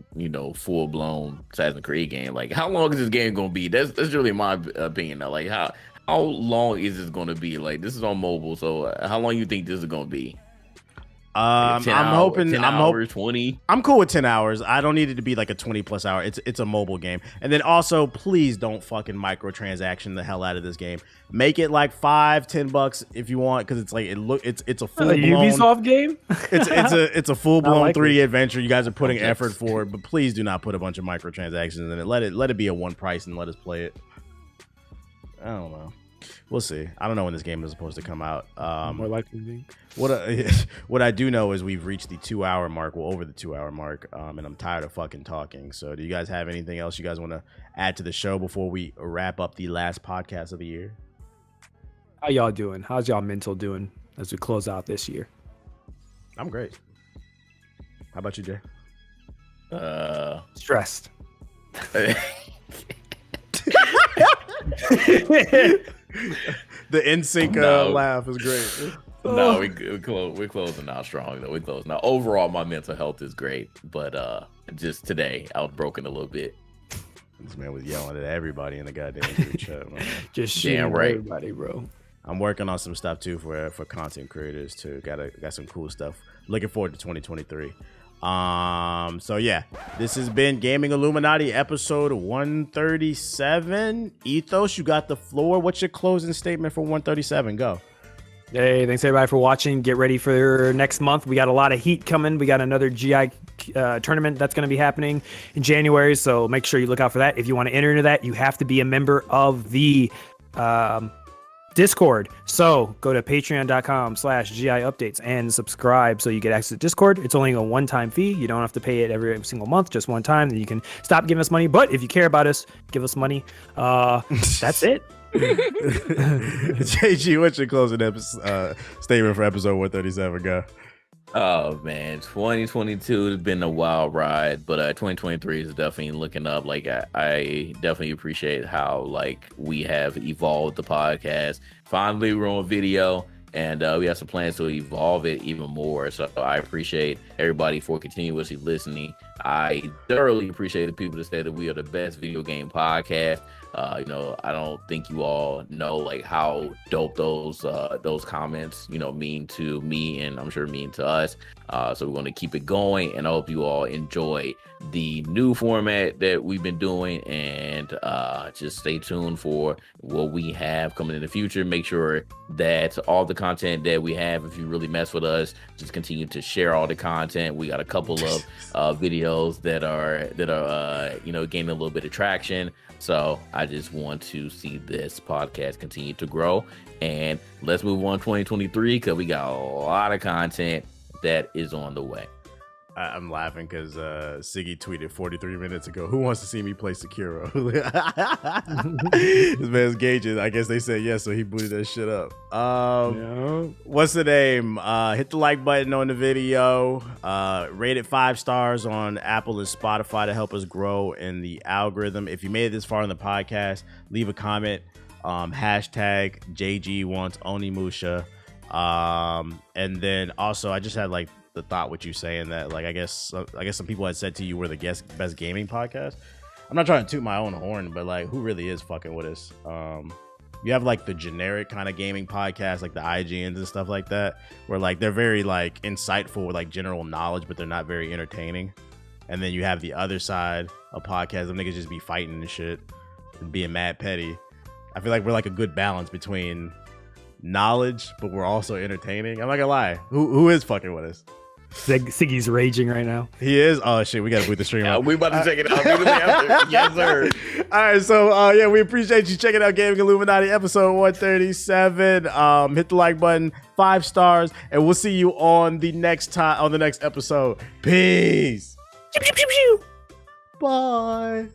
full blown Assassin's Creed game. Like, how long is this game gonna be? That's really my opinion now. Like, how long is this gonna be? Like, this is on mobile, so how long you think this is gonna be? I'm hoping 20. I'm cool with 10 hours. I don't need it to be like a 20+ hour. It's a mobile game. And then also, please don't fucking microtransaction the hell out of this game. Make it like $5-10 if you want, because it's like it's a full blown Ubisoft game. it's a full blown like 3D adventure. You guys are putting effort for it, but please do not put a bunch of microtransactions in it. Let it be a one price and let us play it. I don't know. We'll see. I don't know when this game is supposed to come out. More likely. What I do know is we've reached the 2-hour mark. Well, over the 2-hour mark, and I'm tired of fucking talking. So, do you guys have anything else you guys want to add to the show before we wrap up the last podcast of the year? How y'all doing? How's y'all mental doing as we close out this year? I'm great. How about you, Jay? Stressed. The NSYNC laugh is great. No, we're closing out strong though. We're closing out. Overall, my mental health is great, but just today I was broken a little bit. This man was yelling at everybody in the goddamn group chat, man. Just shooting everybody, bro. I'm working on some stuff too for content creators too. Got some cool stuff. Looking forward to 2023. So yeah, this has been Gaming Illuminati episode 137. Ethos, you got the floor. What's your closing statement for 137? Go. Hey, thanks everybody for watching. Get ready for next month. We got a lot of heat coming. We got another GI tournament that's going to be happening in January. So make sure you look out for that. If you want to enter into that, you have to be a member of the Discord. So go to patreon.com/GI updates and subscribe so you get access to Discord. It's only a one-time fee. You don't have to pay it every single month, just one time. Then you can stop giving us money. But if you care about us, give us money. That's it. JG, what's your closing statement for episode 137? Go. Oh man, 2022 has been a wild ride, but 2023 is definitely looking up. Like I definitely appreciate how like we have evolved the podcast. Finally, we're on video, and we have some plans to evolve it even more. So I appreciate everybody for continuously listening. I thoroughly appreciate the people that say that we are the best video game podcast. I don't think you all know like how dope those comments, mean to me, and I'm sure mean to us. So we're going to keep it going, and I hope you all enjoy the new format that we've been doing, and just stay tuned for what we have coming in the future. Make sure that all the content that we have, if you really mess with us, just continue to share all the content. We got a couple of videos that are gaining a little bit of traction. So I just want to see this podcast continue to grow, and let's move on 2023 because we got a lot of content that is on the way. I'm laughing because Siggy tweeted 43 minutes ago, "Who wants to see me play Sekiro?" This man's gauging. I guess they said yes, so he booted that shit up. What's the name? Hit the like button on the video. Rate it 5 stars on Apple and Spotify to help us grow in the algorithm. If you made it this far in the podcast, leave a comment. Hashtag JG wants Onimusha. And then also, I just had like the thought with you saying that, like, I guess some people had said to you we're the best gaming podcast. I'm not trying to toot my own horn, but like, who really is fucking with us? You have like the generic kind of gaming podcast, like the IGNs and stuff like that, where like they're very like insightful with like general knowledge, but they're not very entertaining. And then you have the other side of podcasts, them niggas just be fighting and shit and being mad petty. I feel like we're like a good balance between knowledge, but we're also entertaining. I'm not gonna lie. Who is fucking with us? Siggy's raging right now. He is. Oh shit, we gotta boot the stream up. We about to check it out immediately after. Yes, sir. All right, so yeah, we appreciate you checking out Gaming Illuminati episode 137. Hit the like button, 5 stars, and we'll see you on the next episode. Peace. Bye.